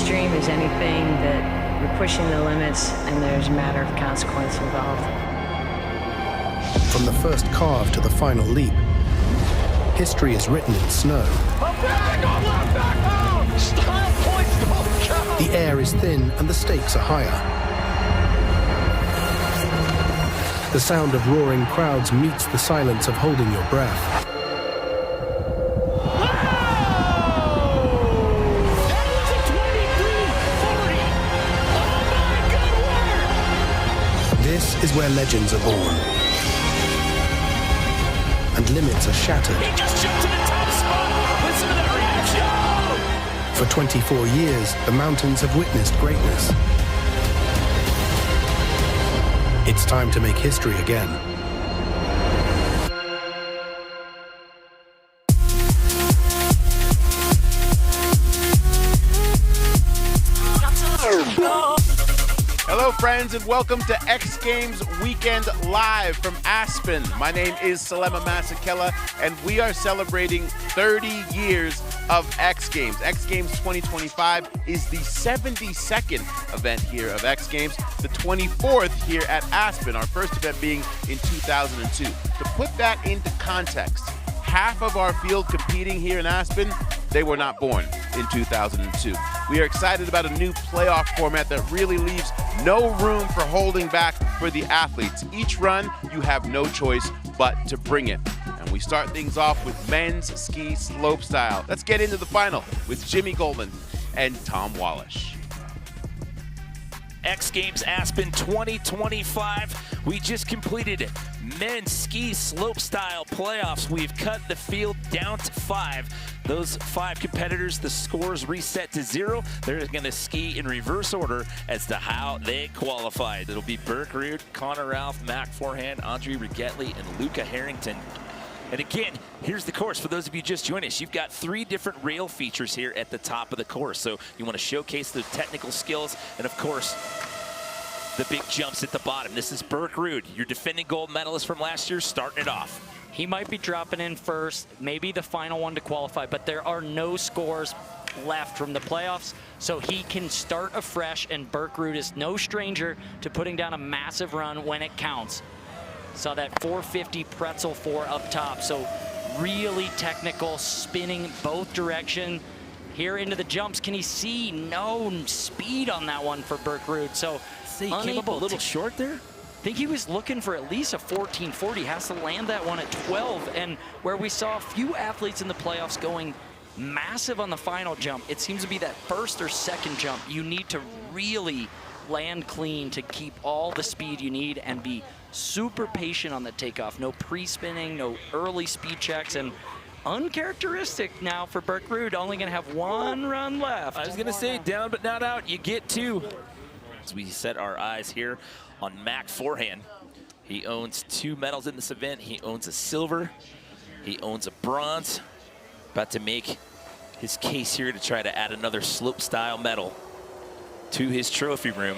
Livestream is anything that you're pushing the limits and there's a matter of consequence involved. From the first carve to the final leap, history is written in snow. The air is thin and the stakes are higher. The sound of roaring crowds meets the silence of holding your breath. This is where legends are born. And limits are shattered. He just jumped to the top spot. Listen to that reaction. For 24 years, the mountains have witnessed greatness. It's time to make history again. Hello, friends, and welcome to X Games Weekend Live from Aspen. My name is Salema Masekela, and we are celebrating 30 years of X Games. X Games 2025 is the 72nd event here of X Games, the 24th here at Aspen, our first event being in 2002. To put that into context, half of our field competing here in Aspen, they were not born in 2002. We are excited about a new playoff format that really leaves no room for holding back for the athletes. Each run, you have no choice but to bring it. And we start things off with men's ski slopestyle. Let's get into the final with Jimmy Goldman and Tom Wallish. X Games Aspen 2025. We just completed men's ski slopestyle playoffs. We've cut the field down to 5. Those 5 competitors, the scores reset to 0. They're going to ski in reverse order as to how they qualified. It'll be Burke Ruud, Connor Ralph, Mac Forehand, Andre Rigetli, and Luca Harrington. And again, here's the course. For those of you just joining us, you've got 3 different rail features here at the top of the course. So you want to showcase the technical skills and, of course, the big jumps at the bottom. This is Burke Ruud, your defending gold medalist from last year, starting it off. He might be dropping in first, maybe the final one to qualify, but there are no scores left from the playoffs, so he can start afresh, and Burke Ruud is no stranger to putting down a massive run when it counts. Saw that 450 pretzel 4 up top, so really technical, spinning both direction. Here into the jumps, can he see? No speed on that one for Burke Ruud, so he came up a little short there? I think he was looking for at least a 1440, has to land that one at 12, and where we saw a few athletes in the playoffs going massive on the final jump, it seems to be that first or second jump. You need to really land clean to keep all the speed you need and be super patient on the takeoff. No pre-spinning, no early speed checks, and uncharacteristic now for Burke Ruud, only gonna have 1 run left. I was gonna say down but not out, you get 2. As we set our eyes here on Mac Forehand. He owns 2 medals in this event. He owns a silver, he owns a bronze. About to make his case here to try to add another slopestyle medal to his trophy room.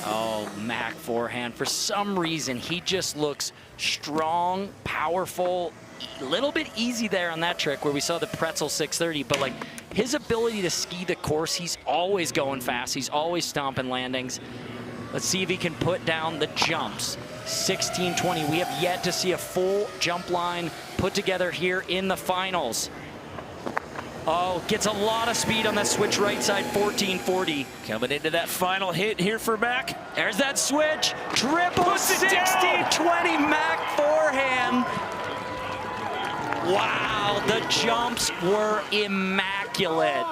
Oh, Mac Forehand, for some reason, he just looks strong, powerful, a little bit easy there on that trick where we saw the pretzel 630, but like his ability to ski the course, he's always going fast. He's always stomping landings. Let's see if he can put down the jumps. 1620, we have yet to see a full jump line put together here in the finals. Oh, gets a lot of speed on that switch right side, 1440. Coming into that final hit here for Mac. There's that switch, triple 1620, Mac Forehand. Wow, the jumps were immaculate.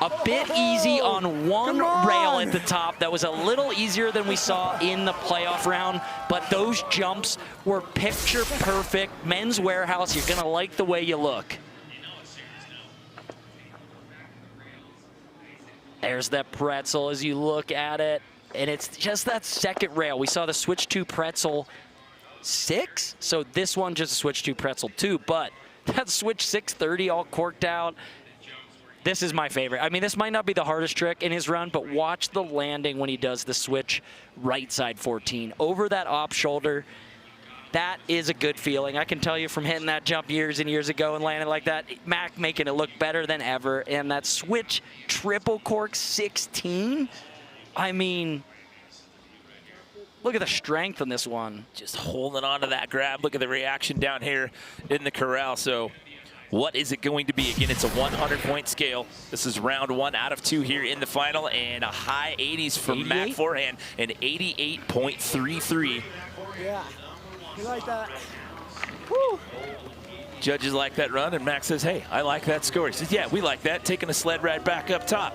A bit easy on one rail at the top. That was a little easier than we saw in the playoff round, but those jumps were picture perfect. Men's Warehouse, you're gonna like the way you look. There's that pretzel as you look at it, and it's just that second rail. We saw the switch to pretzel 6, so this one just a switch to pretzel 2, but that switch 630 all corked out. This is my favorite. I mean, this might not be the hardest trick in his run, but watch the landing when he does the switch right side 14 over that off shoulder. that is a good feeling. I can tell you from hitting that jump years and years ago and landing like that, Mac making it look better than ever. And that switch triple cork 16, I mean, look at the strength on this one. Just holding on to that grab. Look at the reaction down here in the corral. So what is it going to be? Again, it's a 100-point scale. This is round 1 out of 2 here in the final, and a high 80s from Mac forehand, an 88.33. Yeah, you like that. Woo! Judges like that run, and Mac says, hey, I like that score. He says, yeah, we like that, taking a sled ride back up top.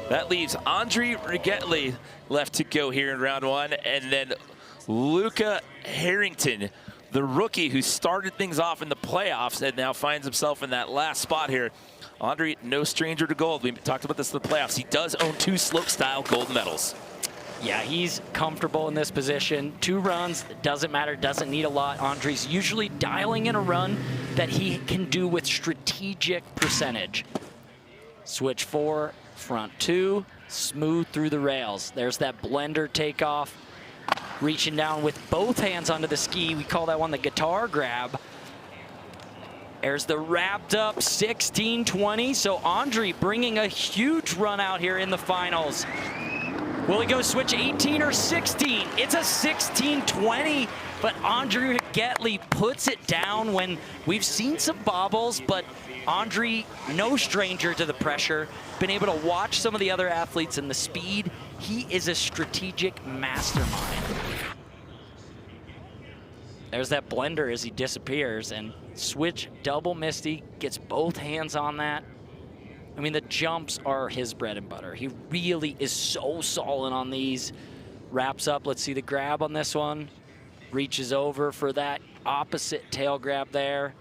That leaves Andre Rigetli left to go here in round 1, and then Luca Harrington, the rookie who started things off in the playoffs and now finds himself in that last spot here. Andre, no stranger to gold. We talked about this in the playoffs. He does own 2 slopestyle gold medals. Yeah, he's comfortable in this position. 2 runs, doesn't matter, doesn't need a lot. Andre's usually dialing in a run that he can do with strategic percentage. Switch 4, front 2, smooth through the rails. There's that blender takeoff. Reaching down with both hands onto the ski. We call that one the guitar grab. There's the wrapped up 16-20. So Andre bringing a huge run out here in the finals. Will he go switch 18 or 16? It's a 16-20, but Andre Rigetli puts it down when we've seen some bobbles, but Andre, no stranger to the pressure. Been able to watch some of the other athletes and the speed. He is a strategic mastermind. There's that blender as he disappears, and switch double Misty, gets both hands on that. I mean, the jumps are his bread and butter. He really is so solid on these. Wraps up, let's see the grab on this one. Reaches over for that opposite tail grab there.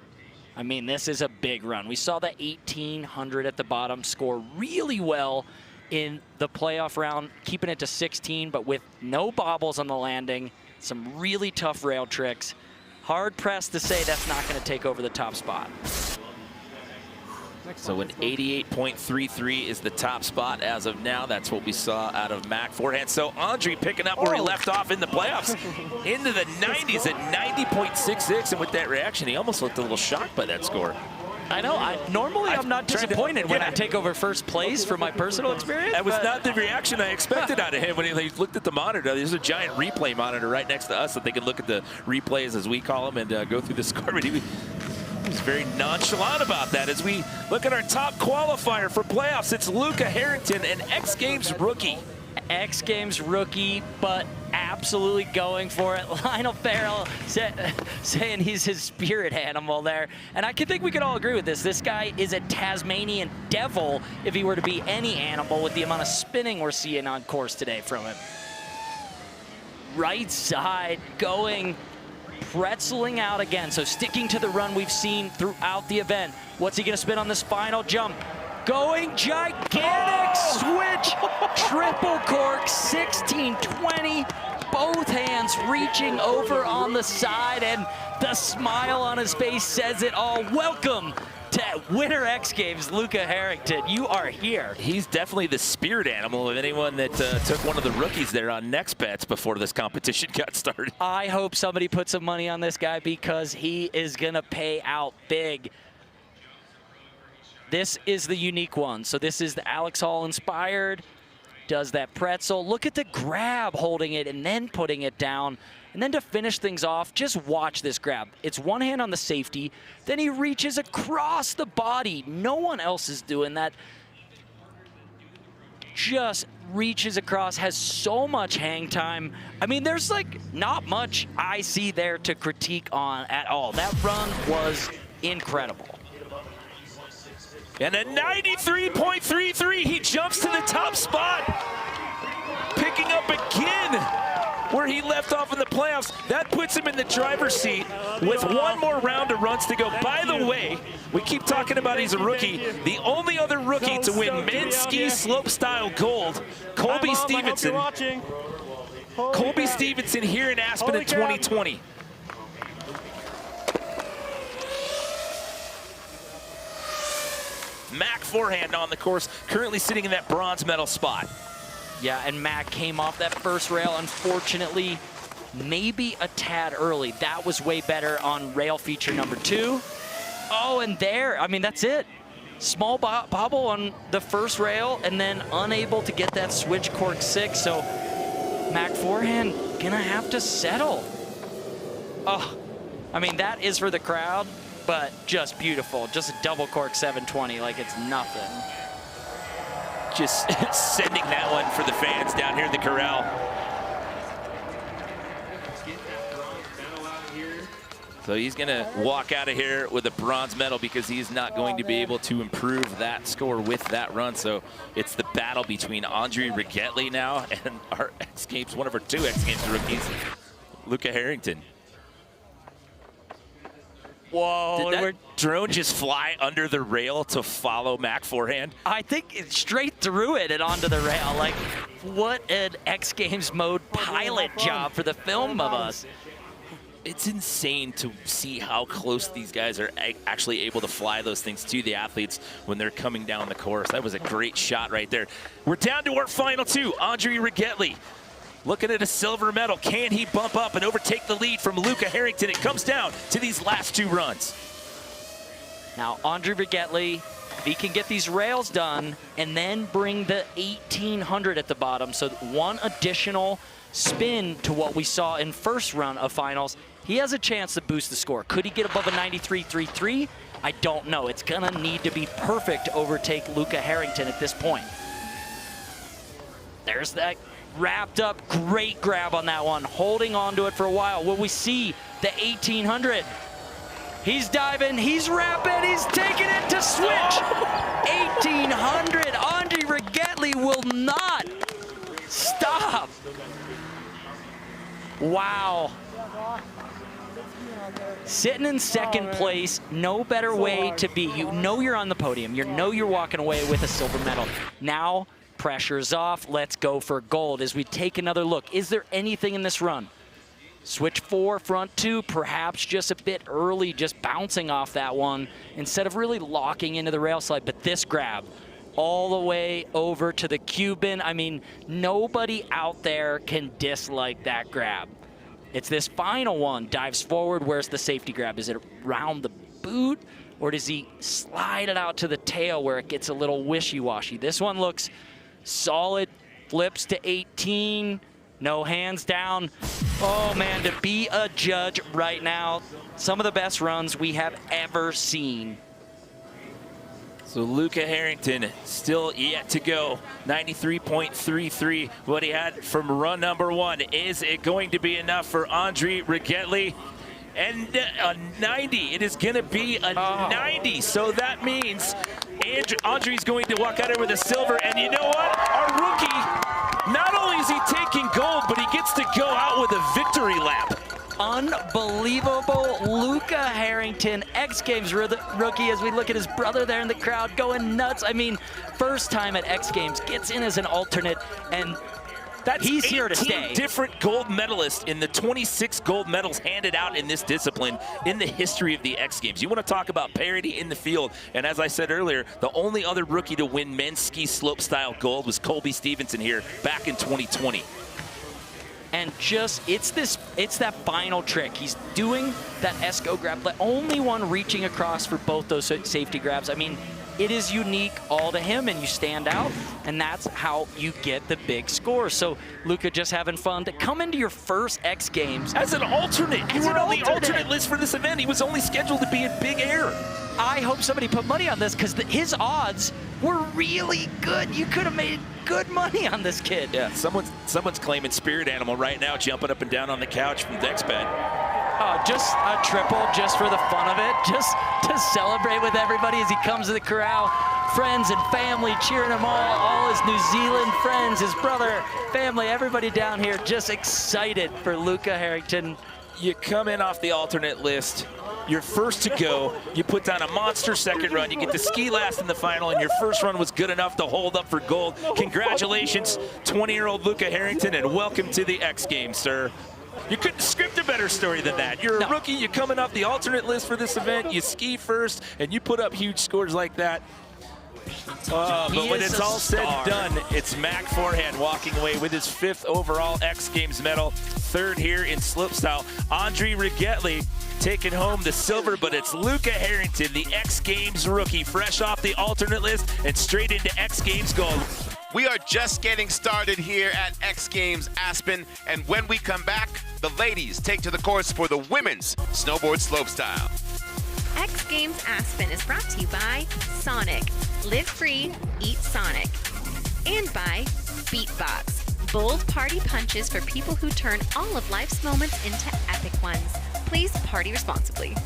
I mean, this is a big run. We saw that 1800 at the bottom score really well in the playoff round, keeping it to 16, but with no bobbles on the landing, some really tough rail tricks. Hard pressed to say that's not going to take over the top spot. So an 88.33 is the top spot as of now. That's what we saw out of Mac forehand. So Andre picking up where he left off in the playoffs, into the 90s at 90.66, and with that reaction, he almost looked a little shocked by that score. I know. Normally, I'm not disappointed when I take over first place from my personal experience. That was not the reaction I expected out of him when he looked at the monitor. There's a giant replay monitor right next to us that they can look at the replays, as we call them, and go through the score. But he was very nonchalant about that. As we look at our top qualifier for playoffs, it's Luca Harrington, an X Games rookie. X Games rookie, but absolutely going for it. Lionel Farrell saying he's his spirit animal there. And I think we could all agree with this. This guy is a Tasmanian devil if he were to be any animal with the amount of spinning we're seeing on course today from him. Right side going, pretzeling out again. So sticking to the run we've seen throughout the event. What's he gonna spin on this final jump? Going gigantic switch, triple cork, 16-20. Both hands reaching over on the side, and the smile on his face says it all. Welcome to winner X Games, Luca Harrington. You are here. He's definitely the spirit animal of anyone that took one of the rookies there on Next Bets before this competition got started. I hope somebody put some money on this guy because he is gonna pay out big. This is the unique one. So this is the Alex Hall inspired. Does that pretzel. Look at the grab, holding it and then putting it down. And then to finish things off, just watch this grab. It's one hand on the safety, then he reaches across the body. No one else is doing that. Just reaches across, has so much hang time. I mean, there's like not much I see there to critique on at all. That run was incredible. And a 93.33, he jumps to the top spot. Picking up again where he left off in the playoffs. That puts him in the driver's seat with one more round of runs to go. By the way, we keep talking about he's a rookie. The only other rookie to win men's ski slopestyle gold, Colby Stevenson. Colby Stevenson here in Aspen in 2020. Mac forehand on the course, currently sitting in that bronze medal spot. Yeah, and Mac came off that first rail, unfortunately. maybe a tad early. That was way better on rail feature number 2. Oh, and there, I mean, that's it. Small bobble on the first rail and then unable to get that switch cork 6. So Mac forehand gonna have to settle. Oh, I mean, that is for the crowd, but just beautiful. Just a double cork 720 like it's nothing. Just sending that one for the fans down here in the corral. So he's gonna walk out of here with a bronze medal because he's not going to be able to improve that score with that run. So it's the battle between Andre Rigetli now and our X Games, one of our 2 X Games rookies, Luca Harrington. Whoa, did that drone just fly under the rail to follow Mac forehand? I think it's straight through it and onto the rail. Like, what an X Games mode pilot job for the film of us. It's insane to see how close these guys are actually able to fly those things to the athletes when they're coming down the course. That was a great shot right there. We're down to our final 2. Andre Rigetli looking at a silver medal. Can he bump up and overtake the lead from Luca Harrington? It comes down to these last 2 runs. Now, Andre Rigetli, if he can get these rails done and then bring the 1800 at the bottom, so 1 additional spin to what we saw in first run of finals, he has a chance to boost the score. Could he get above a 93.33? I don't know. It's gonna need to be perfect to overtake Luca Harrington at this point. There's that wrapped up, great grab on that one, holding on to it for a while. Will we see the 1800? He's diving, he's wrapping, he's taking it to switch. 1800, Andre Rigetli will not stop. Wow. Sitting in second place, no better way to be. You know you're on the podium. You know you're walking away with a silver medal. Now, pressure's off. Let's go for gold as we take another look. Is there anything in this run? Switch 4, front 2, perhaps just a bit early, just bouncing off that one instead of really locking into the rail slide. But this grab, all the way over to the Cuban. I mean, nobody out there can dislike that grab. It's this final one, dives forward. Where's the safety grab? Is it around the boot, or does he slide it out to the tail where it gets a little wishy-washy? This one looks solid, flips to 18, no hands down. Oh man, to be a judge right now, some of the best runs we have ever seen. So Luca Harrington still yet to go, 93.33, what he had from run number 1. Is it going to be enough for Andre Rigetli? And a 90, it is gonna be a 90. So that means Andre's going to walk out here with a silver, and you know what? Our rookie, not only is he taking gold, but he gets to go out with a victory lap. Unbelievable. Luca Harrington, X Games rookie, as we look at his brother there in the crowd going nuts. I mean, first time at X Games, gets in as an alternate, and he's here to stay. Different gold medalists in the 26 gold medals handed out in this discipline in the history of the X Games. You want to talk about parity in the field, and as I said earlier, the only other rookie to win men's ski slopestyle gold was Colby Stevenson here back in 2020. And just, it's that final trick. He's doing that Esco grab, the only one reaching across for both those safety grabs. I mean, it is unique all to him, and you stand out, and that's how you get the big score. So Luca just having fun to come into your first X Games. As an alternate. You were on the alternate list for this event. He was only scheduled to be in Big Air. I hope somebody put money on this, because his odds were really good. You could have made good money on this kid. Yeah, someone's claiming spirit animal right now, jumping up and down on the couch from Dexbed. Oh, just a triple just for the fun of it, just to celebrate with everybody as he comes to the corral. Friends and family cheering him on, all his New Zealand friends, his brother, family, everybody down here just excited for Luca Harrington. You come in off the alternate list, you're first to go, you put down a monster second run, you get to ski last in the final, and your first run was good enough to hold up for gold. Congratulations, 20-year-old Luca Harrington, and welcome to the X Games, sir. You couldn't script a better story than that. You're a rookie, you're coming off the alternate list for this event, you ski first, and you put up huge scores like that. But when it's all said and done, it's Mac forehand walking away with his 5th overall X Games medal, 3rd here in slopestyle. Andre Rigetli taking home the silver, but it's Luca Harrington, the X Games rookie, fresh off the alternate list and straight into X Games gold. We are just getting started here at X Games Aspen, and when we come back, the ladies take to the course for the women's snowboard slopestyle. X Games Aspen is brought to you by Sonic. Live free, eat Sonic. And by Beatbox. Bold party punches for people who turn all of life's moments into epic ones. Please party responsibly.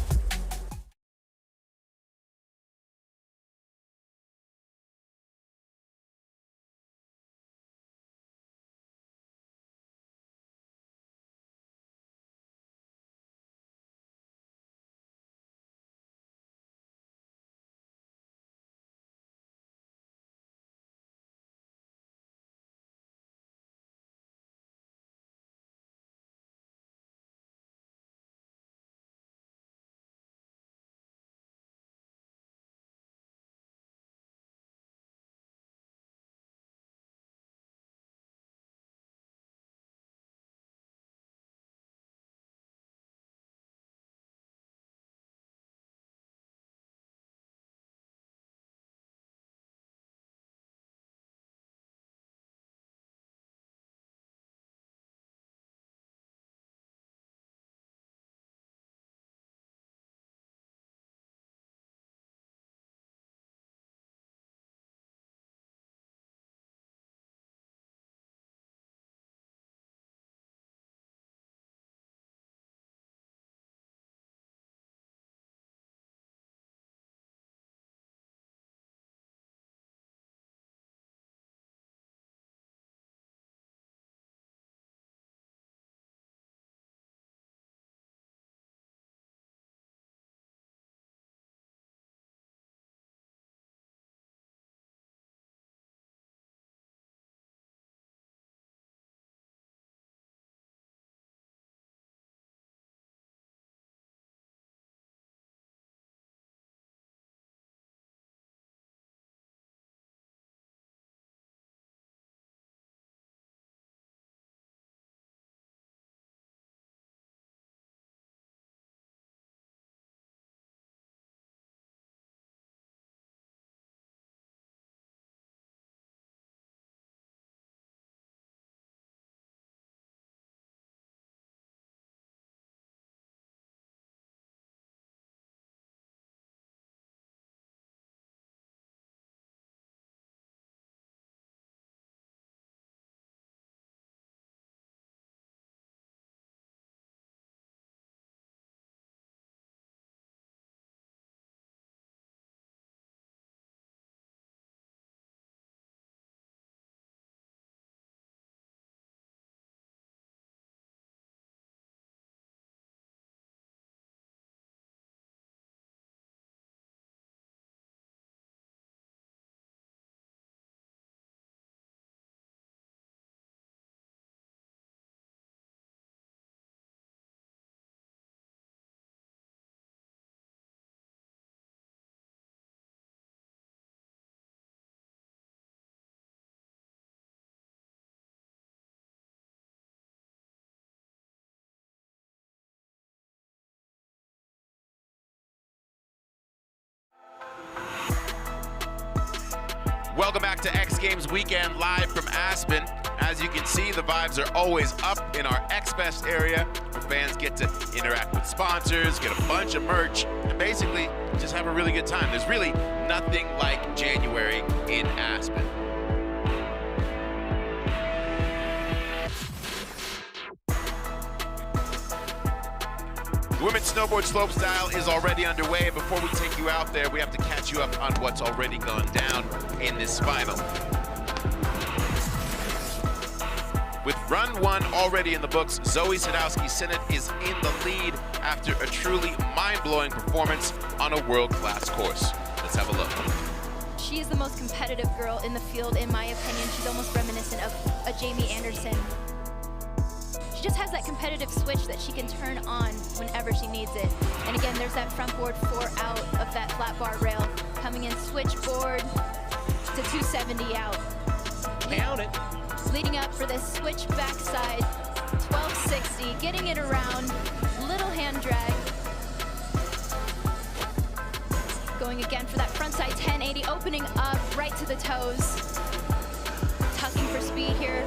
Welcome back to X Games Weekend live from Aspen. As you can see, the vibes are always up in our X-Fest area, where fans get to interact with sponsors, get a bunch of merch, and basically just have a really good time. There's really nothing like January in Aspen. The women's snowboard slopestyle is already underway. Before we take you out there, we have to catch you up on what's already gone down in this final. With run 1 already in the books, Zoe Sadowski-Sinnott is in the lead after a truly mind-blowing performance on a world-class course. Let's have a look. She is the most competitive girl in the field, in my opinion. She's almost reminiscent of a Jamie Anderson. She just has that competitive switch that she can turn on whenever she needs it. And again, there's that front board 4 out of that flat bar rail. Coming in switchboard, to 270 out. Count it. Leading up for this switch backside, 1260, getting it around, little hand drag. Going again for that frontside 1080, opening up right to the toes. Tucking for speed here.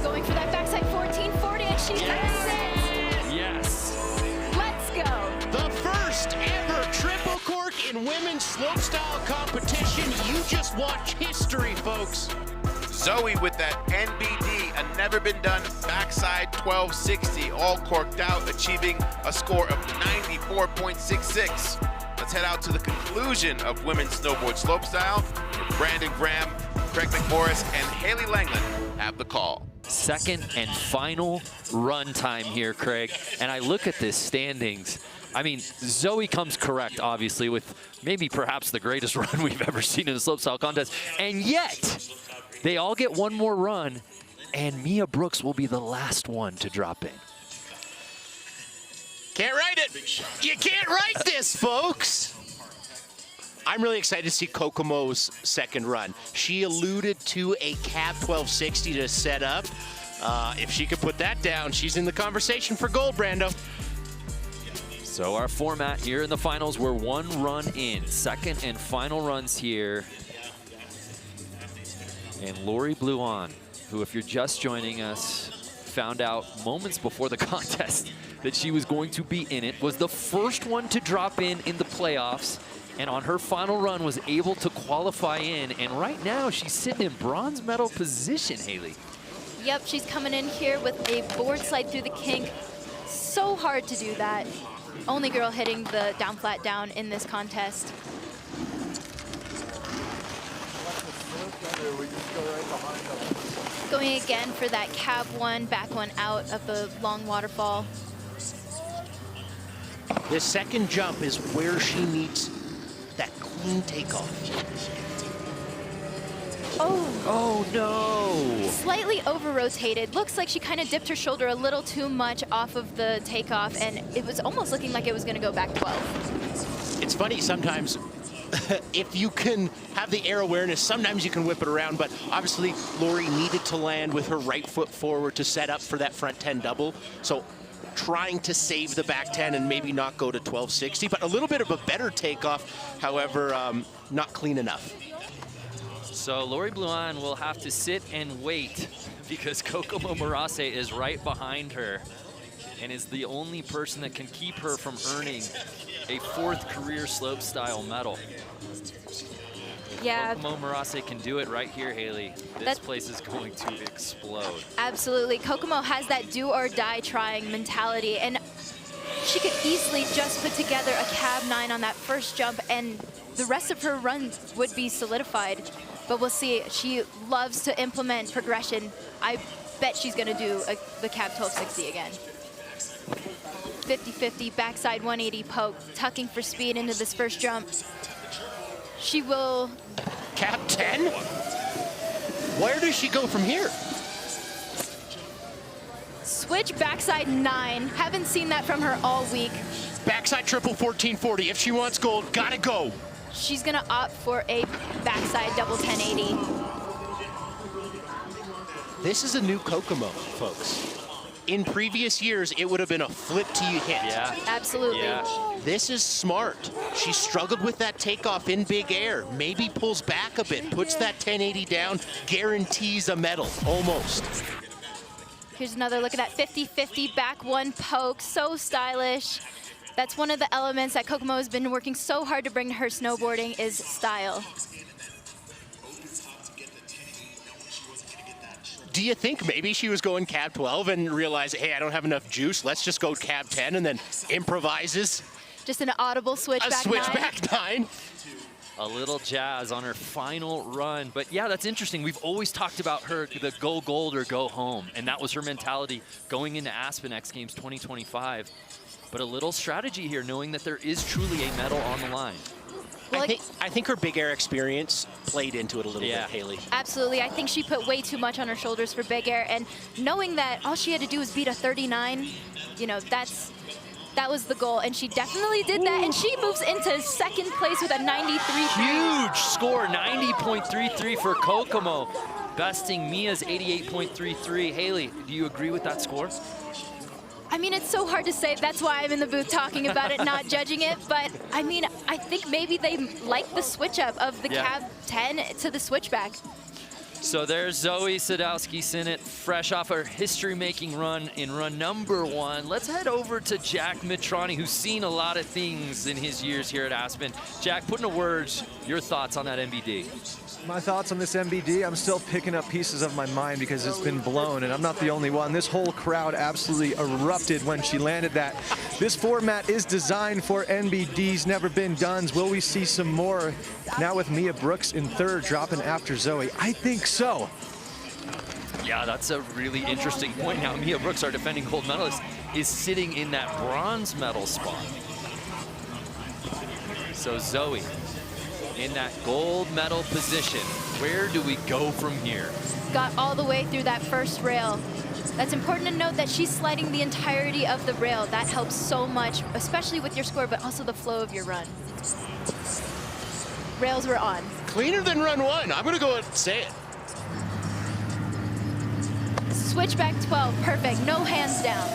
Going for that backside 1440, and she hits it! Yes. Let's go! The first ever triple cork in women's slopestyle competition. You just watch history, folks. Zoe with that NBD, a never been done backside 1260, all corked out, achieving a score of 94.66. Let's head out to the conclusion of women's snowboard slopestyle, where Brandon Graham, Craig McMorris, and Haley Langland have the call. Second and final run time here, Craig. And I look at this standings. I mean, Zoe comes correct, obviously, with maybe perhaps the greatest run we've ever seen in a slopestyle contest. And yet, they all get one more run, and Mia Brooks will be the last one to drop in. Can't write it. You can't write this, folks. I'm really excited to see Kokomo's second run. She alluded to a cab 1260 to set up. If she could put that down, she's in the conversation for gold, Brando. So our format here in the finals, we're one run in. Second and final runs here. And Lori Bluon, who, if you're just joining us, found out moments before the contest that she was going to be in it, was the first one to drop in the playoffs, and on her final run was able to qualify in. And right now she's sitting in bronze medal position, Haley. Yep, she's coming in here with a board slide through the kink. So hard to do that. Only girl hitting the down flat down in this contest. Going again for that cab one, back one out of the long waterfall. The second jump is where she needs that clean takeoff. Oh no! Slightly over-rotated. Looks like she kind of dipped her shoulder a little too much off of the takeoff, and it was almost looking like it was going to go back 12. It's funny sometimes. If you can have the air awareness, sometimes you can whip it around, but obviously Lori needed to land with her right foot forward to set up for that front 10 double. So trying to save the back 10 and maybe not go to 1260, but a little bit of a better takeoff, however, not clean enough. So Lori Bluon will have to sit and wait because Kokomo Murase is right behind her and is the only person that can keep her from earning a fourth career slopestyle medal. Yeah. Kokomo Murase can do it right here, Haley. This place is going to explode. Absolutely. Kokomo has that do or die trying mentality, and she could easily just put together a cab 9 on that first jump, and the rest of her run would be solidified. But we'll see. She loves to implement progression. I bet she's going to do the cab 1260 again. 50-50 backside 180 poke, tucking for speed into this first jump. She will... Cab 10? Where does she go from here? Switch backside 9. Haven't seen that from her all week. Backside triple 1440. If she wants gold, gotta go. She's gonna opt for a backside double 1080. This is a new Kokomo, folks. In previous years, it would have been a flip till you hit. Yeah. Absolutely. Yeah. This is smart. She struggled with that takeoff in big air. Maybe pulls back a bit, puts that 1080 down, guarantees a medal, almost. Here's another look at that 50-50 back one poke, so stylish. That's one of the elements that Kokomo has been working so hard to bring to her snowboarding is style. Do you think maybe she was going cab 12 and realized, hey, I don't have enough juice, let's just go cab 10, and then improvises? Just an audible switchback 9. Switchback 9. A little jazz on her final run. But yeah, that's interesting. We've always talked about her, the go gold or go home. And that was her mentality going into Aspen X Games 2025. But a little strategy here, knowing that there is truly a medal on the line. Well, I think her big air experience played into it a little bit, Haley. Absolutely. I think she put way too much on her shoulders for big air. And knowing that all she had to do was beat a 39, you know, that's That was the goal, and she definitely did that, and she moves into second place with a 93. Huge score, 90.33 for Kokomo, besting Mia's 88.33. Haley, do you agree with that score? I mean, it's so hard to say. That's why I'm in the booth talking about it, not judging it. But, I mean, I think maybe they like the switch-up of the cab 10 to the switchback. So there's Zoe Sadowski-Sinnott, fresh off her history-making run in run number 1. Let's head over to Jack Mitrani, who's seen a lot of things in his years here at Aspen. Jack, put into words your thoughts on that MBD. My thoughts on this MBD, I'm still picking up pieces of my mind because it's been blown, and I'm not the only one. This whole crowd absolutely erupted when she landed that. This format is designed for NBDs, never been done. Will we see some more now with Mia Brooks in third, dropping after Zoe? I think so. Yeah, that's a really interesting point. Now, Mia Brooks, our defending gold medalist, is sitting in that bronze medal spot. So Zoe, in that gold medal position, where do we go from here? Got all the way through that first rail. That's important to note that she's sliding the entirety of the rail. That helps so much, especially with your score, but also the flow of your run. Rails were on. Cleaner than run 1. I'm gonna go and say it. Switchback 12, perfect, no hands down.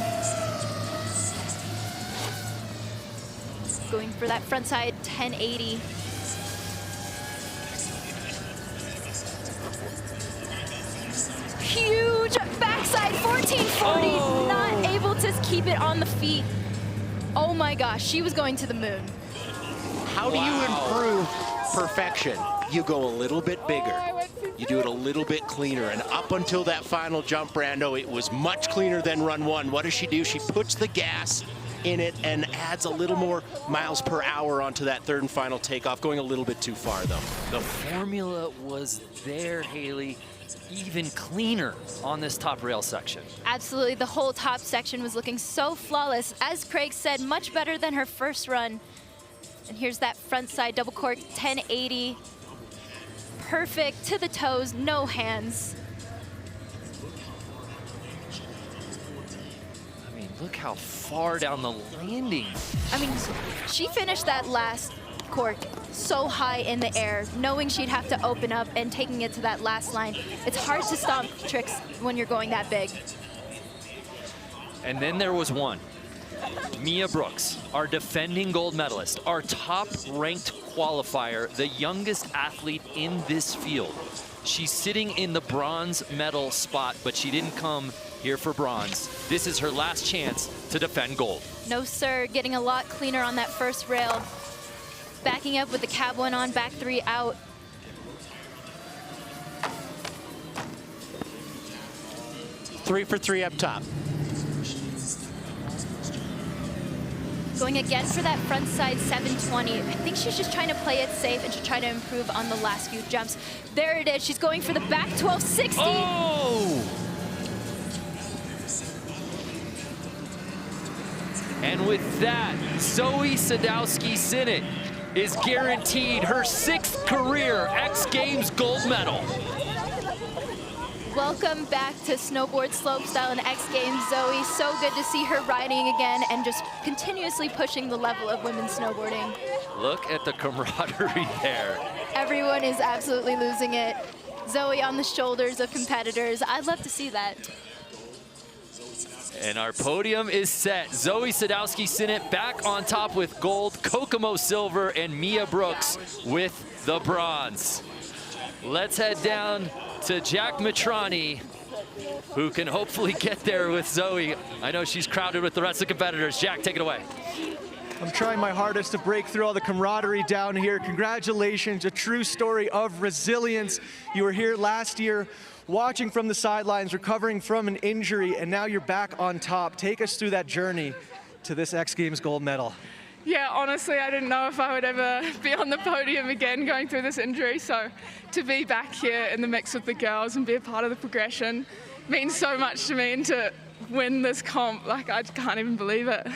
Going for that front side 1080. Huge backside 1440, not able to keep it on the feet. Oh my gosh, she was going to the moon. How do you improve perfection? You go a little bit bigger. You do it a little bit cleaner. And up until that final jump, Brando, it was much cleaner than run 1. What does she do? She puts the gas in it and adds a little more miles per hour onto that third and final takeoff, going a little bit too far, though. The formula was there, Haley. Even cleaner on this top rail section. Absolutely, the whole top section was looking so flawless. As Craig said, much better than her first run. And here's that front side double cork 1080. Perfect to the toes, no hands. I mean, look how far down the landing. I mean, she finished that last cork so high in the air, knowing she'd have to open up and taking it to that last line. It's hard to stomp tricks when you're going that big. And then there was one. Mia Brooks, our defending gold medalist, our top-ranked qualifier, the youngest athlete in this field. She's sitting in the bronze medal spot, but she didn't come here for bronze. This is her last chance to defend gold. No, sir, getting a lot cleaner on that first rail. Backing up with the cab 1 on, back 3 out. Three for 3 up top. Going again for that front side 720. I think she's just trying to play it safe and to try to improve on the last few jumps. There it is. She's going for the back 1260. Oh! And with that, Zoe Sadowski-Sinnott is guaranteed her 6th career X Games gold medal. Welcome back to Snowboard Slopestyle and X Games, Zoe. So good to see her riding again and just continuously pushing the level of women's snowboarding. Look at the camaraderie there. Everyone is absolutely losing it. Zoe on the shoulders of competitors. I'd love to see that. And our podium is set. Zoe Sadowski-Sinnott back on top with gold, Kokomo silver, and Mia Brooks with the bronze. Let's head down to Jack Mitrani, who can hopefully get there with Zoe. I know she's crowded with the rest of the competitors. Jack, take it away. I'm trying my hardest to break through all the camaraderie down here. Congratulations, a true story of resilience. You were here last year watching from the sidelines, recovering from an injury, and now you're back on top. Take us through that journey to this X Games gold medal. Yeah, honestly, I didn't know if I would ever be on the podium again going through this injury. So to be back here in the mix with the girls and be a part of the progression means so much to me, and to win this comp, like, I can't even believe it.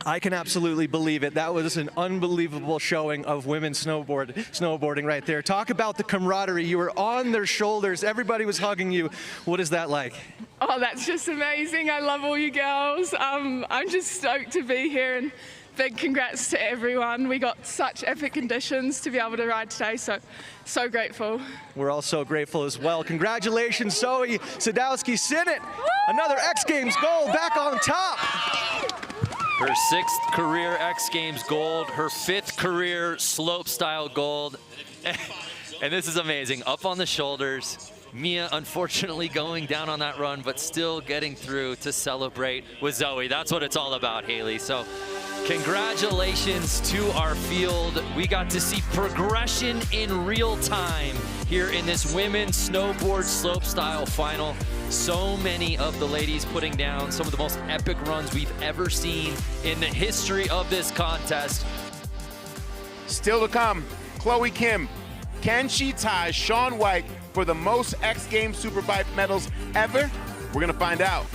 I can absolutely believe it. That was an unbelievable showing of women snowboarding right there. Talk about the camaraderie. You were on their shoulders. Everybody was hugging you. What is that like? Oh, that's just amazing. I love all you girls. I'm just stoked to be here, and big congrats to everyone. We got such epic conditions to be able to ride today, so grateful. We're all so grateful as well. Congratulations, Zoe Sadowski-Sinnott. Another X Games gold, back on top. Her 6th career X Games gold, her 5th career slopestyle gold. And this is amazing. Up on the shoulders. Mia unfortunately going down on that run, but still getting through to celebrate with Zoe. That's what it's all about, Haley. So congratulations to our field. We got to see progression in real time here in this women's snowboard slopestyle final. So many of the ladies putting down some of the most epic runs we've ever seen in the history of this contest. Still to come, Chloe Kim. Can she tie Shaun White for the most X Games Superpipe medals ever? We're gonna find out.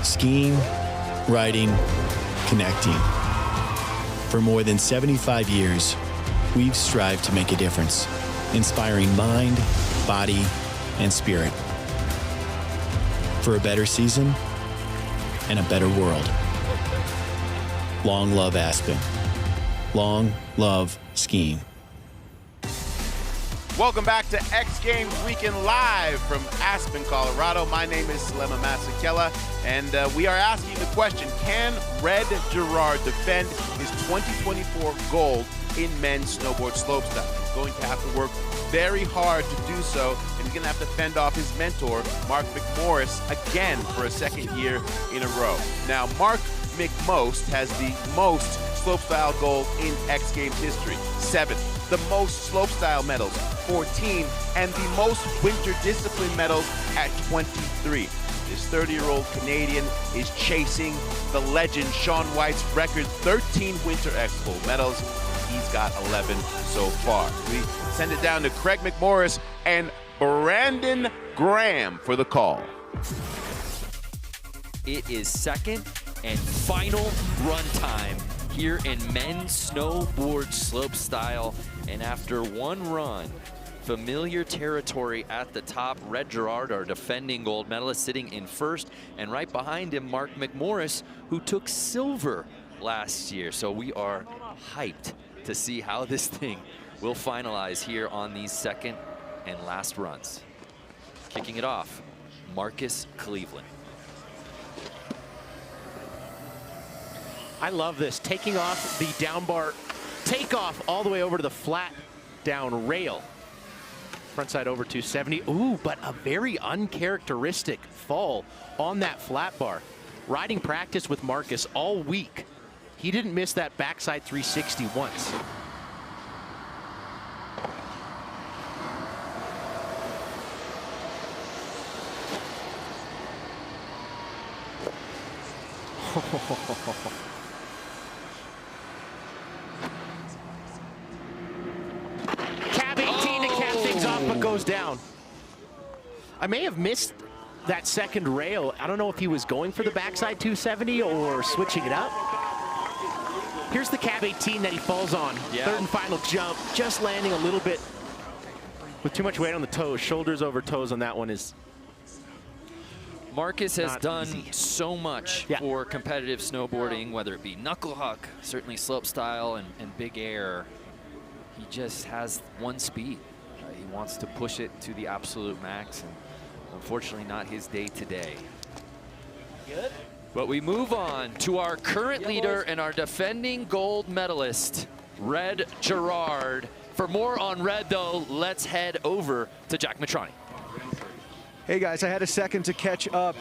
Skiing, riding, connecting. For more than 75 years, we've strived to make a difference, inspiring mind, body, and spirit. For a better season and a better world. Long love Aspen. Long love skiing. Welcome back to X Games Weekend Live from Aspen, Colorado. My name is Slema Masekela, and we are asking the question, can Red Gerard defend his 2024 gold in men's snowboard slopestyle? He's going to have to work very hard to do so, and he's going to have to fend off his mentor, Mark McMorris, again for a second year in a row. Now, Mark McMost has the most slopestyle gold in X Games history, 7. The most slopestyle medals, 14, and the most winter discipline medals at 23. This 30-year-old Canadian is chasing the legend Shaun White's record, 13 Winter X gold medals. He's got 11 so far. We send it down to Craig McMorris and Brandon Graham for the call. It is second and final run time here in men's snowboard slopestyle. And after one run, familiar territory at the top. Red Gerard, our defending gold medalist, sitting in first. And right behind him, Mark McMorris, who took silver last year. So we are hyped to see how this thing will finalize here on these second and last runs. Kicking it off, Marcus Cleveland. I love this, taking off the down bar, takeoff all the way over to the flat down rail. Frontside over 270. Ooh, but a very uncharacteristic fall on that flat bar. Riding practice with Marcus all week. He didn't miss that backside 360 once. Cab 18 to cap things off, but goes down. I may have missed that second rail. I don't know if he was going for the backside 270 or switching it up. Here's the cab 18 that he falls on. Yeah. Third and final jump, just landing a little bit with too much weight on the toes. Shoulders over toes on that one is Marcus has done easy. so much for competitive snowboarding, whether it be Knuckle Huck, certainly slopestyle and Big Air. He just has one speed. He wants to push it to the absolute max, and unfortunately not his day today. Good. But we move on to our current leader and our defending gold medalist, Red Gerard. For more on Red, though, let's head over to Jack Matrani. Hey guys, I had a second to catch up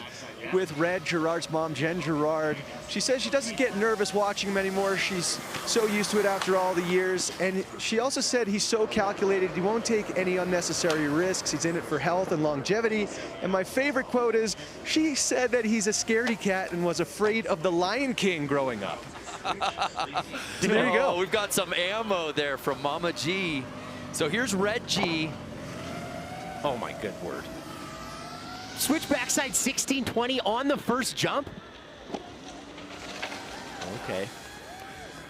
with Red Gerard's mom, Jen Gerard. She says she doesn't get nervous watching him anymore. She's so used to it after all the years. And she also said he's so calculated, he won't take any unnecessary risks. He's in it for health and longevity. And my favorite quote is, she said that he's a scaredy cat and was afraid of the Lion King growing up. So there you go. We've got some ammo there from Mama G. So here's Red G. Oh my good word. Switch backside 1620 on the first jump. Okay.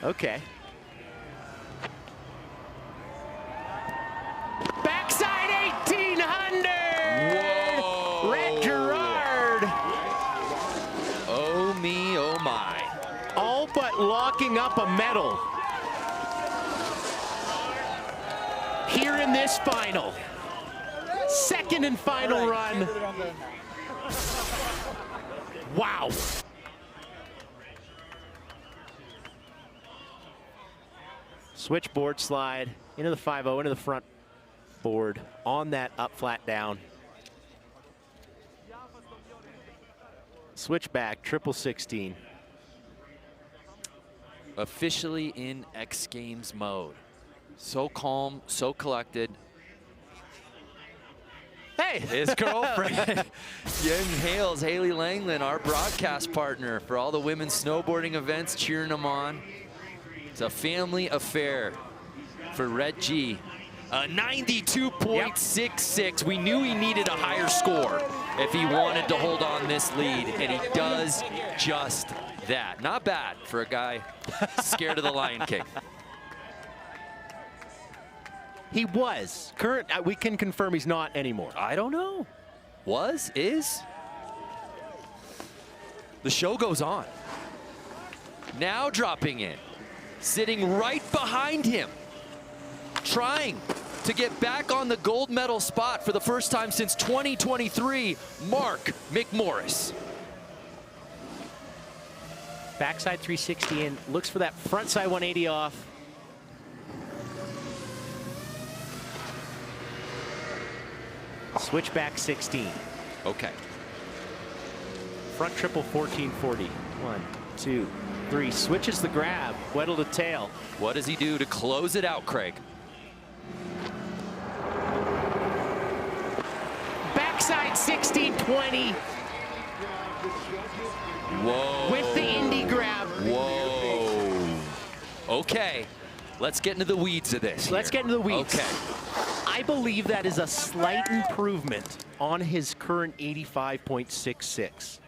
Okay. Backside 1800. Whoa. Red Gerard. Oh me, oh my. All but locking up a medal here in this final. Second and final run. Wow. Switchboard slide into the 5-0, into the front board on that up, flat, down. Switchback, triple 16. Officially in X Games mode. So calm, so collected. Hey, his girlfriend, Jen Hales, Haley Langland, our broadcast partner for all the women's snowboarding events, cheering them on. It's a family affair for Red G. 92.66. We knew he needed a higher score if he wanted to hold on this lead, and he does just that. Not bad for a guy scared of the Lion King. He was. We can confirm he's not anymore. I don't know. Was? Is? The show goes on. Now dropping in. Sitting right behind him. Trying to get back on the gold medal spot for the first time since 2023, Mark McMorris. Backside 360 in, looks for that frontside 180 off. Switchback 16. Okay. Front triple 1440. 1, 2, 3. Switches the grab. Weddle to tail. What does he do to close it out, Craig? Backside 1620. Whoa. With the Indy grab. Whoa. Okay. Let's get into the weeds of this. Let's get into the weeds. Okay. I believe that is a slight improvement on his current 85.66.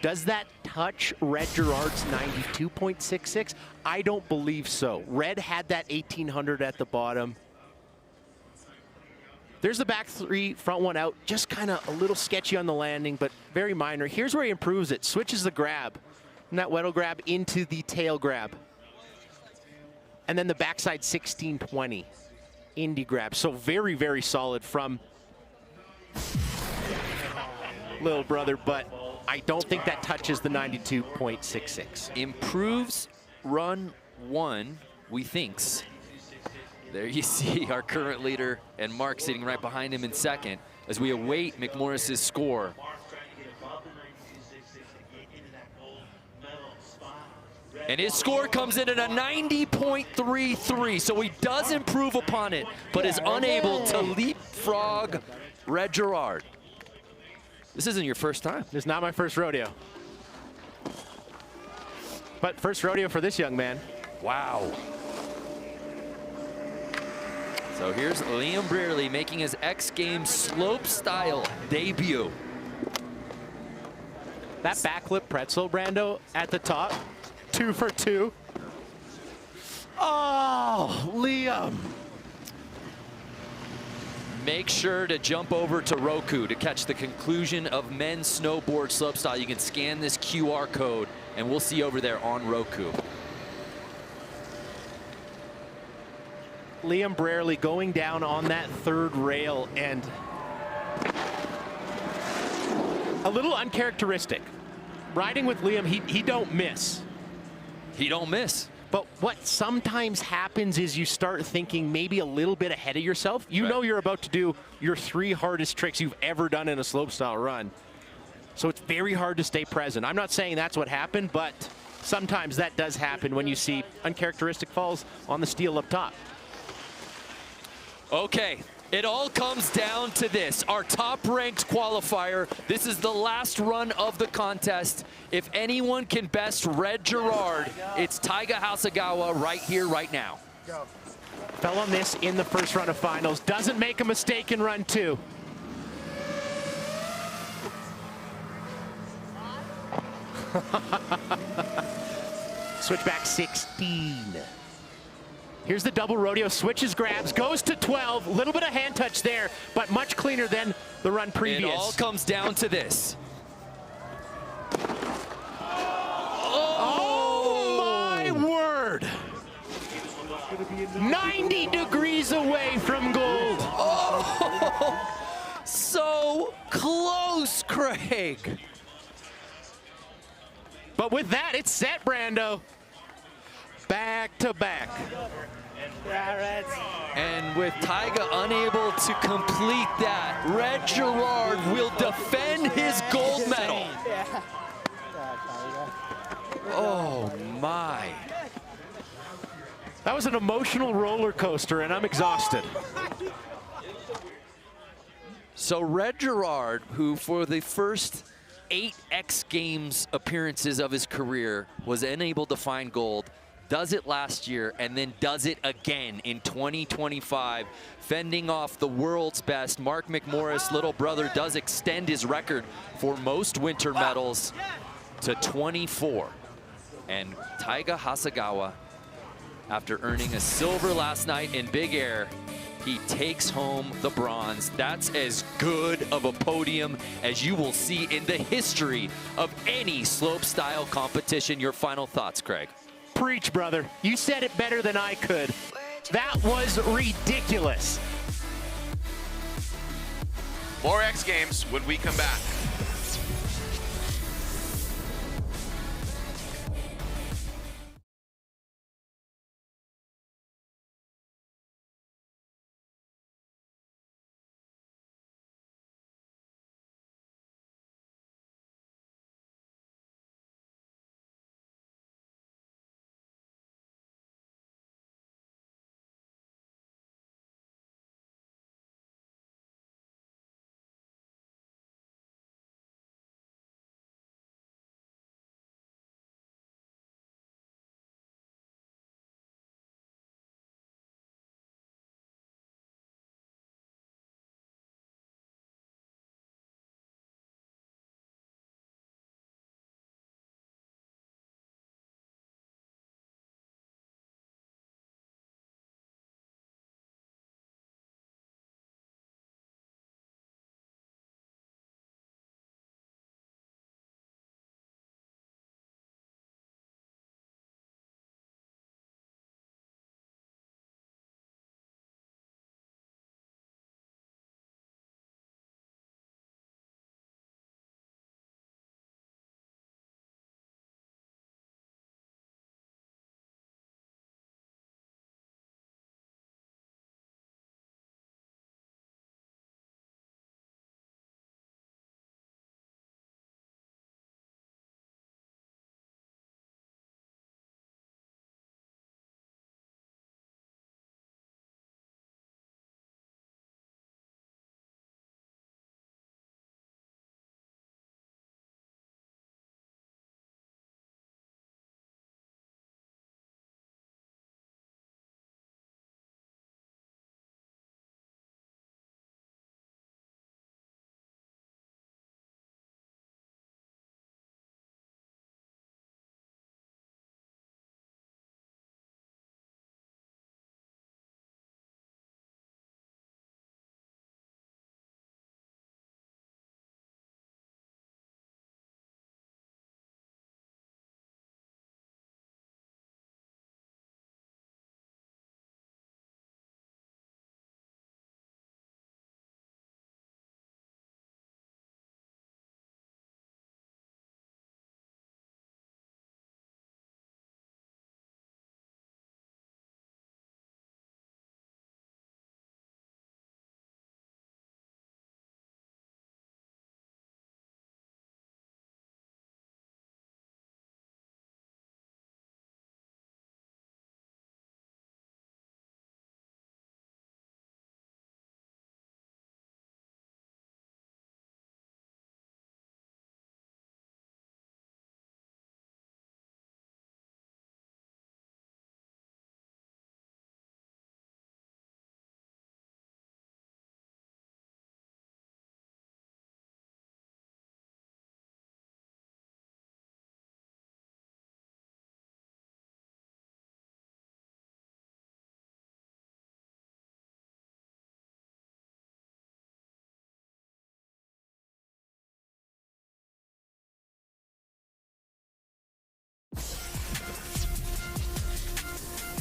Does that touch Red Gerard's 92.66? I don't believe so. Red had that 1800 at the bottom. There's the back three, front one out. Just kind of a little sketchy on the landing, but very minor. Here's where he improves it. Switches the grab. From that Weddle grab into the tail grab. And then the backside 1620. Indy grab. So very, very solid from little brother, but I don't think that touches the 92.66. Improves run one, we thinks. There you see our current leader and Mark sitting right behind him in second as we await McMorris's score. And his score comes in at a 90.33, so he does improve upon it, but is unable to leapfrog Red Gerard. This isn't your first time. This is not my first rodeo. But first rodeo for this young man. Wow. So here's Liam Brearley making his X Games slopestyle debut. That backlip pretzel, Brando, at the top. 2 for 2. Oh, Liam. Make sure to jump over to Roku to catch the conclusion of men's snowboard slopestyle. You can scan this QR code and we'll see you over there on Roku. Liam Brearley going down on that third rail and a little uncharacteristic. Riding with Liam, he don't miss. He don't miss. But what sometimes happens is you start thinking maybe a little bit ahead of yourself. You know you're about to do your 3 hardest tricks you've ever done in a slopestyle run. So it's very hard to stay present. I'm not saying that's what happened, but sometimes that does happen when you see uncharacteristic falls on the steel up top. Okay, it all comes down to this. Our top-ranked qualifier. This is the last run of the contest. If anyone can best Red Gerard, it's Taiga Hasegawa right here, right now. Fell on this in the first run of finals. Doesn't make a mistake in run 2. Switchback 16. Here's the double rodeo, switches grabs, goes to 12. A little bit of hand touch there, but much cleaner than the run previous. It all comes down to this. Oh my word! 90 degrees away from gold. Oh, so close, Craig. But with that, it's set, Brando. Back to back. And with Taiga unable to complete that, Red Gerard will defend his gold medal. Oh my. That was an emotional roller coaster and I'm exhausted. So Red Gerard, who for the first 8 X Games appearances of his career was unable to find gold, does it last year and then does it again in 2025, fending off the world's best. Mark McMorris, little brother, does extend his record for most winter medals to 24. And Taiga Hasegawa, after earning a silver last night in Big Air, he takes home the bronze. That's as good of a podium as you will see in the history of any slopestyle competition. Your final thoughts, Craig? Preach, brother. You said it better than I could. That was ridiculous. More X Games when we come back.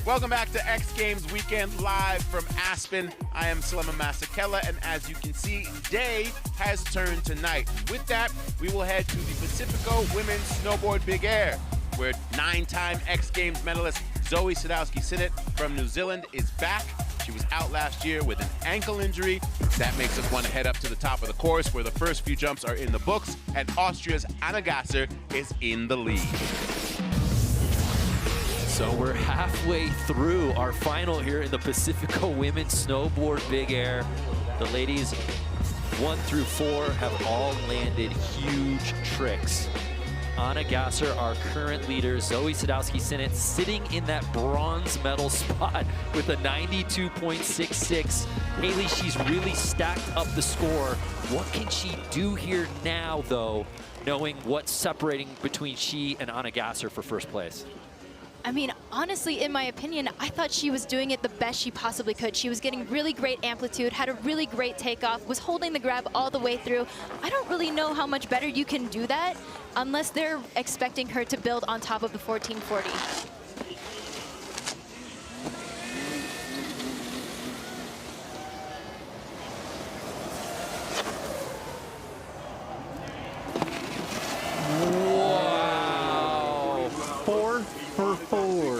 Welcome back to X Games Weekend live from Aspen. I am Slema Masakela, and as you can see, day has turned to night. With that, we will head to the Pacifico Women's Snowboard Big Air, where 9-time X Games medalist Zoe Sadowski-Sinnott from New Zealand is back. She was out last year with an ankle injury. That makes us want to head up to the top of the course, where the first few jumps are in the books, and Austria's Anna Gasser is in the lead. So we're halfway through our final here in the Pacifico Women's Snowboard Big Air. The ladies 1 through 4 have all landed huge tricks. Anna Gasser, our current leader, Zoe Sadowski-Sinnott, sitting in that bronze medal spot with a 92.66. Haley, she's really stacked up the score. What can she do here now, though, knowing what's separating between she and Anna Gasser for first place? I mean, honestly, in my opinion, I thought she was doing it the best she possibly could. She was getting really great amplitude, had a really great takeoff, was holding the grab all the way through. I don't really know how much better you can do that unless they're expecting her to build on top of the 1440. Wow. 4 for 4.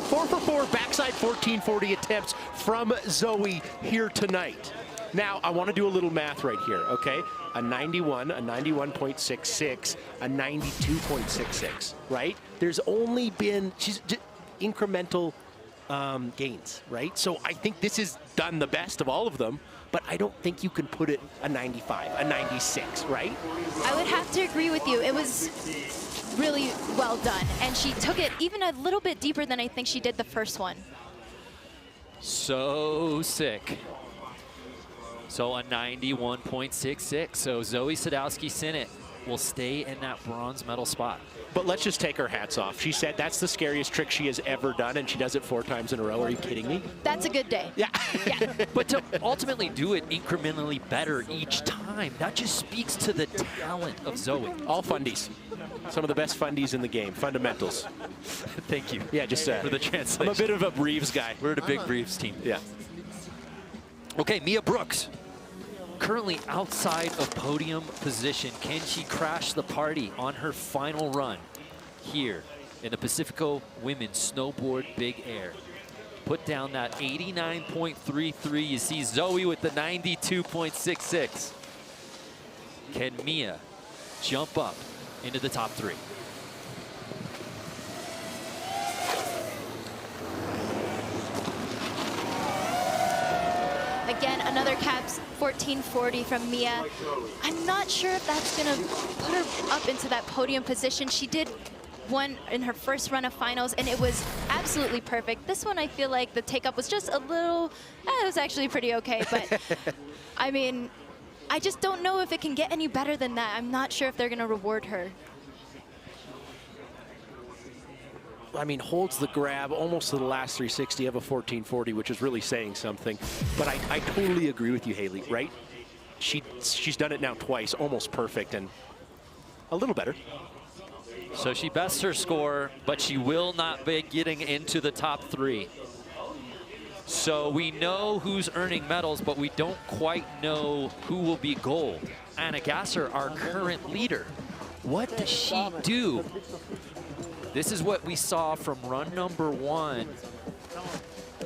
4 for 4 backside 1440 attempts from Zoe here tonight. Now, I want to do a little math right here, okay? A 91, a 91.66, a 92.66, right? There's only been incremental gains, right? So I think this is done the best of all of them, but I don't think you can put it a 95, a 96, right? I would have to agree with you. It was really well done, and she took it even a little bit deeper than I think she did the first one. So sick. So a 91.66. So Zoe Sadowski-Sinnott will stay in that bronze medal spot. But let's just take her hats off. She said that's the scariest trick she has ever done, and she does it 4 times in a row. Are you kidding me? That's a good day. Yeah. But to ultimately do it incrementally better each time, that just speaks to the talent of Zoe. All fundies. Some of the best fundies in the game. Fundamentals. Thank you. Yeah, just for the translation. I'm a bit of a Reeves guy. We're the big Reeves team. Yeah. Okay, Mia Brooks. Currently outside of podium position. Can she crash the party on her final run here in the Pacifico Women's Snowboard Big Air? Put down that 89.33. You see Zoe with the 92.66. Can Mia jump up into the top 3? Again, another caps 1440 from Mia. I'm not sure if that's gonna put her up into that podium position. She did one in her first run of finals, and it was absolutely perfect. This one, I feel like the take up was just a little, it was actually pretty okay, but I mean, I just don't know if it can get any better than that. I'm not sure if they're gonna reward her. I mean, holds the grab almost to the last 360 of a 1440, which is really saying something. But I totally agree with you, Haley, right? She's done it now twice, almost perfect, and a little better. So she bests her score, but she will not be getting into the top 3. So we know who's earning medals, but we don't quite know who will be gold. Anna Gasser, our current leader. What does she do? This is what we saw from run number 1.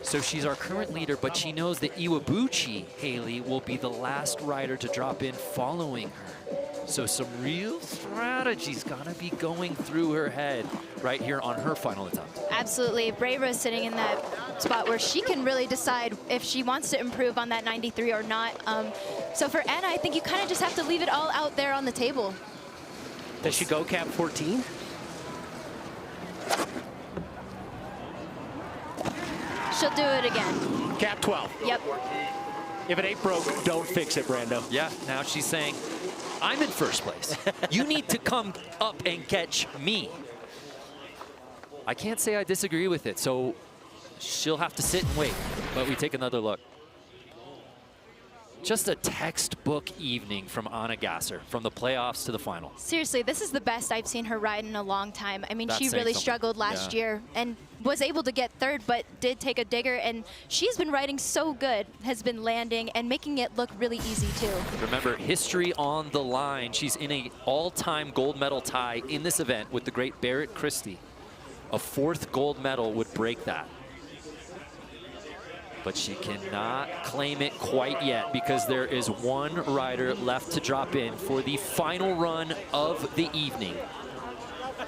So she's our current leader, but she knows that Iwabuchi, Haley, will be the last rider to drop in following her. So some real strategies gonna be going through her head right here on her final attempt. Absolutely. Brayra is sitting in that spot where she can really decide if she wants to improve on that 93 or not. So for Anna, I think you kind of just have to leave it all out there on the table. Does she go cap 14? She'll do it again. Cap 12. Yep. If it ain't broke, don't fix it, Brando. Yeah, now she's saying, I'm in first place. You need to come up and catch me. I can't say I disagree with it, so she'll have to sit and wait. But we take another look. Just a textbook evening from Anna Gasser, from the playoffs to the final. Seriously, this is the best I've seen her ride in a long time. I mean, That's she really something. struggled last year and was able to get third, but did take a digger, and she's been riding so good, has been landing and making it look really easy too. Remember, history on the line. She's in an all-time gold medal tie in this event with the great Barrett Christie. A 4th gold medal would break that. But she cannot claim it quite yet because there is one rider left to drop in for the final run of the evening.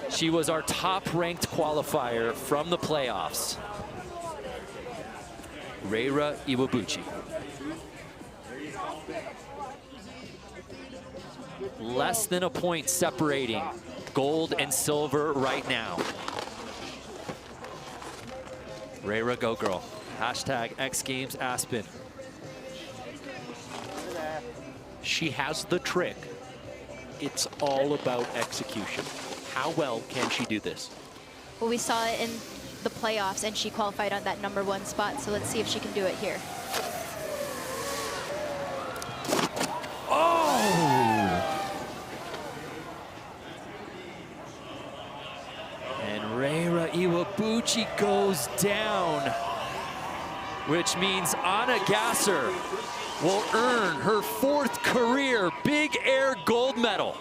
She was our top-ranked qualifier from the playoffs. Reira Iwabuchi. Less than a point separating gold and silver right now. Rayra, go girl. Hashtag X Games Aspen. She has the trick. It's all about execution. How well can she do this? Well, we saw it in the playoffs, and she qualified on that #1 spot, so let's see if she can do it here. And Rayra Iwabuchi goes down, which means Anna Gasser will earn her 4th career Big Air gold medal.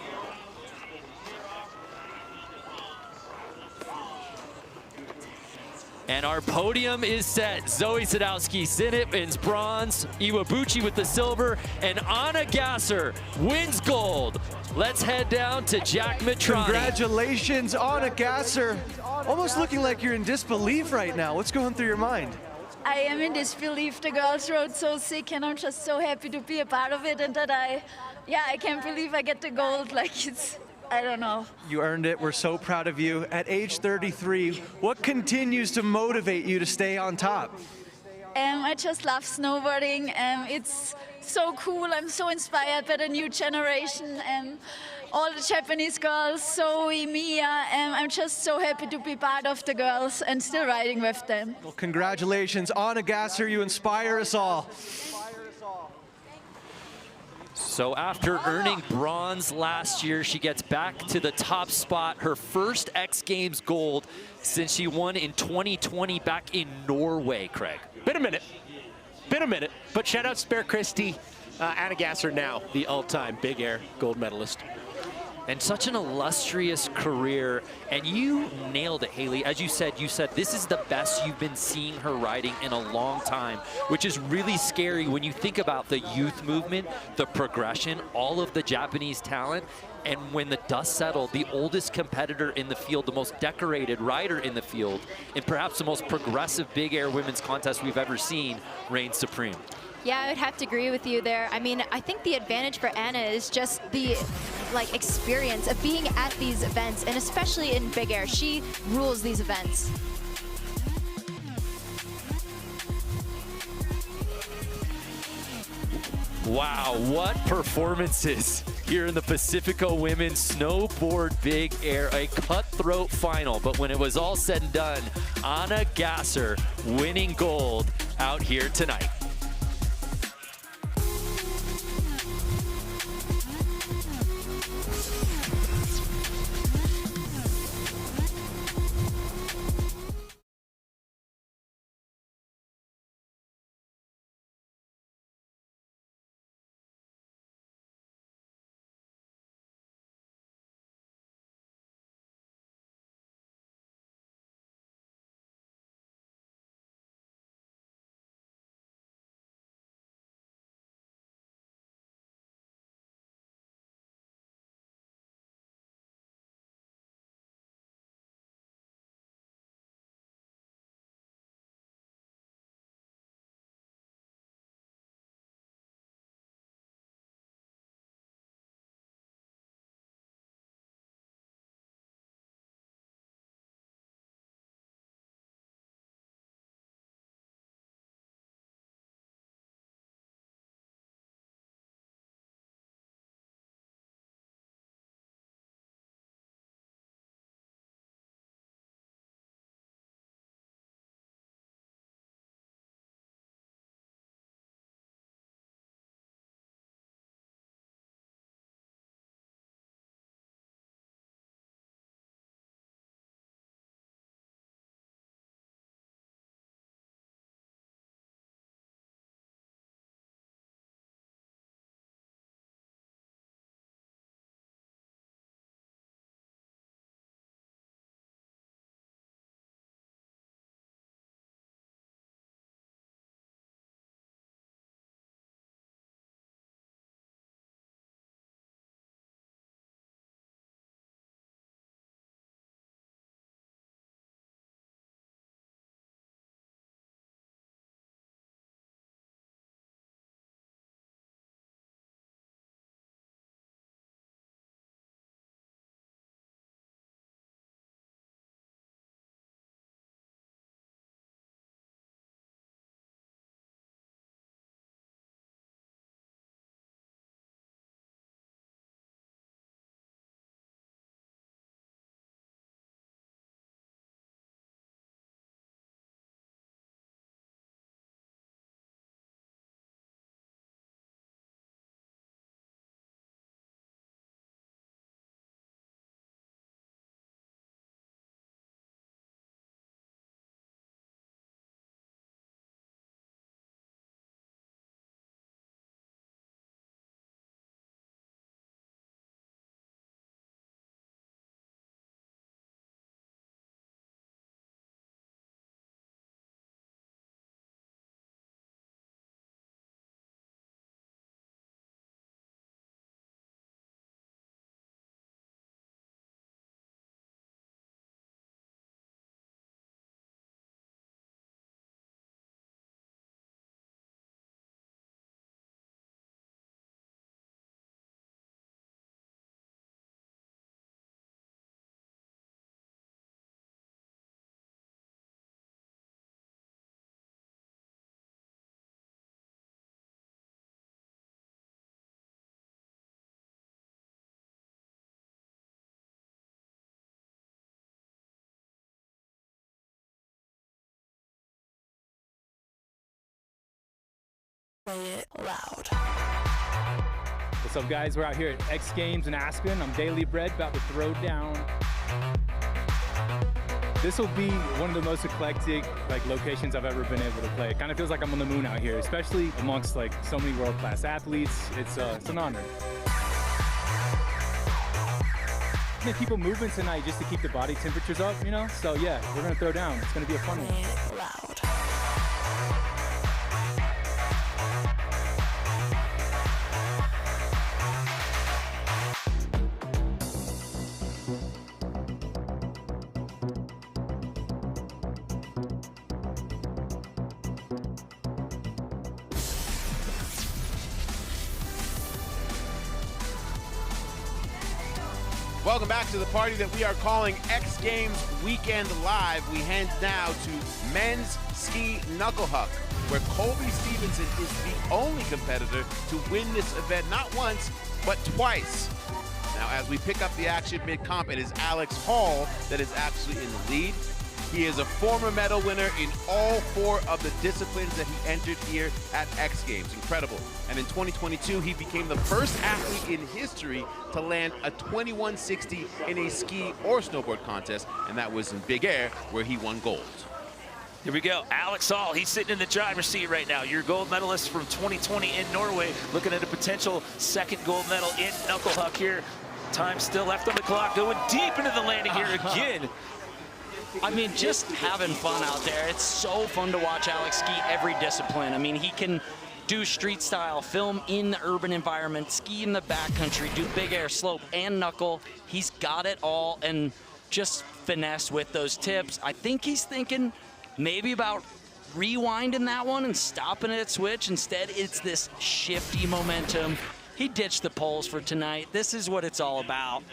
And our podium is set. Zoe Sadowski Sinnott wins bronze, Iwabuchi with the silver, and Anna Gasser wins gold. Let's head down to Jack Mitrani. Congratulations, Anna Gasser. Almost looking like you're in disbelief right now. What's going through your mind? I am in disbelief. The girls rode so sick, and I'm just so happy to be a part of it, and that I can't believe I get the gold. Like, it's, I don't know. You earned it. We're so proud of you. At age 33, what continues to motivate you to stay on top? I just love snowboarding. It's so cool. I'm so inspired by the new generation and all the Japanese girls, Zoe, Mia. I'm just so happy to be part of the girls and still riding with them. Well, congratulations, Anna Gasser. You inspire us all. So after earning bronze last year, she gets back to the top spot, her first X Games gold since she won in 2020 back in Norway, Craig. Been a minute, but shout out Spare Christie, Anna Gasser now the all-time Big Air gold medalist. And such an illustrious career, and you nailed it, Haley. As you said this is the best you've been seeing her riding in a long time, which is really scary when you think about the youth movement, the progression, all of the Japanese talent, and when the dust settled, the oldest competitor in the field, the most decorated rider in the field, and perhaps the most progressive Big Air women's contest we've ever seen, reigns supreme. Yeah, I would have to agree with you there. I mean, I think the advantage for Anna is just the experience of being at these events, and especially in Big Air. She rules these events. Wow, what performances here in the Pacifico Women's Snowboard Big Air, a cutthroat final. But when it was all said and done, Anna Gasser winning gold out here tonight. Play it loud. What's up, guys? We're out here at X Games in Aspen. I'm Daily Bread, about to throw down. This will be one of the most eclectic locations I've ever been able to play. It kind of feels like I'm on the moon out here, especially amongst so many world-class athletes. It's an honor. I'm gonna keep it moving tonight just to keep the body temperatures up, you know? So yeah, we're gonna throw down. It's gonna be a fun one. Loud. Welcome back to the party that we are calling X Games Weekend Live. We head now to men's ski knuckle huck, where Colby Stevenson is the only competitor to win this event not once, but twice. Now, as we pick up the action mid-comp, it is Alex Hall that is actually in the lead. He is a former medal winner in all 4 of the disciplines that he entered here at X Games. Incredible. And in 2022, he became the first athlete in history to land a 2160 in a ski or snowboard contest, and that was in Big Air, where he won gold. Here we go, Alex Hall, he's sitting in the driver's seat right now. Your gold medalist from 2020 in Norway, looking at a potential second gold medal in knuckle huck here. Time still left on the clock, going deep into the landing here again. I mean, just having fun out there. It's so fun to watch Alex ski every discipline. I mean, he can do street style, film in the urban environment, ski in the backcountry, do big air, slope, and knuckle. He's got it all, and just finesse with those tips. I think he's thinking maybe about rewinding that one and stopping it at switch. Instead, it's this shifty momentum. He ditched the poles for tonight. This is what it's all about.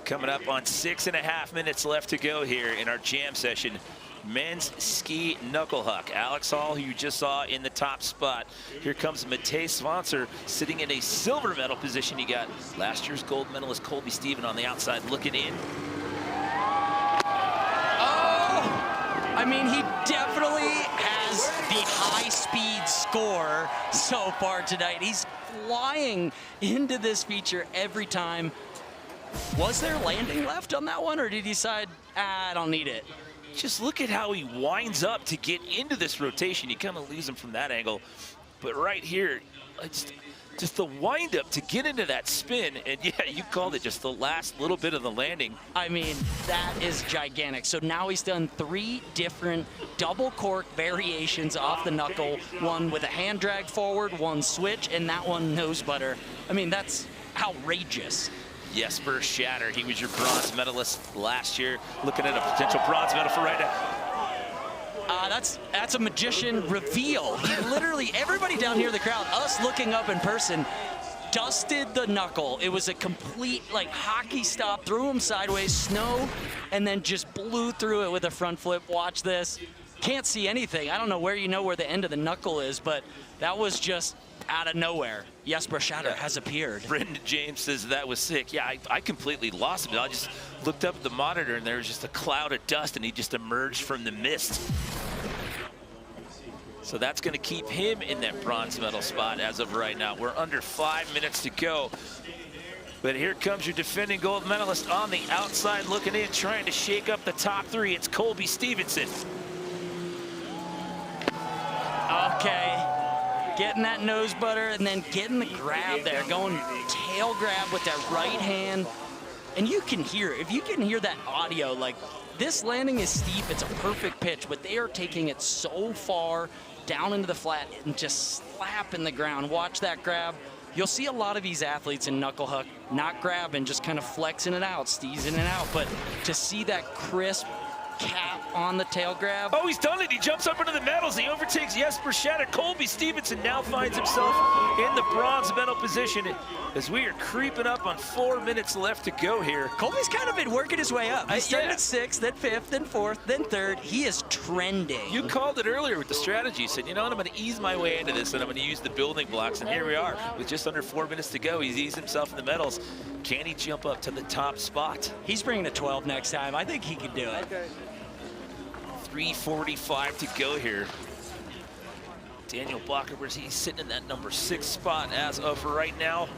Coming up on 6.5 minutes left to go here in our jam session. Men's ski knuckle huck. Alex Hall, who you just saw in the top spot. Here comes Matej Svancer sitting in a silver medal position. You got last year's gold medalist Colby Steven on the outside looking in. Oh! I mean, he definitely has the high-speed score so far tonight. He's flying into this feature every time. Was there landing left on that one, or did he decide, I don't need it? Just look at how he winds up to get into this rotation. You kind of lose him from that angle. But right here, just the wind up to get into that spin. And yeah, you called it, just the last little bit of the landing. I mean, that is gigantic. So now he's done 3 different double cork variations off the knuckle. One with a hand drag forward, one switch, and that one nose butter. I mean, that's outrageous. Jesper Shatter, he was your bronze medalist last year. Looking at a potential bronze medal for right now. That's a magician reveal. He literally, everybody down here in the crowd, us looking up in person, dusted the knuckle. It was a complete hockey stop, threw him sideways, snow, and then just blew through it with a front flip. Watch this. Can't see anything. I don't know where the end of the knuckle is, but that was just out of nowhere. Jesper Shatter has appeared. Brendan James says that was sick. Yeah, I completely lost him. I just looked up at the monitor and there was just a cloud of dust and he just emerged from the mist. So that's going to keep him in that bronze medal spot as of right now. We're under 5 minutes to go. But here comes your defending gold medalist on the outside looking in, trying to shake up the top 3. It's Colby Stevenson. Okay. Getting that nose butter and then getting the grab there, going tail grab with that right hand. And you can hear, if you can hear that audio, this landing is steep, it's a perfect pitch, but they are taking it so far down into the flat and just slapping the ground. Watch that grab. You'll see a lot of these athletes in knuckle huck not grabbing, just kind of flexing it out, steezing it out. But to see that crisp cap on the tail grab. Oh, he's done it. He jumps up into the medals. He overtakes Jesper Shatter. Colby Stevenson now finds himself in the bronze medal position as we are creeping up on 4 minutes left to go here. Colby's kind of been working his way up. He started at 6th, then 5th, then 4th, then 3rd. He is trending. You called it earlier with the strategy. You said, you know what, I'm going to ease my way into this and I'm going to use the building blocks. And here we are with just under 4 minutes to go. He's eased himself in the medals. Can he jump up to the top spot? He's bringing a 12 next time. I think he can do it. Okay. 3:45 to go here. Daniel Blocker, where he's sitting in that number 6 spot as of right now.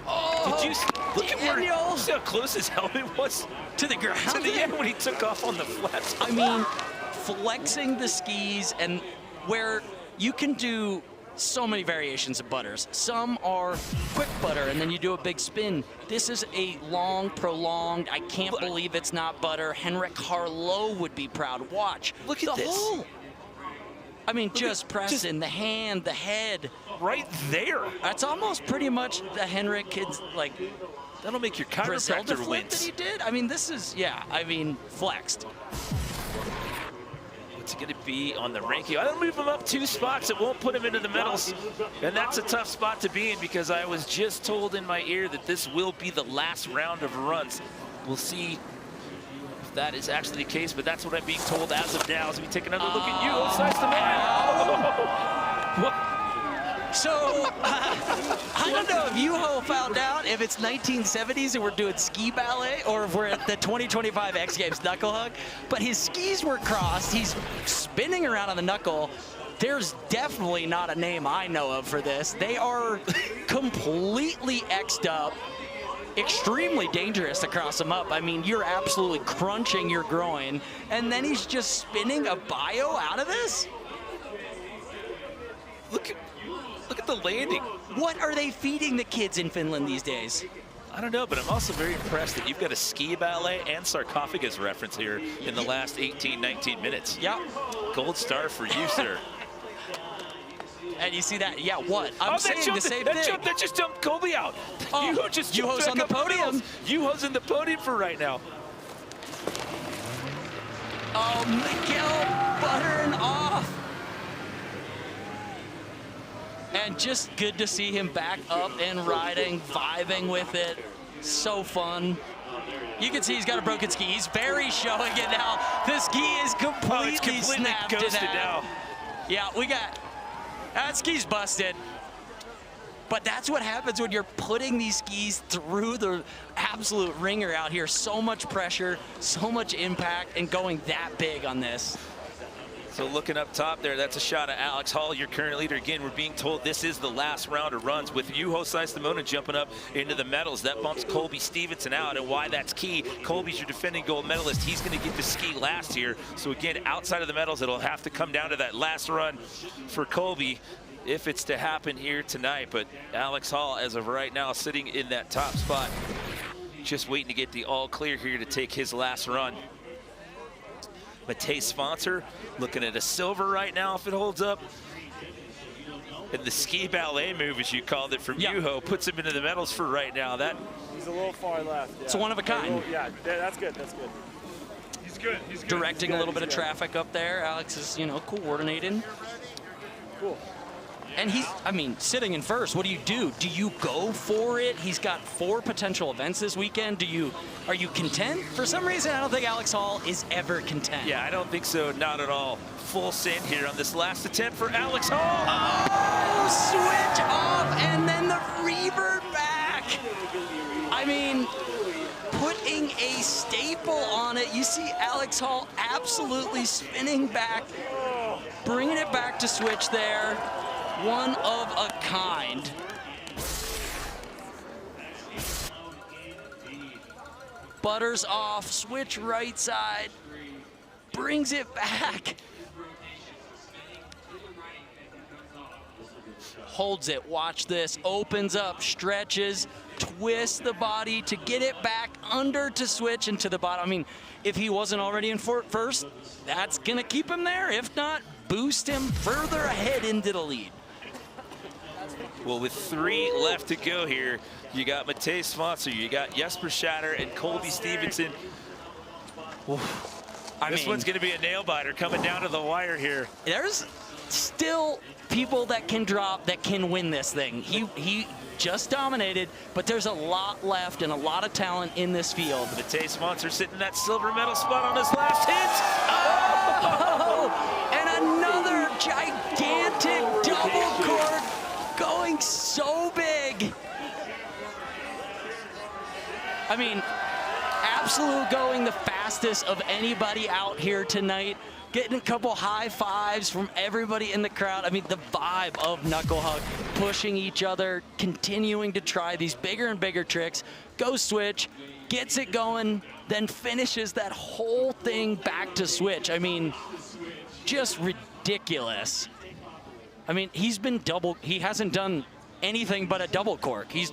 Oh, did you look at where, see how close his helmet was to the ground? To the end when he took off on the flats. I mean, flexing the skis, and where you can do so many variations of butters. Some are quick butter, and then you do a big spin. This is a long, prolonged, I can't believe it's not butter. Henrik Harlow would be proud. Watch. Look at this. Whole, I mean, just pressing the hand, the head. Right there. That's almost pretty much the Henrik kid's, like, that'll make your Griselda chiropractor flip wince. that he did. I mean, this is, yeah, I mean, flexed. What's it going to be on the ranking? I don't move him up 2 spots. It won't put him into the medals. And that's a tough spot to be in, because I was just told in my ear that this will be the last round of runs. We'll see if that is actually the case, but that's what I'm being told as of now. As we take another look at you. Oh, nice to know. So, I don't know if Yuho found out if it's 1970s and we're doing ski ballet, or if we're at the 2025 X Games Knuckle Hug, but his skis were crossed. He's spinning around on the knuckle. There's definitely not a name I know of for this. They are completely X'd up, extremely dangerous to cross them up. I mean, you're absolutely crunching your groin, and then he's just spinning a bio out of this? Look at the landing. What are they feeding the kids in Finland these days? I don't know, but I'm also very impressed that you've got a ski ballet and sarcophagus reference here in the last 18, 19 minutes. Yeah. Gold star for you, sir. And you see that? Yeah, what? I'm saying the same thing. That just jumped Colby out. Oh, Yuho just jumped Yuho's on the podium. Yuho's in the podium for right now. Oh, Miguel buttering off. And just good to see him back up and riding, vibing with it. So fun. You can see he's got a broken ski. He's very showing it now. The ski is completely snapped in half. Yeah, we got, that ski's busted. But that's what happens when you're putting these skis through the absolute ringer out here. So much pressure, so much impact, and going that big on this. So looking up top there, that's a shot of Alex Hall, your current leader. Again, we're being told this is the last round of runs with Juho Saistamona jumping up into the medals. That bumps Colby Stevenson out, and why that's key, Colby's your defending gold medalist. He's going to get to ski last here. So again, outside of the medals, it'll have to come down to that last run for Colby if it's to happen here tonight. But Alex Hall, as of right now, sitting in that top spot, just waiting to get the all clear here to take his last run. Matej Sponsor looking at a silver right now if it holds up. And the ski ballet move, as you called it, from Juho, puts him into the medals for right now. That he's a little far left. Yeah. It's one of a kind. Yeah, that's good. That's good. He's good. He's good. Directing a little bit of traffic up there. Alex is, you know, coordinating. Cool. And he's, I mean, sitting in first, what do? Do you go for it? He's got 4 potential events this weekend. Are you content? For some reason, I don't think Alex Hall is ever content. Yeah, I don't think so, not at all. Full send here on this last attempt for Alex Hall. Oh, switch off, and then the revert back. I mean, putting a staple on it. You see Alex Hall absolutely spinning back, bringing it back to switch there. One of a kind. Butters off, switch right side, brings it back. Holds it, watch this, opens up, stretches, twists the body to get it back under to switch into the bottom. I mean, if he wasn't already in first, that's gonna keep him there. If not, boost him further ahead into the lead. Well, with 3 left to go here, you got Matej Sponsor, you got Jesper Shatter, and Colby Stevenson. This one's going to be a nail biter coming down to the wire here. There's still people that can drop, that can win this thing. He just dominated, but there's a lot left and a lot of talent in this field. Matej Sponsor sitting in that silver medal spot on his last hit. Oh! And another gigantic double cord going so big. I mean, absolute going the fastest of anybody out here tonight. getting a couple high fives from everybody in the crowd. I mean, the vibe of Knuckle Huck, pushing each other, continuing to try these bigger and bigger tricks, goes switch, gets it going, then finishes that whole thing back to switch. I mean, just ridiculous. I mean, he hasn't done anything but a double cork. He's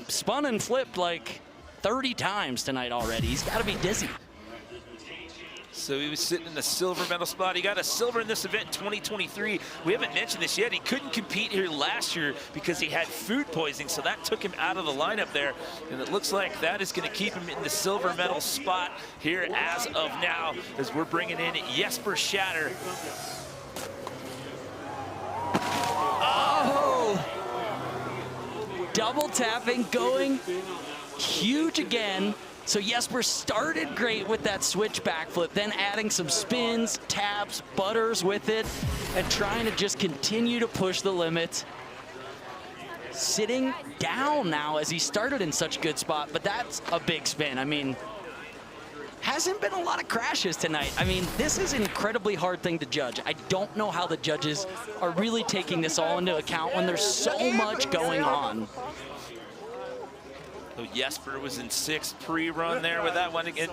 spun and flipped like 30 times tonight already. He's got to be dizzy. So he was sitting in the silver medal spot. He got a silver in this event in 2023. We haven't mentioned this yet. He couldn't compete here last year because he had food poisoning, so that took him out of the lineup there. And it looks like that is going to keep him in the silver medal spot here as of now, as we're bringing in Jesper Shatter. Oh! Double tapping, going huge again. So Jesper started great with that switch backflip, then adding some spins, taps, butters with it, and trying to just continue to push the limits. Sitting down now as he started in such a good spot, but that's a big spin. I mean, hasn't been a lot of crashes tonight. I mean, this is an incredibly hard thing to judge. I don't know how the judges are really taking this all into account when there's so much going on. So Jesper was in 6th pre-run there with that one again.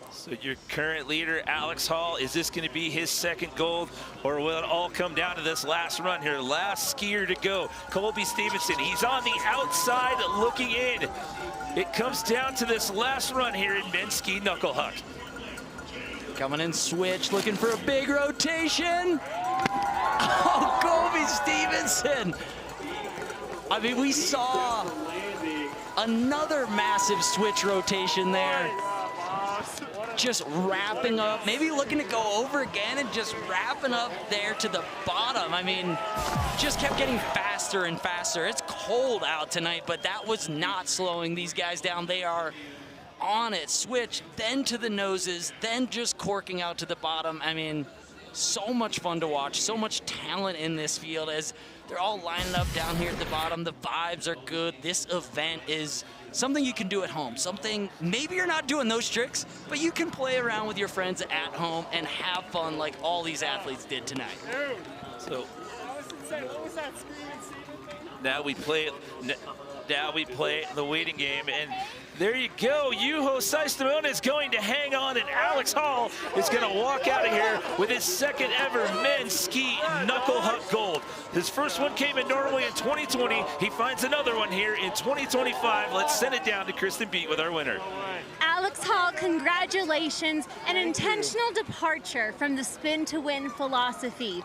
So your current leader, Alex Hall, is this going to be his second gold, or will it all come down to this last run here? Last skier to go, Colby Stevenson. He's on the outside looking in. It comes down to this last run here in men's ski Knuckle Huck. Coming in switch, looking for a big rotation. Oh, Colby Stevenson. I mean, we saw another massive switch rotation there. Just wrapping up, maybe looking to go over again and just wrapping up there to the bottom. I mean, just kept getting faster and faster. It's cold out tonight, but that was not slowing these guys down. They are on it. Switch, then to the noses, then just corking out to the bottom. I mean, so much fun to watch, so much talent in this field as they're all lining up down here at the bottom. The vibes are good. This event is something you can do at home. Something, maybe you're not doing those tricks, but you can play around with your friends at home and have fun like all these athletes did tonight. So now we play the waiting game, and there you go. Juho Saistamona is going to hang on, and Alex Hall is going to walk out of here with his second ever men's ski Knuckle Huck gold. His first one came in Norway in 2020. He finds another one here in 2025. Let's send it down to Kristen Beat with our winner. Alex Hall, congratulations. An intentional departure from the spin to win philosophy.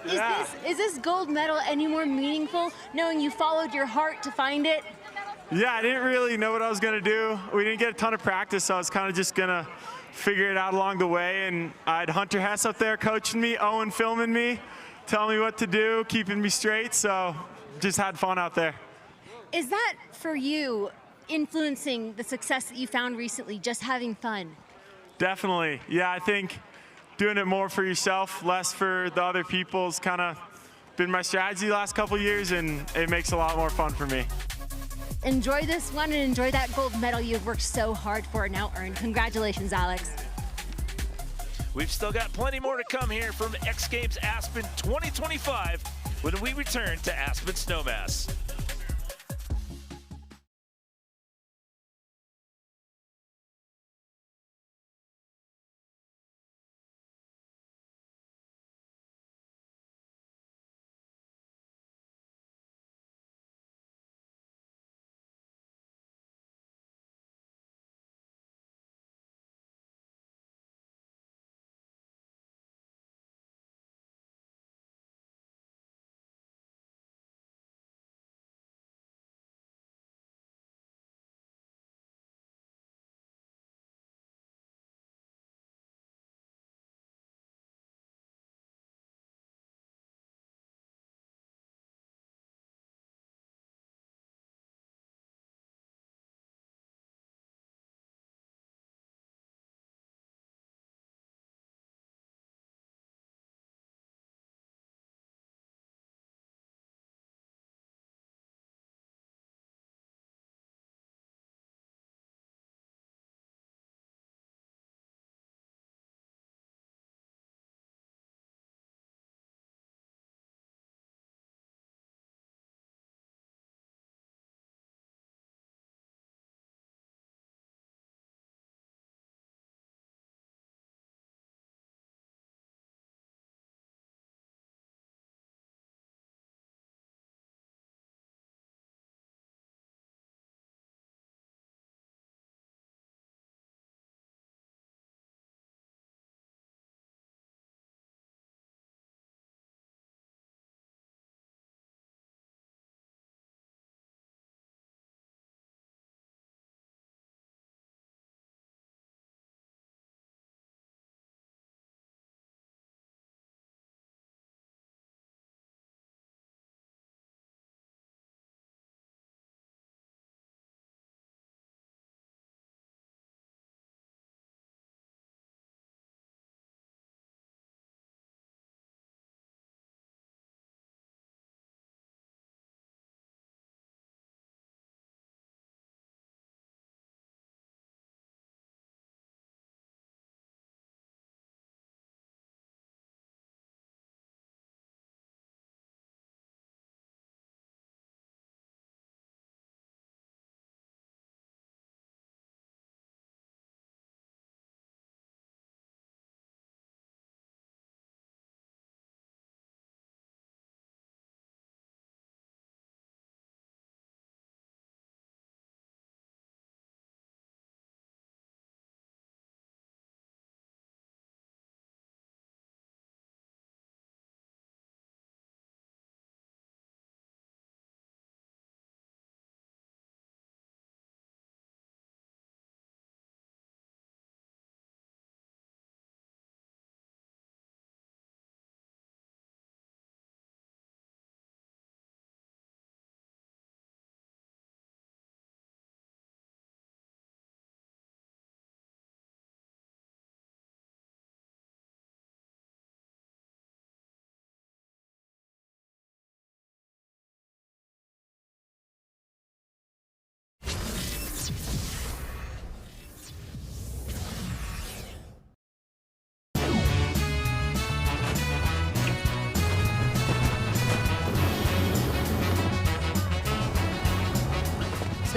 Is this gold medal any more meaningful knowing you followed your heart to find it? Yeah, I didn't really know what I was gonna do. We didn't get a ton of practice, so I was kind of just gonna figure it out along the way. And I had Hunter Hess up there coaching me, Owen filming me, telling me what to do, keeping me straight. So just had fun out there. Is that for you influencing the success that you found recently, just having fun? Definitely. Yeah, I think doing it more for yourself, less for the other people's kind of been my strategy the last couple years, and it makes a lot more fun for me. Enjoy this one and enjoy that gold medal you've worked so hard for and now earned. Congratulations, Alex. We've still got plenty more to come here from X Games Aspen 2025 when we return to Aspen Snowmass.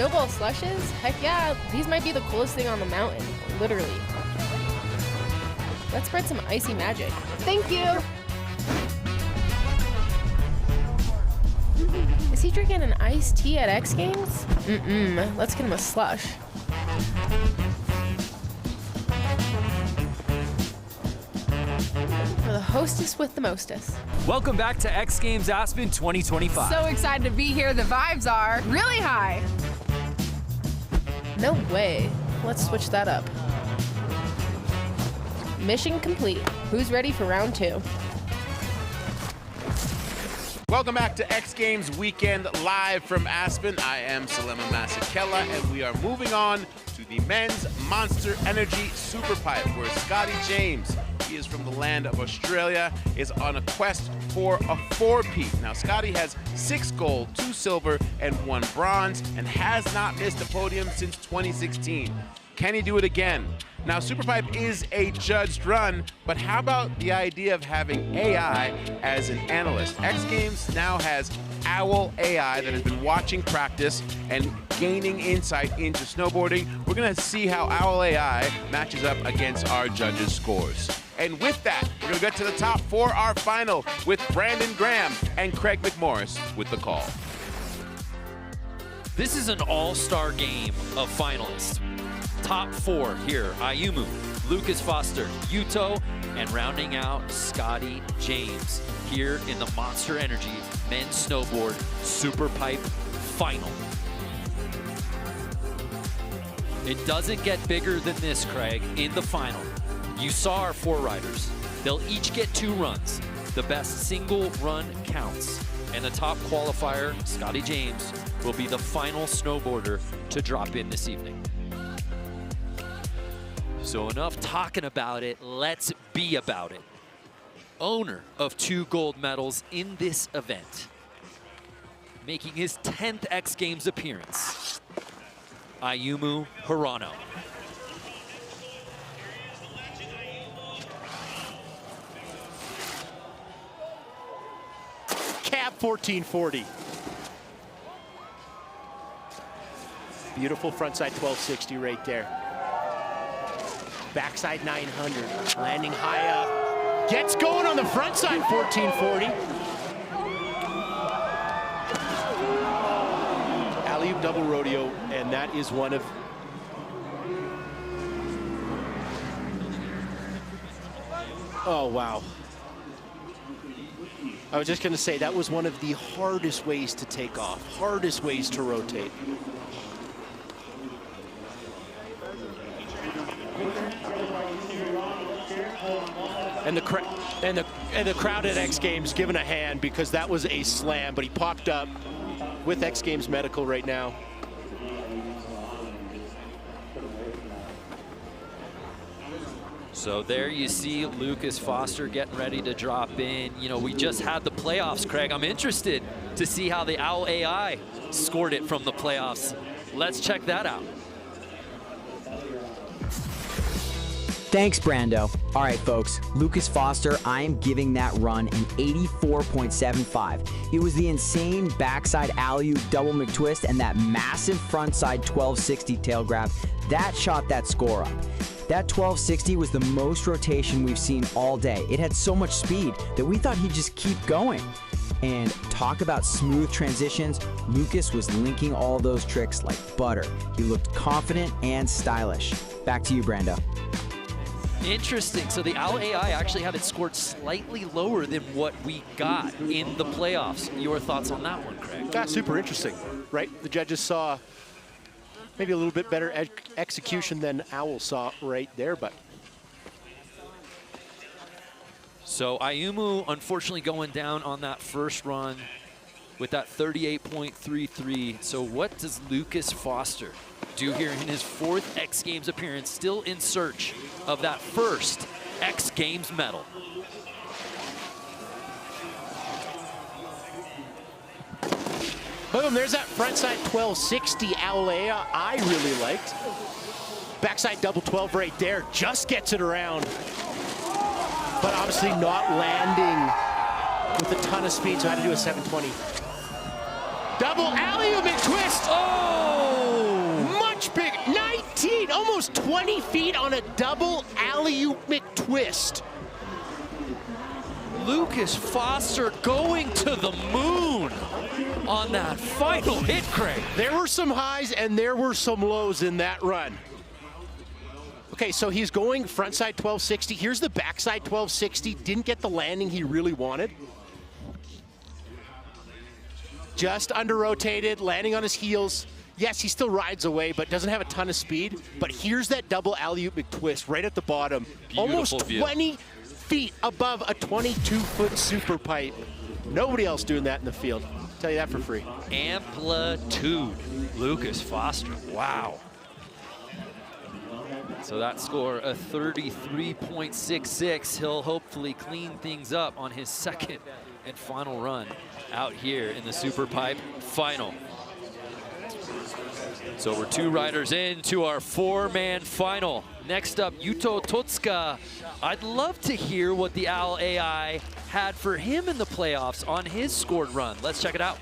Snowball slushes? Heck yeah, these might be the coolest thing on the mountain, literally. Let's spread some icy magic. Thank you! Is he drinking an iced tea at X Games? Let's get him a slush. For the hostess with the mostest. Welcome back to X Games Aspen 2025. So excited to be here. The vibes are really high. No way. Let's switch that up. Mission complete. Who's ready for round 2? Welcome back to X Games Weekend live from Aspen. I am Salema Masekela, and we are moving on to the men's Monster Energy Superpipe, where Scotty James, he is from the land of Australia, is on a quest for a 4-peat. Now, Scotty has 6 gold, 2 silver, and 1 bronze, and has not missed a podium since 2016. Can he do it again? Now, Superpipe is a judged run, but how about the idea of having AI as an analyst? X Games now has Owl AI that has been watching practice and gaining insight into snowboarding. We're gonna see how Owl AI matches up against our judges' scores. And with that, we're gonna get to the top for our final with Brandon Graham and Craig McMorris with the call. This is an all-star game of finalists. Top 4 here, Ayumu, Lucas Foster, Yuto, and rounding out Scotty James here in the Monster Energy Men's Snowboard Superpipe Final. It doesn't get bigger than this, Craig, in the final. You saw our 4 riders. They'll each get 2 runs. The best single run counts. And the top qualifier, Scotty James, will be the final snowboarder to drop in this evening. So enough talking about it, let's be about it. Owner of 2 gold medals in this event, making his 10th X Games appearance, Ayumu Hirano. Cab 1440. Beautiful frontside 1260 right there. Backside 900, landing high up. Gets going on the front side, 1440. Alley-oop double rodeo, and that is one of... Oh, wow. I was just gonna say, that was one of the hardest ways to take off, hardest ways to rotate. And the crowd at X Games giving a hand because that was a slam, but he popped up with X Games Medical right now. So there you see Lucas Foster getting ready to drop in. You know, we just had the playoffs, Craig. I'm interested to see how the Owl AI scored it from the playoffs. Let's check that out. Thanks, Brando. All right, folks, Lucas Foster, I am giving that run an 84.75. It was the insane backside alley-oop double McTwist and that massive frontside 1260 tail grab that shot that score up. That 1260 was the most rotation we've seen all day. It had so much speed that we thought he'd just keep going. And talk about smooth transitions, Lucas was linking all those tricks like butter. He looked confident and stylish. Back to you, Brando. Interesting. So the Owl AI actually had it scored slightly lower than what we got in the playoffs. Your thoughts on that one, Craig? That's super interesting, right? The judges saw maybe a little bit better execution than Owl saw right there, but. So Ayumu unfortunately going down on that first run with that 38.33. So what does Lucas Foster do here in his 4th X Games appearance, still in search of that first X Games medal? Boom, there's that frontside 1260 Owl AI I really liked. Backside double 12 right there, just gets it around. But obviously not landing with a ton of speed, so I had to do a 720. Double alley-oop and twist. Oh! mean, almost 20 feet on a double alley-oop McTwist. Lucas Foster going to the moon on that final hit, Craig. There were some highs and there were some lows in that run. Okay, so he's going frontside 1260. Here's the backside 1260. Didn't get the landing he really wanted. Just under-rotated, landing on his heels. Yes, he still rides away, but doesn't have a ton of speed. But here's that double alley-oop McTwist right at the bottom. Beautiful Almost view. 20 feet above a 22-foot super pipe. Nobody else doing that in the field. I'll tell you that for free. Amplitude, Lucas Foster, wow. So that score, a 33.66. He'll hopefully clean things up on his second and final run out here in the Super Pipe final. So we're 2 riders into our 4-man final. Next up, Yuto Totsuka. I'd love to hear what the Al AI had for him in the playoffs on his scored run. Let's check it out.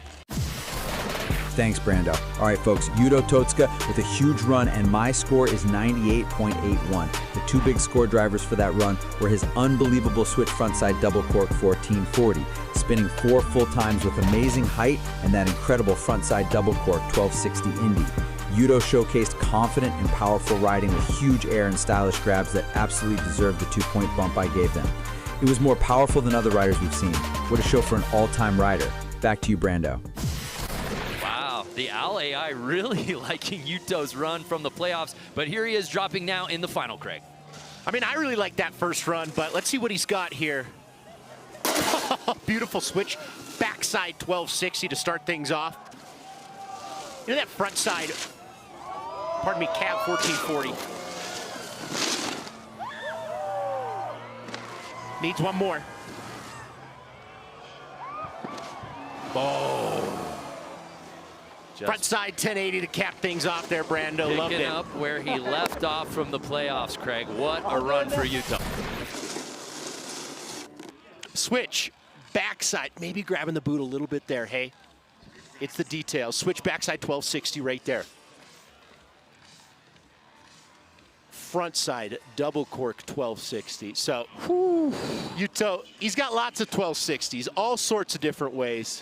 Thanks, Brando. All right, folks, Yuto Totsuka with a huge run, and my score is 98.81. The 2 big score drivers for that run were his unbelievable switch frontside double cork 1440, spinning 4 full times with amazing height, and that incredible frontside double cork 1260 Indy. Yuto showcased confident and powerful riding with huge air and stylish grabs that absolutely deserved the 2-point bump I gave them. It was more powerful than other riders we've seen. What a show for an all-time rider. Back to you, Brando. The Al AI really liking Yuto's run from the playoffs, but here he is dropping now in the final, Craig. I mean, I really like that first run, but let's see what he's got here. Beautiful switch, backside 1260 to start things off. You know that front side, pardon me, cab 1440. Needs one more. Oh. Front side 1080 to cap things off there, Brando. Loved it. Picking up where he left off from the playoffs, Craig. What a run for Yuto. Switch, backside, maybe grabbing the boot a little bit there, hey? It's the details. Switch backside 1260 right there. Front side, double cork 1260. So, Yuto, he's got lots of 1260s, all sorts of different ways.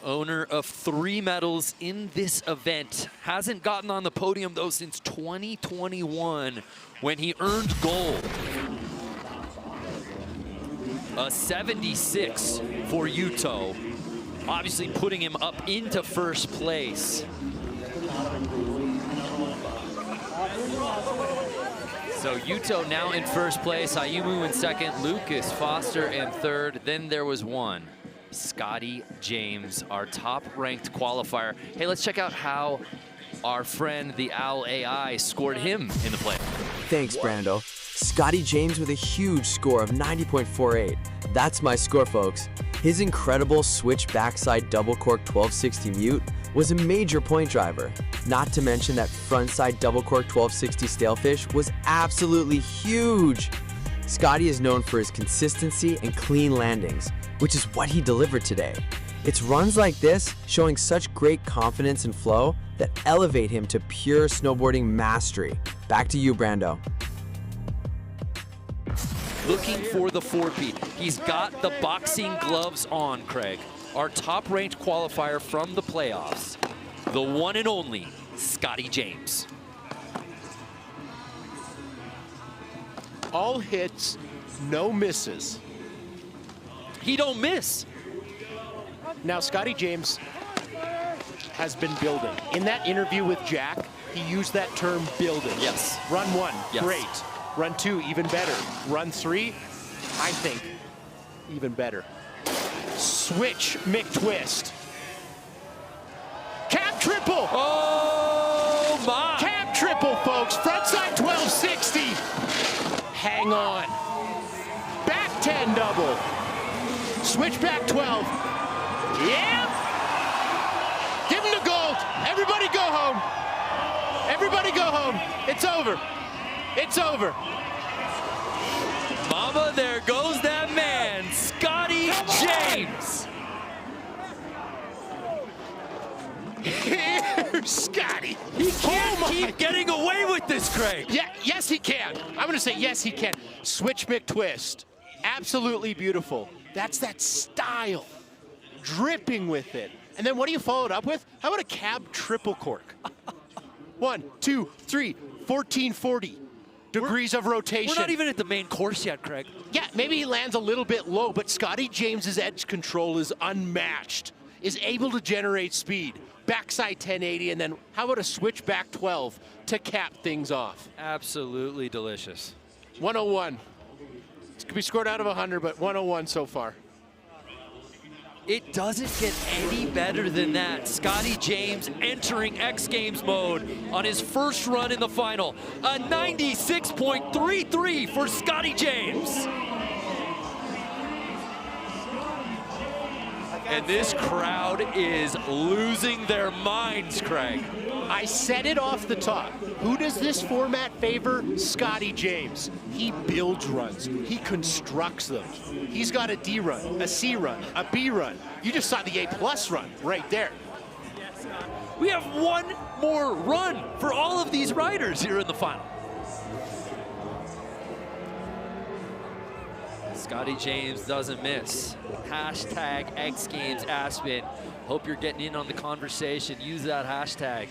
Owner of 3 medals in this event. Hasn't gotten on the podium, though, since 2021 when he earned gold. A 76 for Yuto, obviously putting him up into first place. So Yuto now in first place, Ayumu in second, Lucas Foster in third. Then there was one, Scotty James, our top-ranked qualifier. Hey, let's check out how our friend, the Al AI, scored him in the play. Thanks, Brando. Scotty James with a huge score of 90.48. That's my score, folks. His incredible switch backside double cork 1260 mute was a major point driver. Not to mention that frontside double cork 1260 stalefish was absolutely huge. Scotty is known for his consistency and clean landings, which is what he delivered today. It's runs like this, showing such great confidence and flow, that elevate him to pure snowboarding mastery. Back to you, Brando. Looking for the 4-peat. He's got the boxing gloves on, Craig. Our top-ranked qualifier from the playoffs, the one and only Scotty James. All hits, no misses. He don't miss. Now, Scotty James has been building. In that interview with Jack, he used that term building. Yes. Run 1, yes. Great. Run 2, even better. Run 3, I think, even better. Switch McTwist. Cap triple! Oh my! Cap triple, folks. Frontside 1260. Hang on. Back 10 double. Switch back 12. Yep. Give him the gold. Everybody go home. Everybody go home. It's over. It's over. Mama, there goes that man, Scotty James. Here's Scotty. He can't keep getting away with this, Craig. Yeah, yes, he can. I'm going to say yes, he can. Switch McTwist. Absolutely beautiful. That's that style. Dripping with it. And then what do you follow it up with? How about a cab triple cork? 1, 2, 3, 1440 degrees of rotation. We're not even at the main course yet, Craig. Yeah, maybe he lands a little bit low, but Scotty James's edge control is unmatched, is able to generate speed. Backside 1080, and then how about a switch back 12 to cap things off? Absolutely delicious. 101. It could be scored out of 100, but 101 so far. It doesn't get any better than that. Scotty James entering X Games mode on his first run in the final. A 96.33 for Scotty James. And this crowd is losing their minds, Craig. I said it off the top. Who does this format favor? Scotty James. He builds runs. He constructs them. He's got a D run, a C run, a B run. You just saw the A+ run right there. We have one more run for all of these riders here in the final. Scotty James doesn't miss. Hashtag X Games Aspen. Hope you're getting in on the conversation. Use that hashtag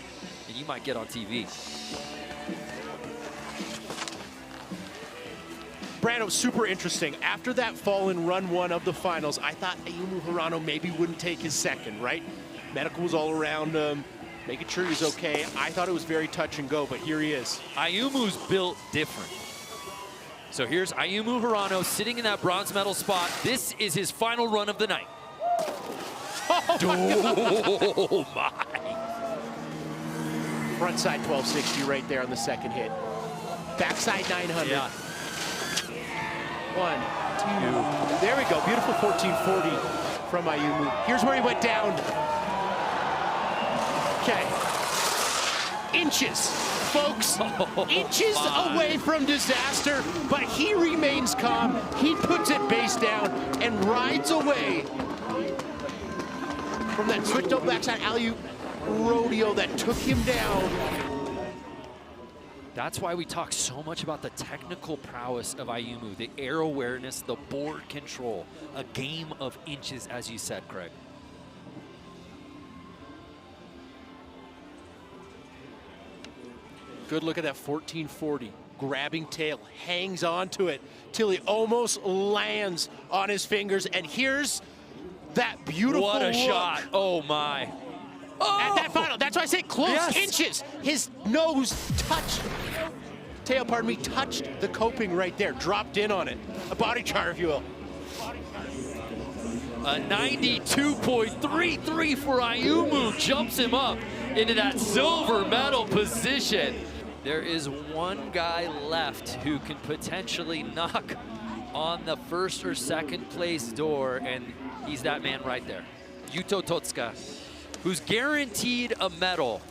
and you might get on TV. Brando, super interesting. After that fall in run 1 of the finals, I thought Ayumu Hirano maybe wouldn't take his second, right? Medical was all around him, making sure he's okay. I thought it was very touch and go, but here he is. Ayumu's built different. So here's Ayumu Hirano sitting in that bronze medal spot. This is his final run of the night. Oh my. Frontside 1260 right there on the second hit. Backside 900. Yeah. 1, 2, there we go. Beautiful 1440 from Ayumu. Here's where he went down. Okay. Inches, folks. Inches away from disaster, but he remains calm. He puts it base down and rides away from that switched up backside alley-oop rodeo that took him down. That's why we talk so much about the technical prowess of Ayumu, the air awareness, the board control, a game of inches, as you said, Craig. Good look at that 1440, grabbing tail, hangs on to it till he almost lands on his fingers, and here's that beautiful What a look. shot, oh my. At that final, that's why I say close, Yes. inches. His nose touched, tail, pardon me, touched the coping right there, dropped in on it. A body char, if you will. A 92.33 for Ayumu jumps him up into that silver medal position. There is one guy left who can potentially knock on the first or second place door, and he's that man right there. Yuto Totsuka, who's guaranteed a medal.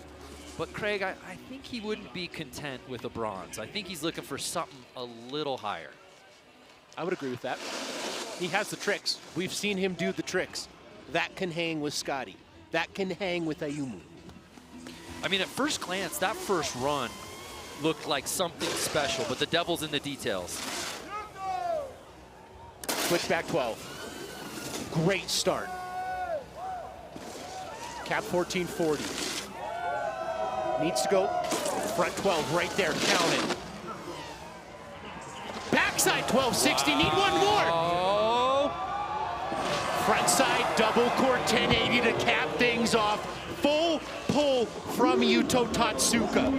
But Craig, I think he wouldn't be content with a bronze. I think he's looking for something a little higher. I would agree with that. He has the tricks. We've seen him do the tricks. That can hang with Scotty. That can hang with Ayumu. I mean, at first glance, that first run looked like something special, but the devil's in the details. Switch back 12. Great start. Cap 1440. Needs to go front 12 right there, count it. Backside 1260, need one more. Front side double court 1080 to cap things off. Full pull from Yuto Tatsuka.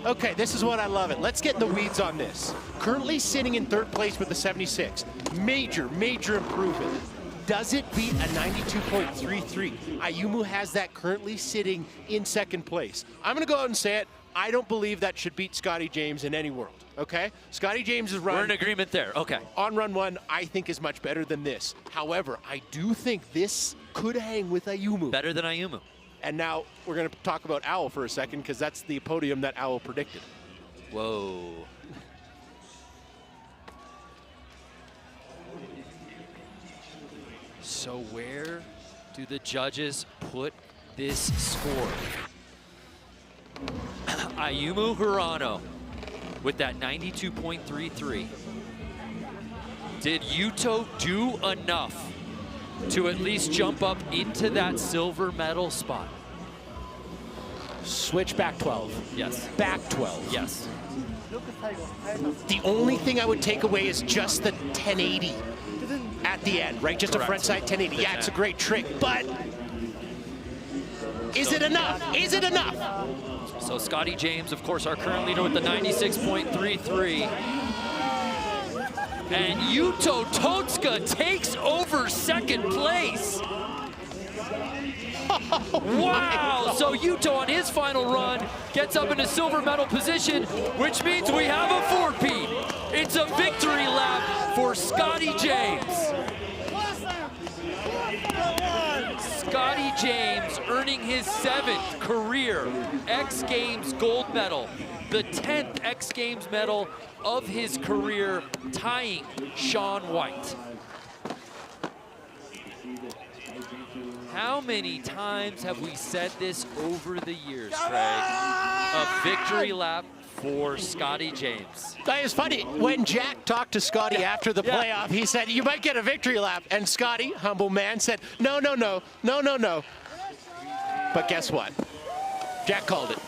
Okay, this is what I love it. Let's get in the weeds on this. Currently sitting in third place with the 76. Major improvement. Does it beat a 92.33? Ayumu has that currently sitting in second place. I'm gonna go out and say it. I don't believe that should beat Scotty James in any world, okay? Scotty James' run— We're in agreement there, okay. On run 1, I think is much better than this. However, I do think this could hang with Ayumu. Better than Ayumu. And now we're gonna talk about Owl for a second, because that's the podium that Owl predicted. Whoa. So where do the judges put this score? Ayumu Hirano with that 92.33. Did Yuto do enough to at least jump up into that silver medal spot? Switch back 12. Yes. Back 12. Yes. The only thing I would take away is just the 1080 at the end, right? Just Correct. a frontside 1080. Yeah, it's a great trick, but is it enough? Is it enough? So Scotty James, of course, our current leader with the 96.33. And Yuto Totsuka takes over second place. Wow, so Yuto on his final run gets up in a silver medal position, which means we have a four-peat. It's a victory lap for Scotty James. Scotty James earning his 7th career X Games gold medal, the 10th X Games medal of his career, tying Shaun White. How many times have we said this over the years, Craig? A victory lap for Scotty James. That is funny. When Jack talked to Scotty after the playoff, he said, you might get a victory lap. And Scotty, humble man, said, no, no, no, no, no, no. But guess what? Jack called it.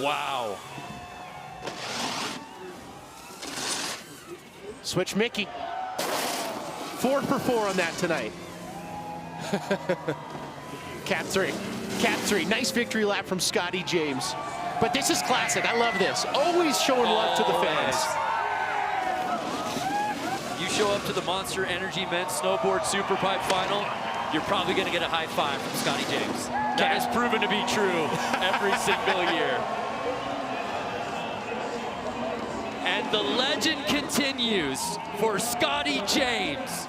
Wow. Switch Mickey. 4 for 4 on that tonight. Cap 3. Cap 3. Nice victory lap from Scotty James. But this is classic. I love this. Always showing love to the fans. You show up to the Monster Energy Men's Snowboard Superpipe Final, you're probably going to get a high five from Scotty James. That has proven to be true every single year. And the legend continues for Scotty James,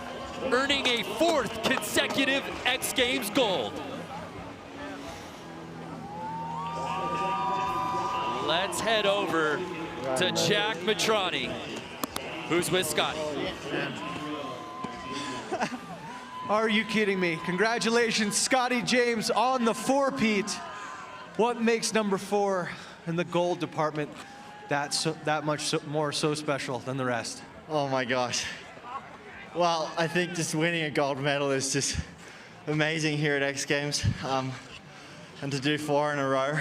earning a 4th consecutive X Games gold. Let's head over to Jack Matrani, who's with Scotty. Are you kidding me? Congratulations, Scotty James on the four-peat. What makes number 4 in the gold department that much more so special than the rest? Oh my gosh. Well, I think just winning a gold medal is just amazing here at X Games. And to do 4 in a row,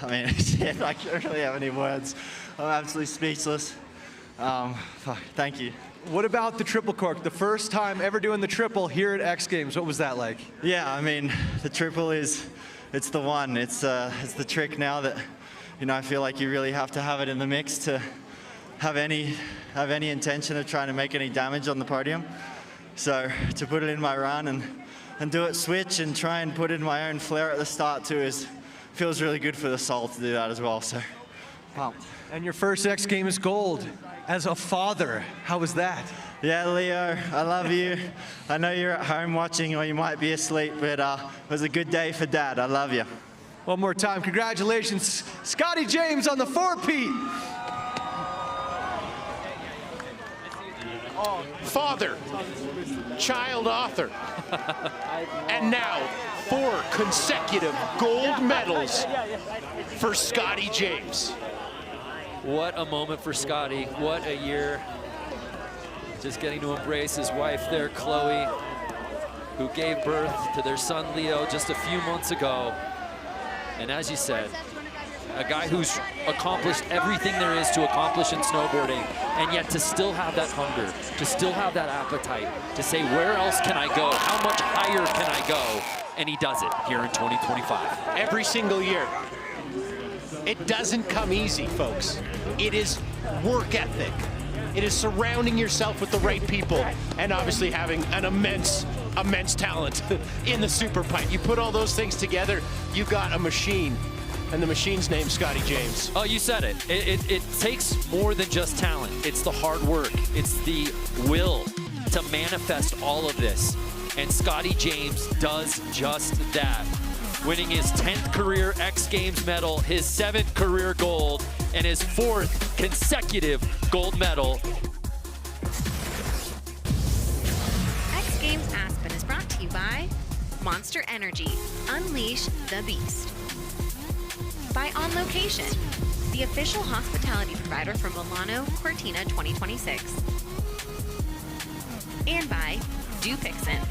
I mean, shit, I don't really have any words. I'm absolutely speechless. Thank you. What about the triple cork? The first time ever doing the triple here at X Games. What was that like? Yeah, I mean, the triple it's the one. It's the trick now that, you know, I feel like you really have to have it in the mix to have any intention of trying to make any damage on the podium. So to put it in my run and do it switch and try and put in my own flair at the start too feels really good for the soul to do that as well. So, wow. And your first X Games gold as a father. How was that? Yeah, Leo, I love you. I know you're at home watching or you might be asleep, but it was a good day for Dad. I love you. One more time, congratulations, Scotty James on the four-peat. Father, child author, and now 4 consecutive gold medals for Scotty James. What a moment for Scotty. What a year. Just getting to embrace his wife there, Chloe, who gave birth to their son, Leo, just a few months ago. And as you said, a guy who's accomplished everything there is to accomplish in snowboarding, and yet to still have that hunger, to still have that appetite, to say, where else can I go? How much higher can I go? And he does it here in 2025. Every single year. It doesn't come easy, folks. It is work ethic. It is surrounding yourself with the right people, and obviously having an immense talent in the Superpipe. You put all those things together, you got a machine. And the machine's named Scotty James. Oh, you said it. It takes more than just talent. It's the hard work. It's the will to manifest all of this. And Scotty James does just that. Winning his 10th career X Games medal, his 7th career gold, and his 4th consecutive gold medal. X Games Aspen is brought to you by Monster Energy. Unleash the beast. by On Location, the official hospitality provider for Milano Cortina 2026. And by Dupixent.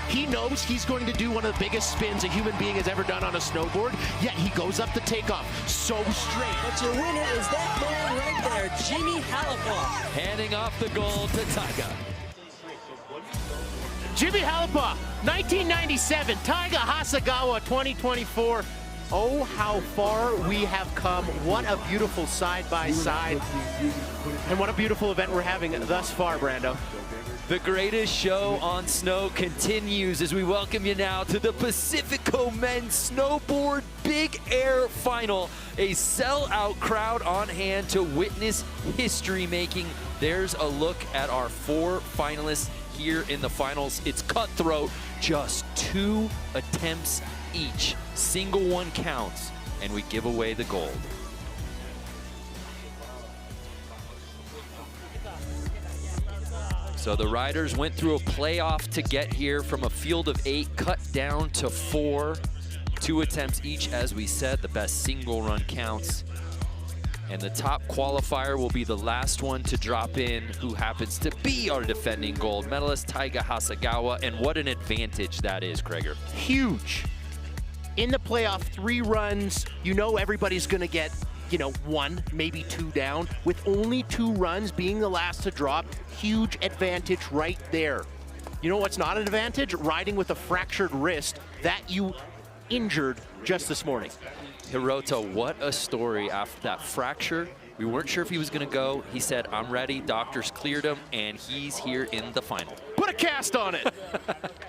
He knows he's going to do one of the biggest spins a human being has ever done on a snowboard, yet he goes up the takeoff so straight. But your winner is that man right there, Jimmy Halapa. Handing off the gold to Taiga. Jimmy Halapa, 1997, Taiga Hasegawa 2024. Oh, how far we have come. What a beautiful side-by-side. And what a beautiful event we're having thus far, Brando. The greatest show on snow continues as we welcome you now to the Pacifico Men's Snowboard Big Air Final. A sellout crowd on hand to witness history making. There's a look at our 4 finalists here in the finals. It's cutthroat, just 2 attempts each. Single one counts, and we give away the gold. So the riders went through a playoff to get here from a field of 8, cut down to 4. 2 attempts each, as we said. The best single run counts. And the top qualifier will be the last one to drop in, who happens to be our defending gold medalist, Taiga Hasegawa. And what an advantage that is, Krager. Huge. In the playoff, 3 runs, you know everybody's going to get, 1, maybe 2 down. With only 2 runs being the last to drop, huge advantage right there. You know what's not an advantage? Riding with a fractured wrist that you injured just this morning. Hiroto, what a story after that fracture. We weren't sure if he was going to go. He said, I'm ready. Doctors cleared him, and he's here in the final. Put a cast on it.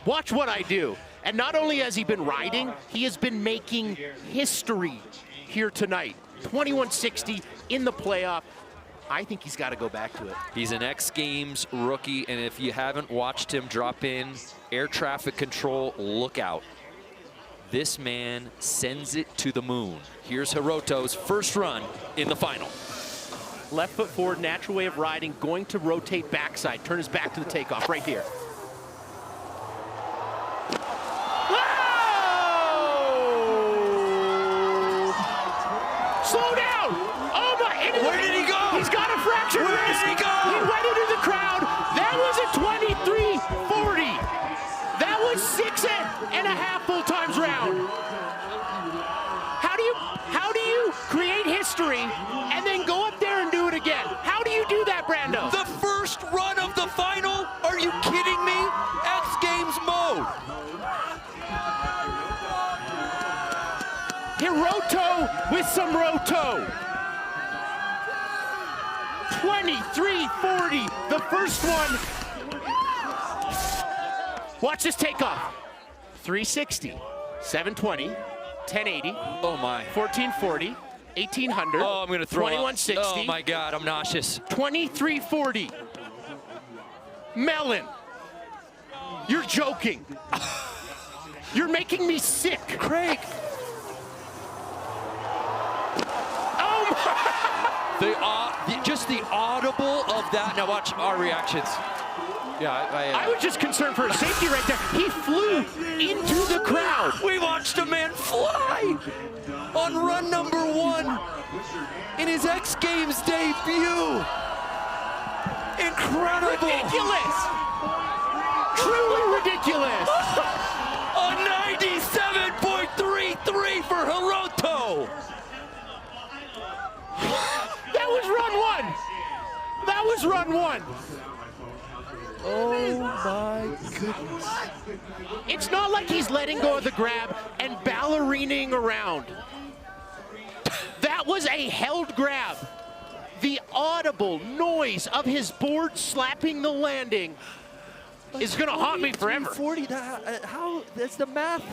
Watch what I do. And not only has he been riding, he has been making history here tonight. 2160 in the playoff. I think he's got to go back to it. He's an X Games rookie, and if you haven't watched him drop in air traffic control, look out. This man sends it to the moon. Here's Hiroto's first run in the final. Left foot forward, natural way of riding, going to rotate backside, turn his back to the takeoff right here. Whoa! Slow down! Oh my! Where did he go? He's got a fractured wrist. Where did he go? He went into the crowd. That was a 23.40. That was 6.5 full times round. How do you create history and then go up there and do it again? How do you do that, Brando? The first run of the final? Are you kidding me? X Games mode. Hiroto with some roto. 23.40, the first one. Watch this takeoff. 360, 720, 1080. Oh my. 1440, 1800. Oh, I'm going to throw 2160. up. Oh my God, I'm nauseous. 2340. Melon. You're joking. You're making me sick. Craig. Oh my. Just the audible of that. Now watch our reactions. Yeah, I was just concerned for his safety right there. He flew into the crowd. We watched a man fly on run number 1 in his X Games debut. Incredible. Ridiculous. Truly ridiculous. A 97.33 for Hiroto. That was run 1. That was run 1. Oh my goodness. It's not like he's letting go of the grab and ballerinaing around. That was a held grab. The audible noise of his board slapping the landing is gonna haunt me forever. 40, how, that's the math.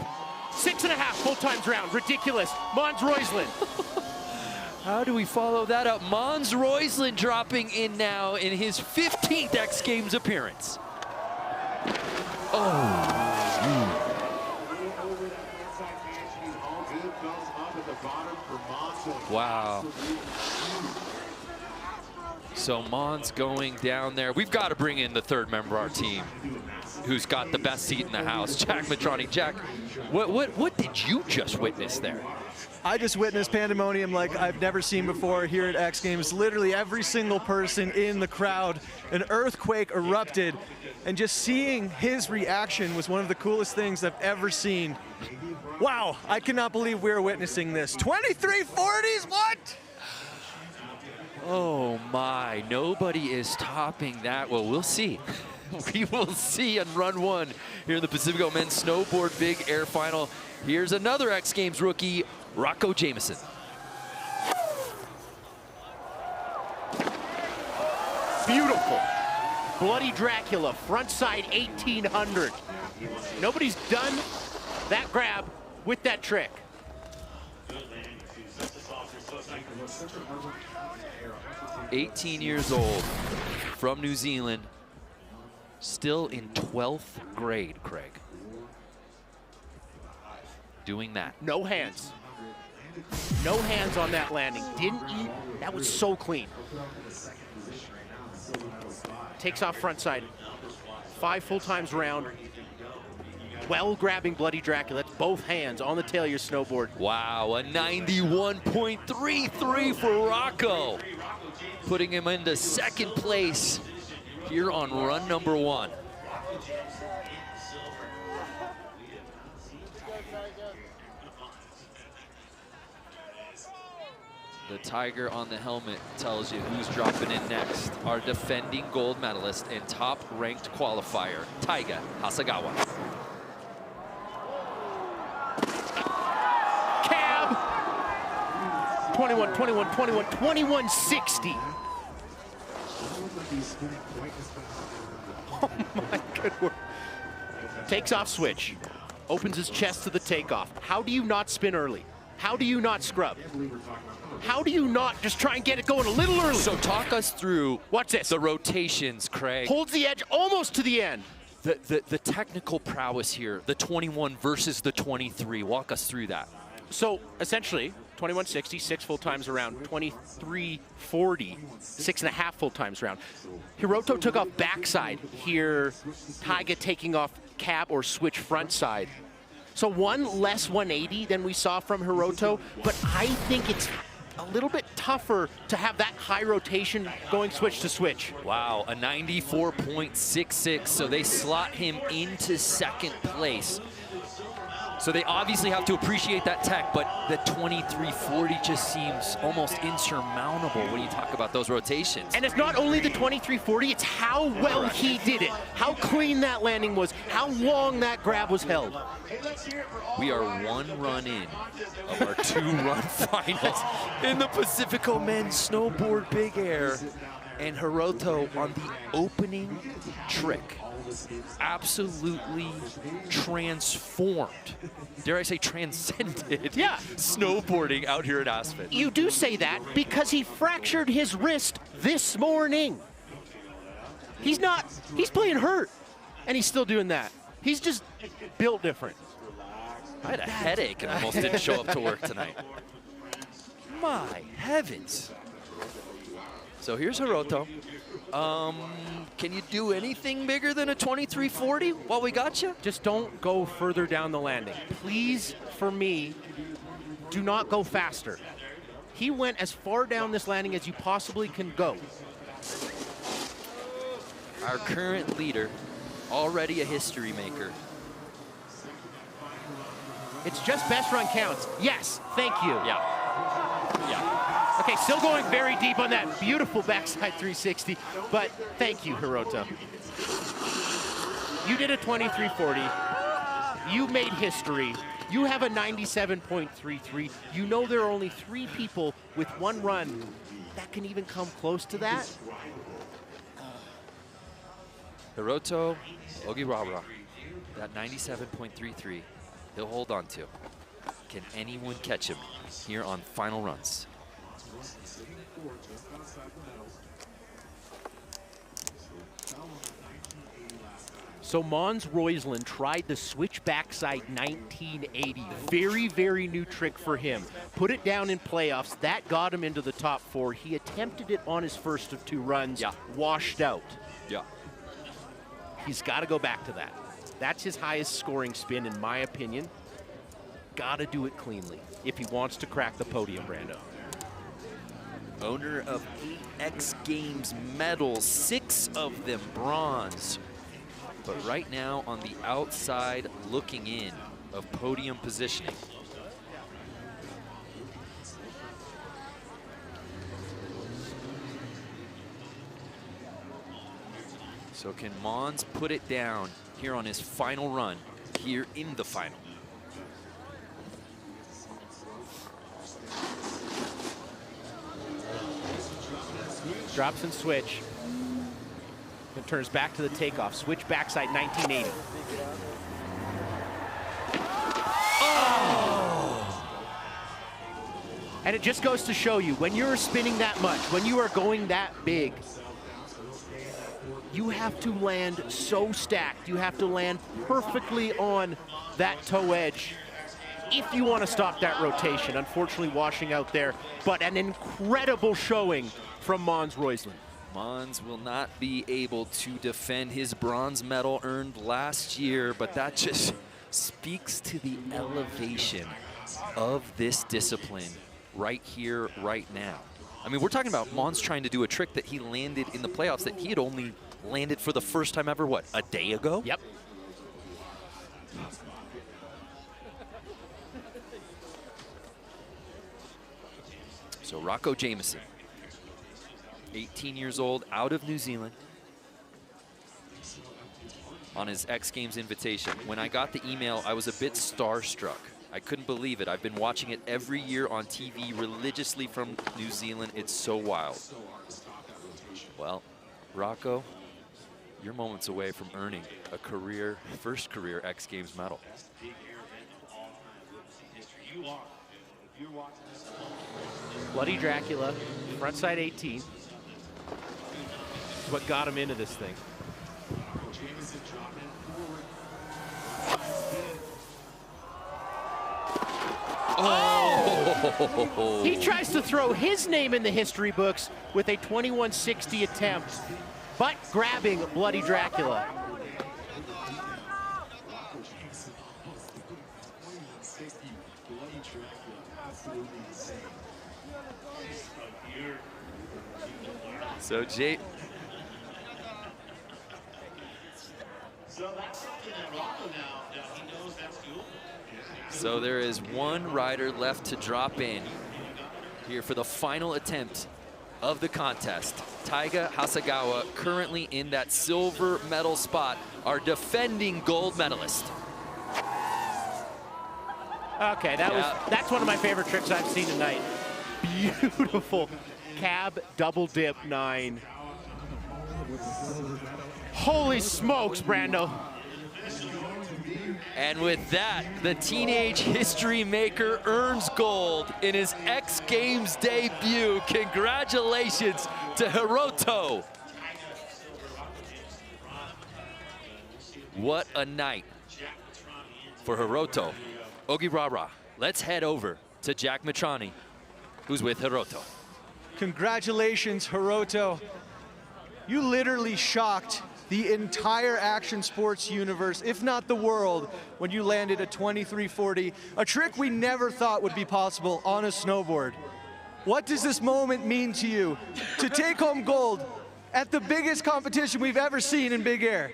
6.5 full times round, ridiculous. Mons Roisland. How do we follow that up? Mons Roisland dropping in now in his 15th X Games appearance. Oh. Wow. So Mons going down there. We've got to bring in the third member of our team who's got the best seat in the house, Jack Matroni. Jack, what did you just witness there? I just witnessed pandemonium like I've never seen before here at X Games. Literally every single person in the crowd, an earthquake erupted, and just seeing his reaction was one of the coolest things I've ever seen. Wow, I cannot believe we're witnessing this. 2340s, what? Oh my, nobody is topping that. Well, we'll see. We will see on run 1 here in the Pacifico Men's Snowboard Big Air Final. Here's another X Games rookie, Rocco Jameson. Beautiful. Bloody Dracula, front side 1800. Nobody's done that grab with that trick. "18 years old, from New Zealand, still in 12th grade, Craig. Doing that. No hands. No hands on that landing. Didn't eat. That was so clean. Takes off front side. 5 full times round. Well grabbing Bloody Dracula. That's both hands on the tail of your snowboard. Wow, a 91.33 for Rocco. Putting him into second place here on run number 1. The tiger on the helmet tells you who's dropping in next. Our defending gold medalist and top-ranked qualifier, Taiga Hasagawa. Cab! 21, 21, 21, 2160. Oh my good word. Takes off switch. Opens his chest to the takeoff. How do you not spin early? How do you not scrub? How do you not just try and get it going a little early? So talk us through what's this? The rotations, Craig. Holds the edge almost to the end. The technical prowess here, the 21 versus the 23. Walk us through that. So essentially, 2160, 6 full times around, 2340, 6.5 full times around. Hiroto took off backside here, Taiga taking off cab or switch front side. So one less 180 than we saw from Hiroto, but I think it's a little bit tougher to have that high rotation going switch to switch. Wow, a 94.66, so they slot him into second place. So they obviously have to appreciate that tech, but the 2340 just seems almost insurmountable when you talk about those rotations. And it's not only the 2340, it's how well he did it, how clean that landing was, how long that grab was held. We are 1 run in of our 2-run finals in the Pacifico Men's Snowboard Big Air. And Hiroto on the opening trick absolutely transformed, dare I say transcended, snowboarding out here at Aspen. You do say that because he fractured his wrist this morning. He's playing hurt, and he's still doing that. He's just built different. I had a headache and almost didn't show up to work tonight. My heavens. So here's Hiroto. Can you do anything bigger than a 2340 while we got you? Just don't go further down the landing. Please, for me, do not go faster. He went as far down this landing as you possibly can go. Our current leader, already a history maker. It's just best run counts. Yes, thank you. Yeah. Okay, still going very deep on that beautiful backside 360, but thank you, Hiroto. You did a 2340. You made history. You have a 97.33. You know there are only 3 people with 1 run that can even come close to that. Hiroto Ogirara, that 97.33, he'll hold on to. Can anyone catch him here on final runs? So Mons Roisland tried the switch backside 1980. Very, very new trick for him. Put it down in playoffs. That got him into the top 4. He attempted it on his first of 2 runs, washed out. Yeah. He's got to go back to that. That's his highest scoring spin, in my opinion. Got to do it cleanly if he wants to crack the podium, Brando. Owner of 8 X Games medals, 6 of them bronze. But right now on the outside looking in of podium positioning. So can Mons put it down here on his final run here in the final? Drops and switch. And turns back to the takeoff. Switch backside 1980. Oh! And it just goes to show you, when you're spinning that much, when you are going that big, you have to land so stacked. You have to land perfectly on that toe edge if you want to stop that rotation. Unfortunately, washing out there, but an incredible showing from Mons Roisland. Mons will not be able to defend his bronze medal earned last year, but that just speaks to the elevation of this discipline right here, right now. I mean, we're talking about Mons trying to do a trick that he landed in the playoffs that he had only landed for the first time ever, what, a day ago? Yep. So Rocco Jameson, 18 years old, out of New Zealand, on his X Games invitation. When I got the email, I was a bit starstruck. I couldn't believe it. I've been watching it every year on TV religiously from New Zealand. It's so wild. Well, Rocco, you're moments away from earning a career, first career X Games medal. Bloody Dracula, frontside 18. What got him into this thing. Oh! He tries to throw his name in the history books with a 2160 attempt, but grabbing Bloody Dracula. So Jay. So there is one rider left to drop in here for the final attempt of the contest. Taiga Hasegawa, currently in that silver medal spot, our defending gold medalist. Okay, that's one of my favorite tricks I've seen tonight. Beautiful cab double dip 9. Holy smokes, Brando. And with that, the teenage history maker earns gold in his X Games debut. Congratulations to Hiroto. What a night for Hiroto. Ogirara, let's head over to Jack Matrani, who's with Hiroto. Congratulations, Hiroto. You literally shocked the entire action sports universe, if not the world, when you landed a 2340, a trick we never thought would be possible on a snowboard. What does this moment mean to you, to take home gold at the biggest competition we've ever seen in Big Air?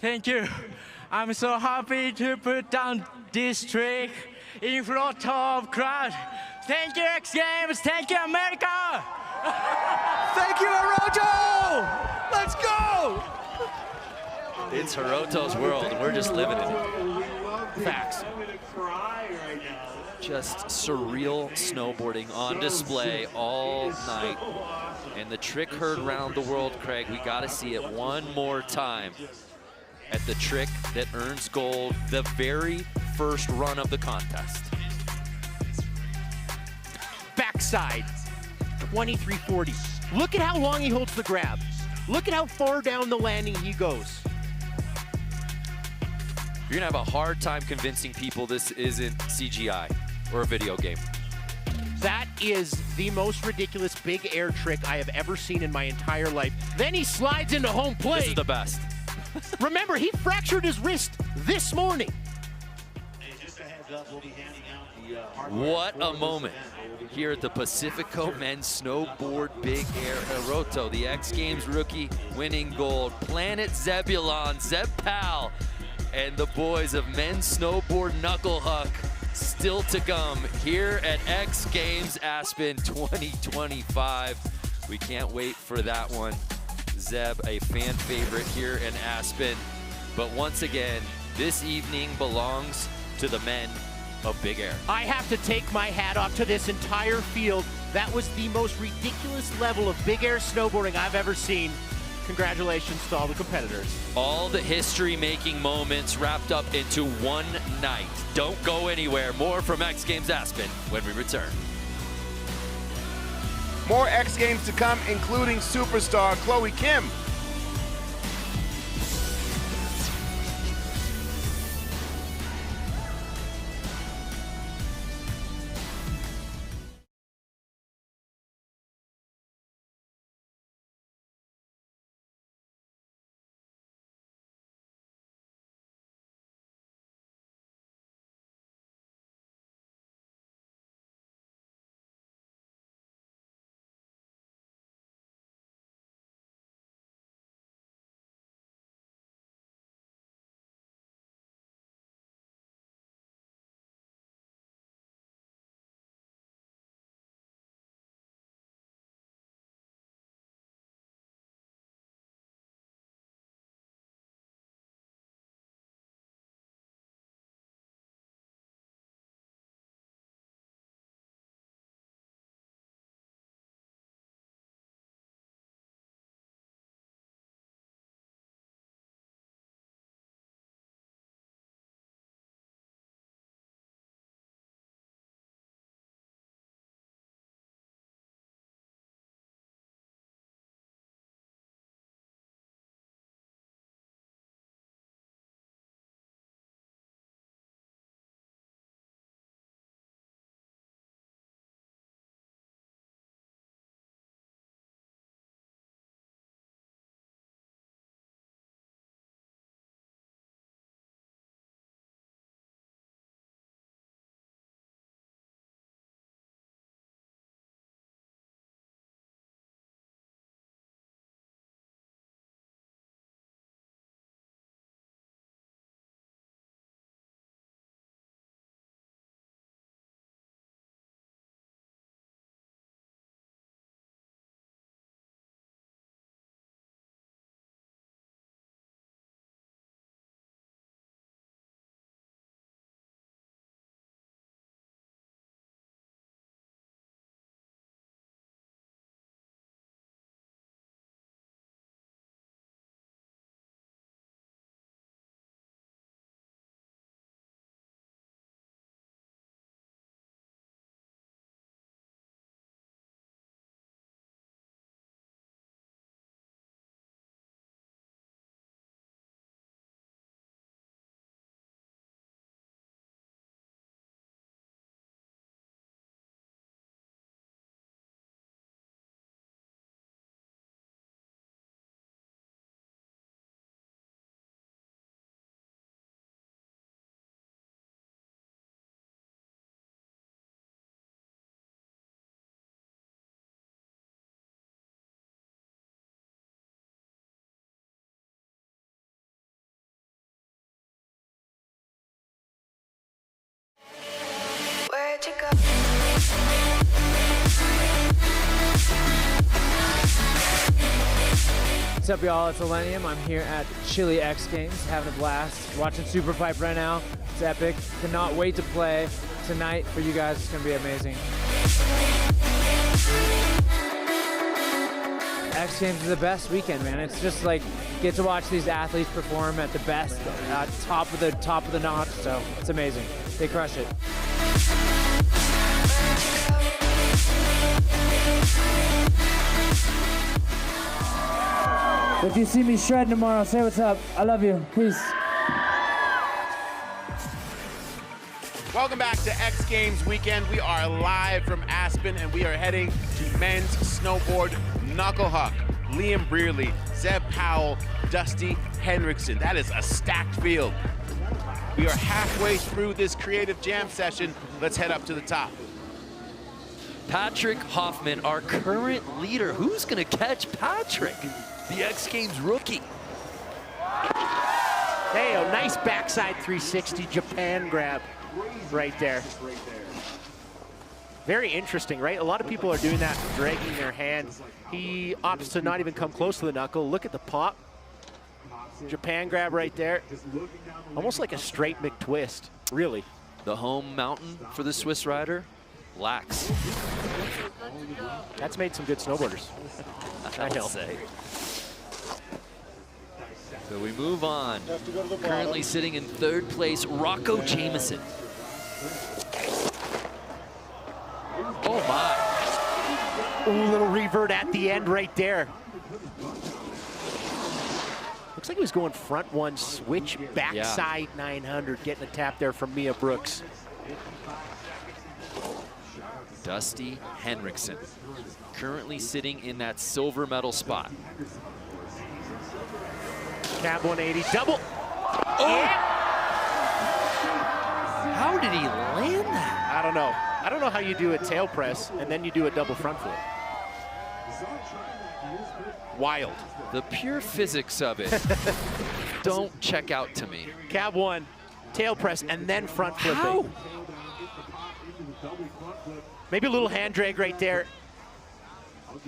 Thank you. I'm so happy to put down this trick in front of crowd. Thank you, X Games. Thank you, America. Thank you, Hiroto. Let's go. It's Hiroto's world, and we're just living it. Facts. Just surreal snowboarding on display all night. And the trick heard around the world, Craig. We got to see it one more time at the trick that earns gold the very first run of the contest. Backside, 2340. Look at how long he holds the grab. Look at how far down the landing he goes. You're gonna have a hard time convincing people this isn't CGI or a video game. That is the most ridiculous big air trick I have ever seen in my entire life. Then he slides into home plate. This is the best. Remember, he fractured his wrist this morning. What a moment here at the Pacifico Men's Snowboard Big Air. Hiroto, the X Games rookie, winning gold. Planet Zebulon, Zeb Pal, and the boys of Men's Snowboard Knuckle Huck still to come here at X Games Aspen 2025. We can't wait for that one. Zeb, a fan favorite here in Aspen. But once again, this evening belongs to the men of Big Air. I have to take my hat off to this entire field. That was the most ridiculous level of big air snowboarding I've ever seen. Congratulations to all the competitors. All the history-making moments wrapped up into one night. Don't go anywhere. More from X Games Aspen when we return. More X Games to come, including superstar Chloe Kim. What's up, y'all? It's Millennium. I'm here at Chile X Games, having a blast. Watching Superpipe right now. It's epic. Cannot wait to play tonight for you guys. It's going to be amazing. X Games is the best weekend, man. It's just like, get to watch these athletes perform at the best, top of the notch, so it's amazing. They crush it. If you see me shredding tomorrow, say what's up. I love you. Peace. Welcome back to X Games weekend. We are live from Aspen, and we are heading to men's snowboard Knuckle Huck, Liam Brearley, Zeb Powell, Dusty Henriksen. That is a stacked field. We are halfway through this creative jam session. Let's head up to the top. Patrick Hoffman, our current leader. Who's gonna catch Patrick? The X Games rookie. Hey, a nice backside 360 Japan grab right there. Very interesting, right? A lot of people are doing that, dragging their hand. He opts to not even come close to the knuckle. Look at the pop. Japan grab right there. Almost like a straight McTwist, really. The home mountain for the Swiss rider, lax. That's made some good snowboarders. I'll say. So we move on. Currently sitting in third place, Rocco Jameson. Oh my. Ooh, little revert at the end right there. Looks like he was going front one switch, backside 900, getting a tap there from Mia Brooks. Dusty Henriksen, currently sitting in that silver medal spot. Cab 180, double. Oh! Yeah. How did he land that? I don't know. I don't know how you do a tail press and then you do a double front flip. Wild. The pure physics of it don't check out to me. Cab one, tail press, and then front flipping. How? Maybe a little hand drag right there.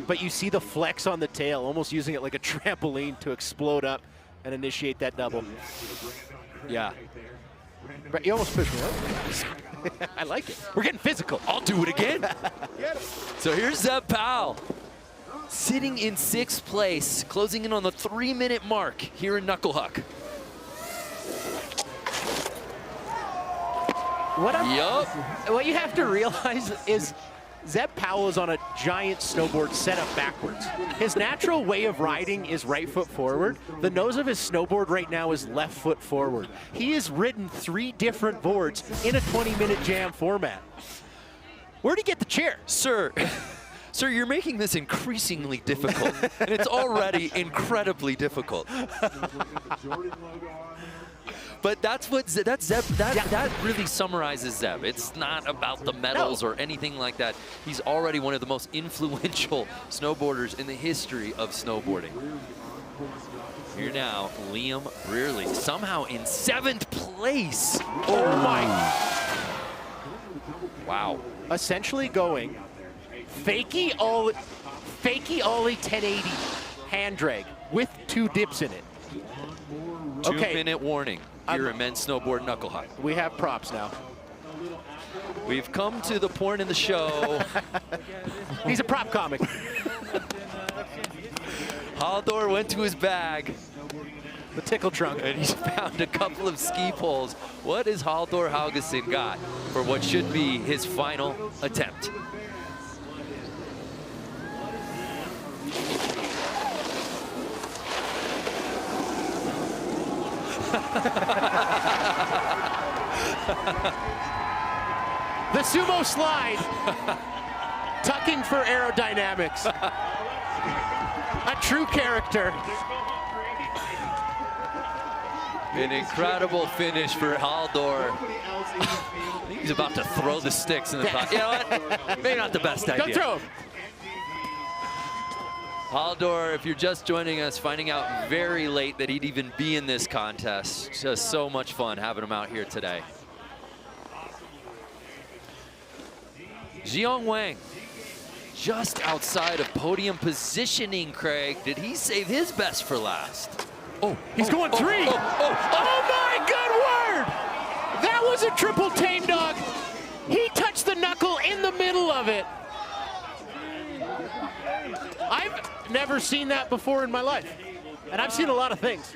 But you see the flex on the tail, almost using it like a trampoline to explode up and initiate that double. Yeah. But you almost pushed me up. I like it. We're getting physical. I'll do it again. So here's Zeb Powell, sitting in 6th place, closing in on the 3-minute mark here in Knuckle Huck. What you have to realize is Zeb Powell is on a giant snowboard set up backwards. His natural way of riding is right foot forward. The nose of his snowboard right now is left foot forward. He has ridden 3 different boards in a 20-minute jam format. Where'd he get the chair? Sir, you're making this increasingly difficult, and it's already incredibly difficult. But that's Zeb. That really summarizes Zeb. It's not about the medals or anything like that. He's already one of the most influential snowboarders in the history of snowboarding. Here now, Liam Brearley, somehow in 7th place. Oh my! Wow. Essentially going fakie ollie 1080 hand drag with 2 dips in it. 2-minute warning here at men's snowboard Knuckle Huck. We have props now. We've come to the point in the show. He's a prop comic. Haldor went to his bag. The tickle trunk. And he's found a couple of ski poles. What has Haldor Haugesson got for what should be his final attempt? The sumo slide, tucking for aerodynamics. A true character. An incredible finish for Haldor. I think he's about to throw the sticks in the pot. You know what? Maybe not the best idea. Don't throw him. Haldor, if you're just joining us, finding out very late that he'd even be in this contest. Just so much fun having him out here today. Jiong Wang, just outside of podium positioning, Craig. Did he save his best for last? Oh, he's going three. Oh my good word! That was a triple tame dog. He touched the knuckle in the middle of it. I've never seen that before in my life. And I've seen a lot of things.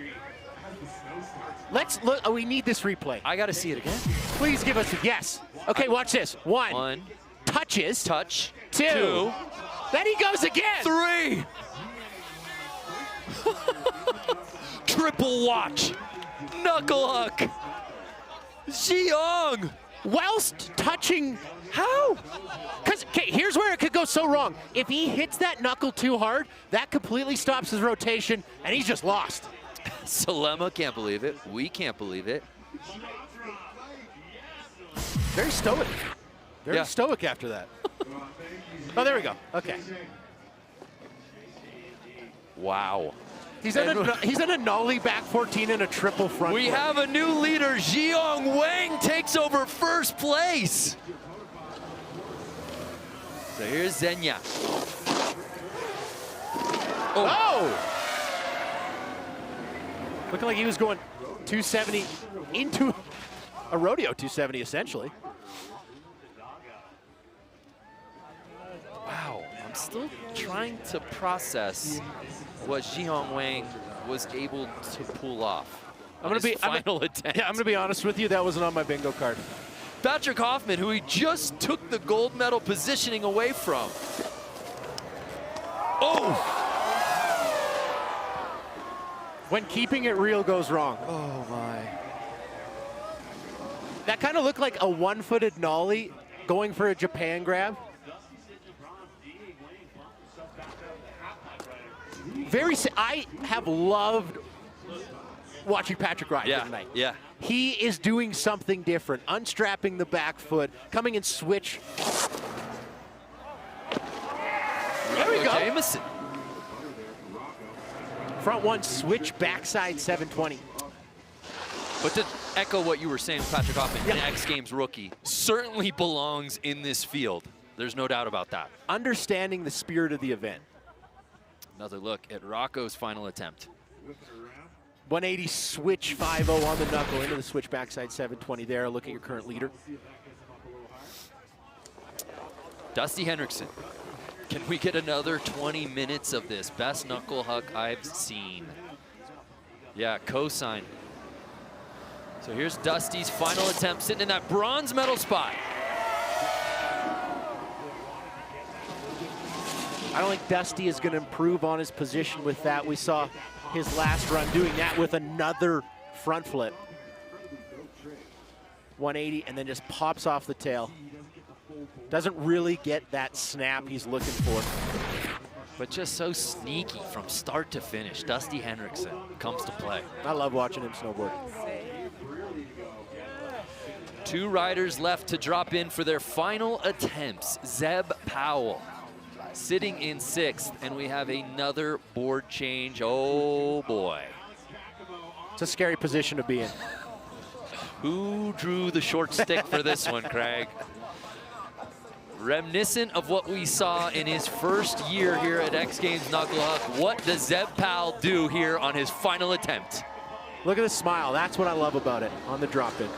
Let's look, oh, we need this replay. I gotta see it again. Please give us a yes. Okay, watch this. One. Touches. Touch. Two. Then he goes again. Three. Triple watch. Knuckle Huck. Xiong. Whilst touching, how? Because, okay, here's where it could go so wrong. If he hits that knuckle too hard, that completely stops his rotation, and he's just lost. Salema can't believe it. We can't believe it. Very stoic. Very stoic after that. Oh, there we go. Okay. Wow. He's in a nollie back 14 and a triple front. We have a new leader. Xiong Wang takes over first place. So here's Zhenya. Oh! Looking like he was going 270 into a rodeo 270, essentially. Wow, I'm still trying to process what Xiong Wang was able to pull off. I'm gonna be honest with you, that wasn't on my bingo card. Patrick Hoffman, who he just took the gold medal positioning away from. Oh! When keeping it real goes wrong. Oh my. That kind of looked like a one-footed nollie going for a Japan grab. I have loved watching Patrick ride tonight. Yeah. He is doing something different, unstrapping the back foot, coming in switch. There we go. Jameson. Front one switch backside 720. But to echo what you were saying, Patrick Hoffman, an X Games rookie, certainly belongs in this field. There's no doubt about that. Understanding the spirit of the event. Another look at Rocco's final attempt. 180 switch 5-0 on the knuckle into the switch backside 720 there. Look at your current leader. Dusty Henriksen. Can we get another 20 minutes of this? Best knuckle Huck I've seen. Yeah, cosign. So here's Dusty's final attempt, sitting in that bronze medal spot. I don't think Dusty is going to improve on his position with that. We saw his last run doing that with another front flip. 180 and then just pops off the tail. Doesn't really get that snap he's looking for. But just so sneaky from start to finish. Dusty Henriksen comes to play. I love watching him snowboard. Two riders left to drop in for their final attempts. Zeb Powell sitting in 6th, and we have another board change. Oh boy. It's a scary position to be in. Who drew the short stick for this one, Craig? Reminiscent of what we saw in his first year here at X Games Knuckle Huck. What does Zeb Powell do here on his final attempt? Look at the smile. That's what I love about it on the drop-in.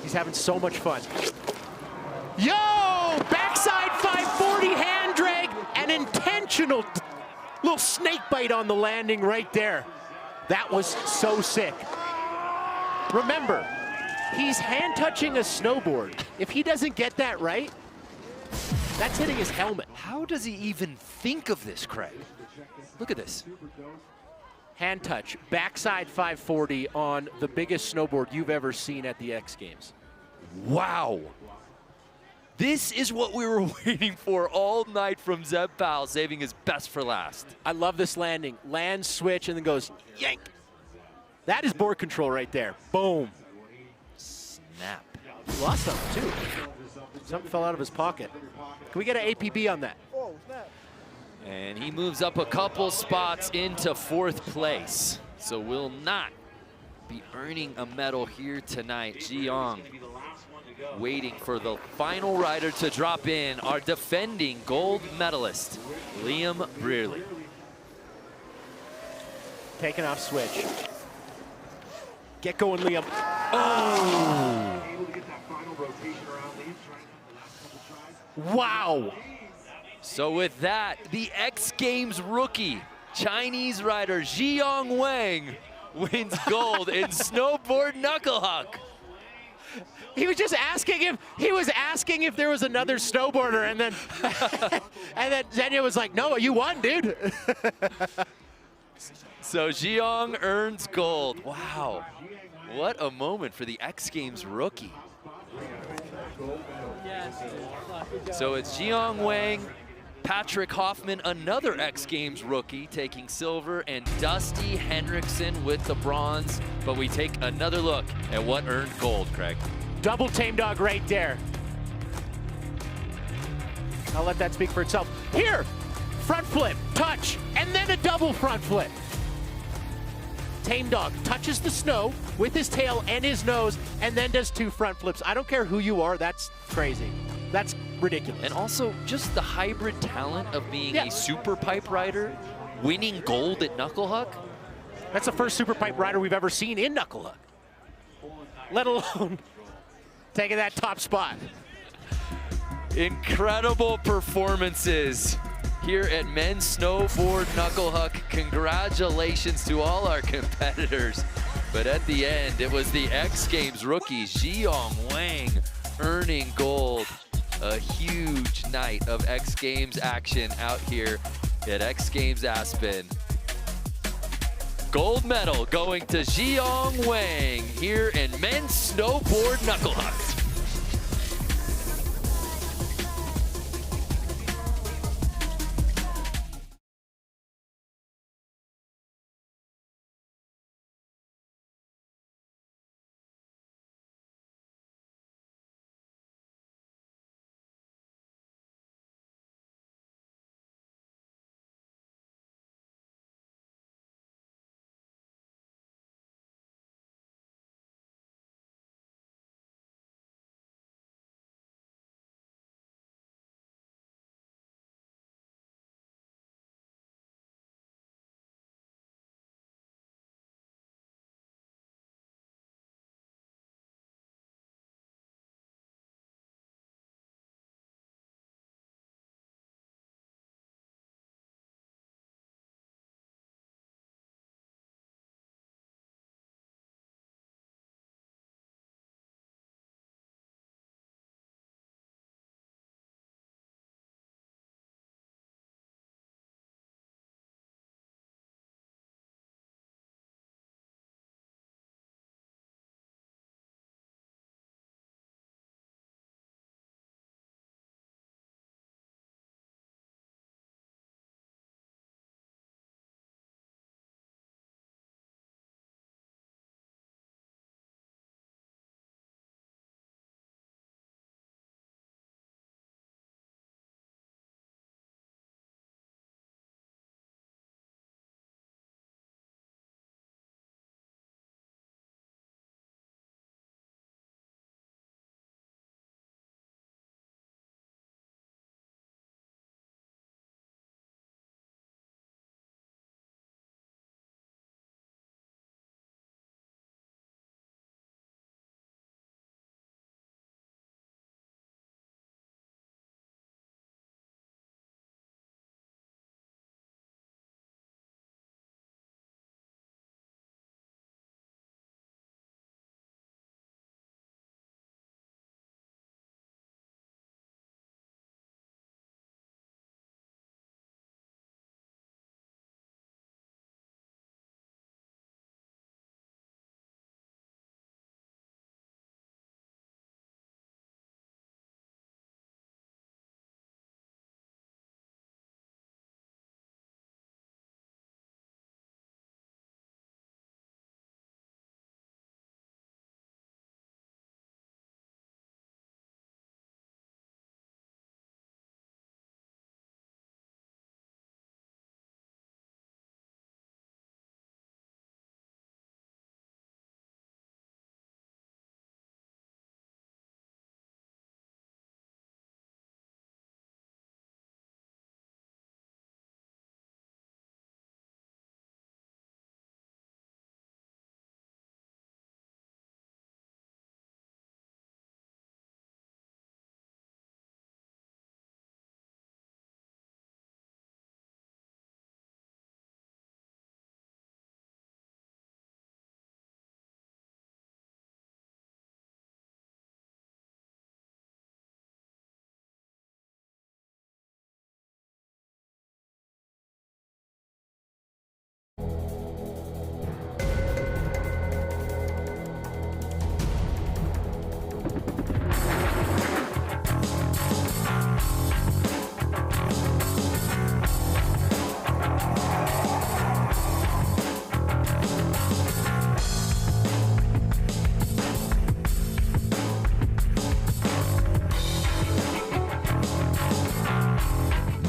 He's having so much fun. Yo! Backside 540 hand drag, an intentional little snake bite on the landing right there. That was so sick. Remember, he's hand touching a snowboard. If he doesn't get that right, that's hitting his helmet. How does he even think of this, Craig? Look at this. Hand touch, backside 540 on the biggest snowboard you've ever seen at the X Games. Wow. This is what we were waiting for all night from Zeb Powell, saving his best for last. I love this landing. Land, switch, and then goes yank. That is board control right there. Boom. Snap. He lost something, too. Something fell out of his pocket. Can we get an APB on that? And he moves up a couple spots into 4th place. So will not be earning a medal here tonight. Xiong waiting for the final rider to drop in, our defending gold medalist, Liam Brearley. Taking off switch. Get going, Liam. Oh! Wow. So with that, the X Games rookie, Chinese rider Zhiyong Wang wins gold in snowboard knuckle huck. He was just asking if there was another snowboarder, and then and then Zhenya was like, "No, you won, dude." So Zhiyong earns gold. Wow, what a moment for the X Games rookie. So it's Zhiyong Wang, Patrick Hoffman, another X Games rookie, taking silver, and Dusty Henriksen with the bronze. But we take another look at what earned gold, Craig. Double tame dog right there. I'll let that speak for itself. Here, front flip, touch, and then a double front flip. Tame dog touches the snow with his tail and his nose, and then does 2 front flips. I don't care who you are, that's crazy. That's ridiculous. And also just the hybrid talent of being a super pipe rider, winning gold at knuckle huck. That's the first super pipe rider we've ever seen in knuckle huck, let alone taking that top spot. Incredible performances here at men's snowboard knuckle huck. Congratulations to all our competitors. But at the end, it was the X Games rookie, Zhiyong Wang, earning gold. A huge night of X Games action out here at X Games Aspen. Gold medal going to Zhiyong Wang here in men's snowboard knuckle huck.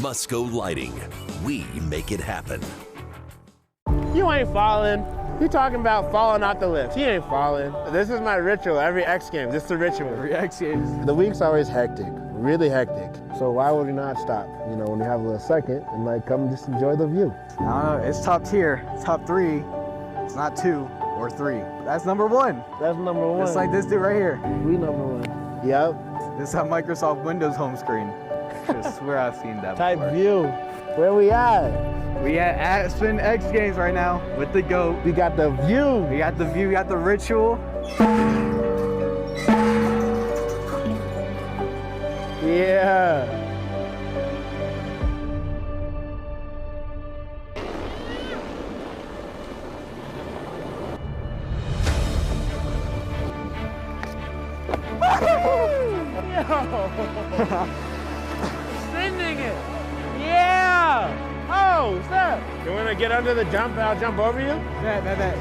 Musco Lighting. We make it happen. You ain't falling. You talking about falling off the lift. He ain't falling. This is my ritual every X Games. This is the ritual. Every X Games. The week's always hectic, really hectic. So why would we not stop, you know, when we have a little second and like come just enjoy the view? I don't know, it's top tier, it's top 3. It's not 2 or 3. That's number 1. That's number 1. It's like this dude right here. We number 1. Yep. This is how Microsoft Windows home screen. I swear I've seen that Type before. view. Where we at? We at Aspen X Games right now with the GOAT. We got the view. We got the view, we got the ritual. Yeah. Sending it. Yeah. Oh, stop. You want to get under the jump and I'll jump over you? Bet.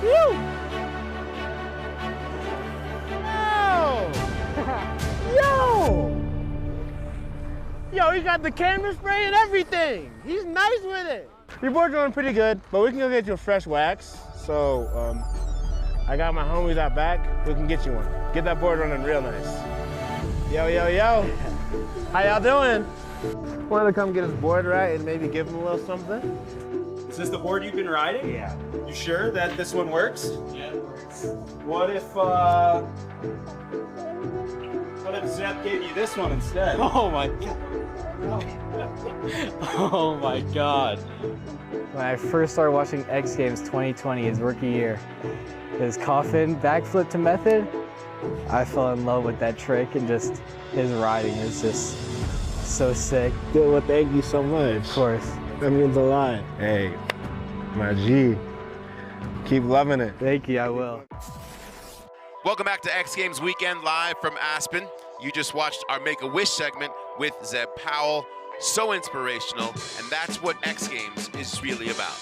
Woo! Yo! Yo, he got the camera spray and everything. He's nice with it. Your board's going pretty good, but we can go get you a fresh wax. So, I got my homies out back. We can get you one. Get that board running real nice. Yo. How y'all doing? Wanted to come get his board right and maybe give him a little something. Is this the board you've been riding? Yeah. You sure that this one works? Yeah, it works. What if Zep gave you this one instead? Oh my God. Oh my God. When I first started watching X Games 2020, his rookie year, his coffin backflip to method, I fell in love with that trick and just his riding is just so sick. Dude, well, thank you so much. Of course. That means a lot. Hey, my G, keep loving it. Thank you, I will. Welcome back to X Games Weekend live from Aspen. You just watched our Make-A-Wish segment with Zeb Powell. So inspirational, and that's what X Games is really about.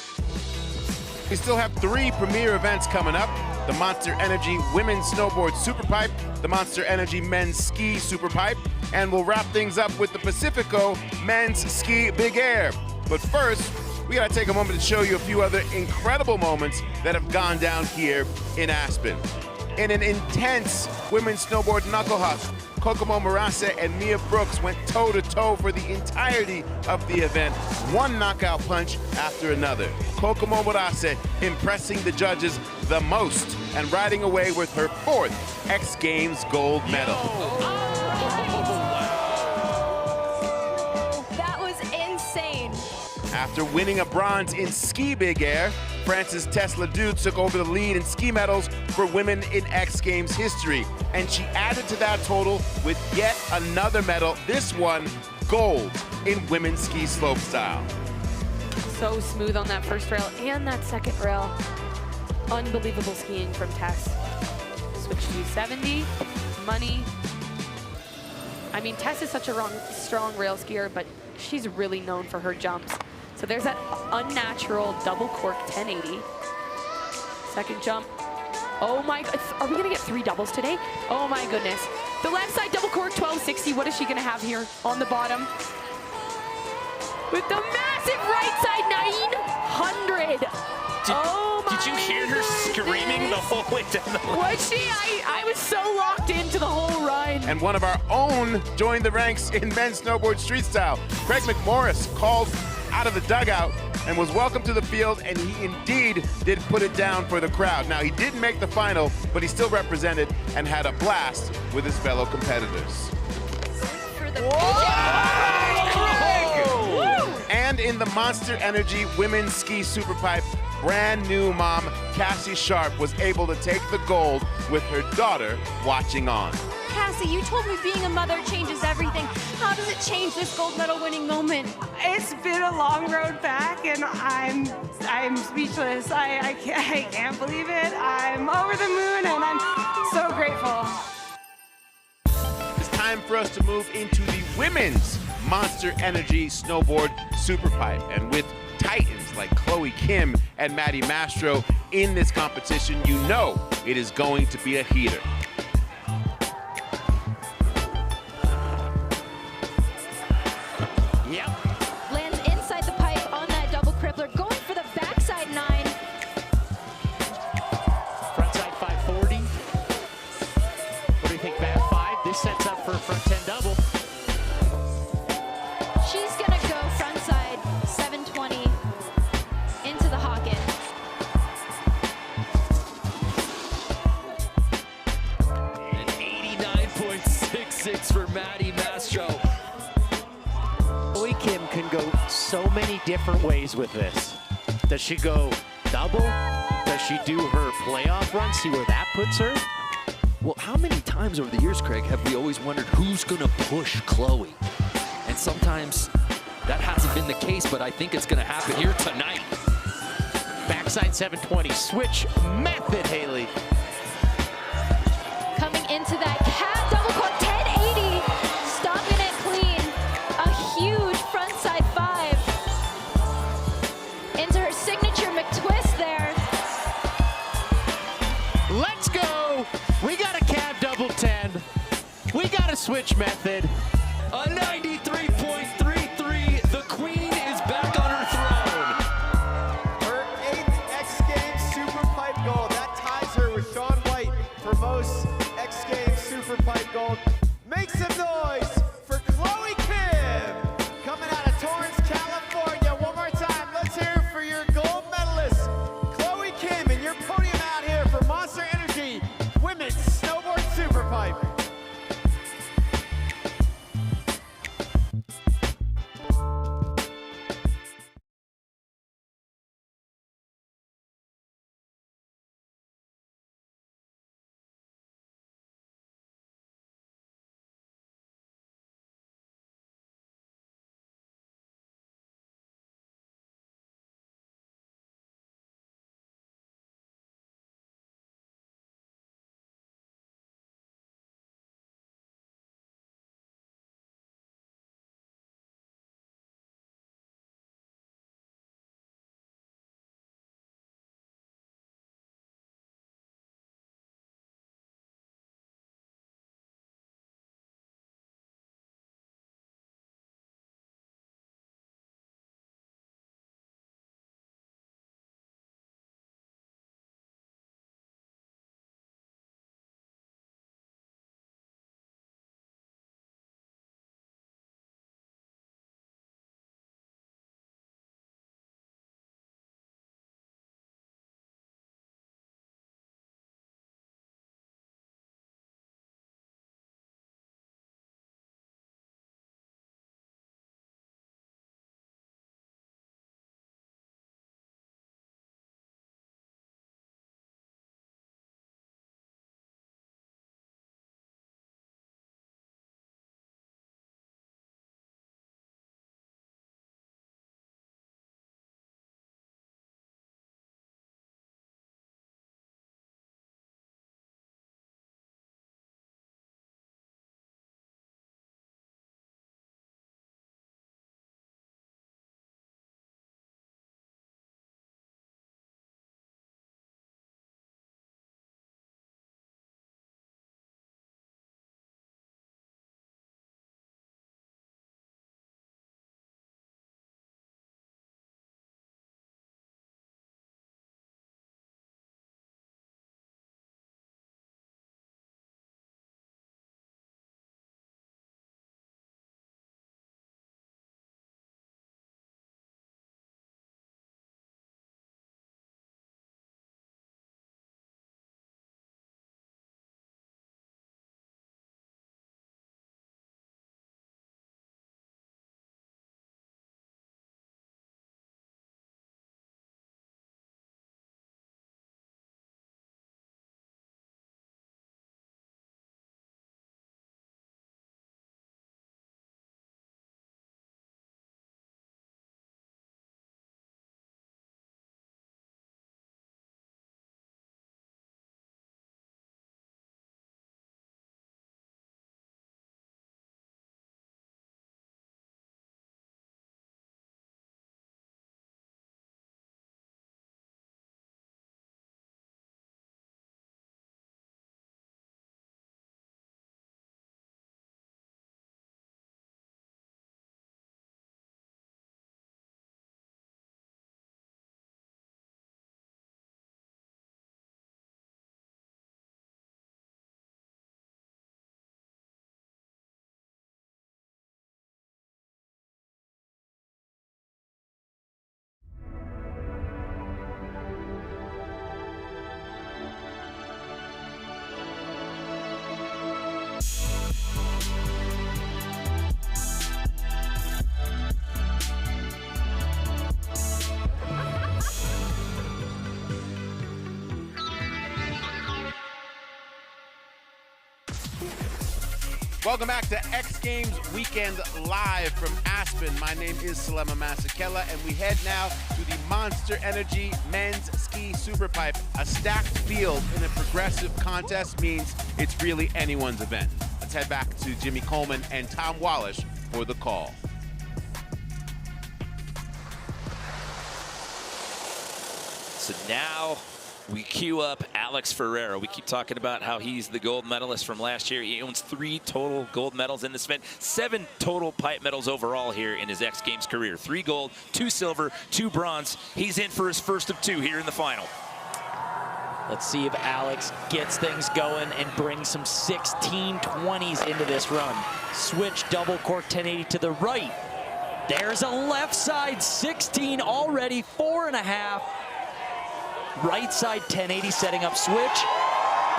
We still have 3 premier events coming up. The Monster Energy Women's Snowboard Superpipe, the Monster Energy Men's Ski Superpipe, and we'll wrap things up with the Pacifico Men's Ski Big Air. But first, we gotta take a moment to show you a few other incredible moments that have gone down here in Aspen. In an intense women's snowboard knuckle huck, Kokomo Morase and Mia Brooks went toe-to-toe for the entirety of the event, one knockout punch after another. Kokomo Morase impressing the judges the most and riding away with her 4th X Games gold medal. That was insane. After winning a bronze in Ski Big Air, Frances Tesla Dude took over the lead in ski medals for women in X Games history, and she added to that total with yet another medal, this one gold in women's ski slopestyle. So smooth on that first rail and that second rail. Unbelievable skiing from Tess. Switch to 70, money. I mean, Tess is such a strong rail skier, but she's really known for her jumps. So there's that unnatural double cork 1080. Second jump. Oh my, are we gonna get 3 doubles today? Oh my goodness. The left side double cork 1260, what is she gonna have here on the bottom? With the massive right side 900. Did you hear her screaming the whole way down the line? Was she? I was so locked into the whole run. And one of our own joined the ranks in men's snowboard street style. Craig McMorris called out of the dugout and was welcome to the field, and he indeed did put it down for the crowd. Now, he didn't make the final, but he still represented and had a blast with his fellow competitors. And in the Monster Energy Women's Ski Superpipe, brand new mom Cassie Sharp was able to take the gold with her daughter watching on. Cassie, you told me being a mother changes everything. How does it change this gold medal winning moment? It's been a long road back, and I'm speechless. I can't believe it. I'm over the moon, and I'm so grateful. It's time for us to move into the women's Monster Energy Snowboard Superpipe, and with titans like Chloe Kim and Maddie Mastro in this competition, you know it is going to be a heater. Yep. Lands inside the pipe on that double crippler, going for the backside 9. Frontside 540. What do you think, back 5? This sets up for a front 10 double. She's gonna go frontside 720 into the Hawkin. An 89.66 for Maddie Mastro. Chloe Kim can go so many different ways with this. Does she go double? Does she do her playoff run, see where that puts her? Well, how many times over the years, Craig, have we always wondered who's going to push Chloe? And sometimes that hasn't been the case, but I think it's going to happen here tonight. Backside 720, switch method, Haley. Coming into that cat double cork 1080, stopping it clean. A huge frontside 5 into her signature McTwist there. Let's go. We got a cab double 10. We got a switch method. A 93.33. The queen is back on her throne. Her 8th X Games Superpipe gold. That ties her with Shaun White for most X Games Superpipe gold. Make some noise for Chloe Kim. Coming out of Torrance, California. One more time, let's hear it for your gold medalist, Chloe Kim, and your podium out here for Monster Energy Women's Snowboard Superpipe. Welcome back to X Games Weekend Live from Aspen. My name is Salema Masekela, and we head now to the Monster Energy Men's Ski Superpipe. A stacked field in a progressive contest means it's really anyone's event. Let's head back to Jimmy Coleman and Tom Wallish for the call. So now we queue up Alex Ferreira. We keep talking about how he's the gold medalist from last year. He owns 3 total gold medals in this event, 7 total pipe medals overall here in his X Games career. 3 gold, 2 silver, 2 bronze. He's in for his first of 2 here in the final. Let's see if Alex gets things going and brings some 1620s into this run. Switch double cork 1080 to the right. There's a left side 16 already, 4.5. Right side 1080 setting up switch.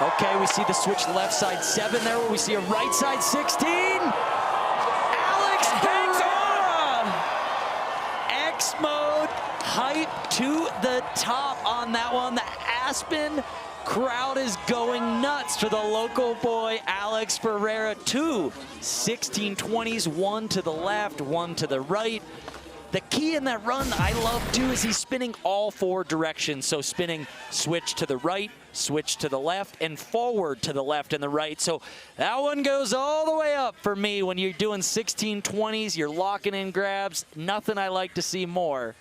Okay, we see the switch left side 7 there where we see a right side 16. Alex hangs on! X mode, hype to the top on that one. The Aspen crowd is going nuts for the local boy, Alex Ferreira. 2 1620s, 1 to the left, 1 to the right. The key in that run I love too is he's spinning all 4 directions. So spinning switch to the right, switch to the left, and forward to the left and the right. So that one goes all the way up for me when you're doing 1620s, you're locking in grabs. Nothing I like to see more.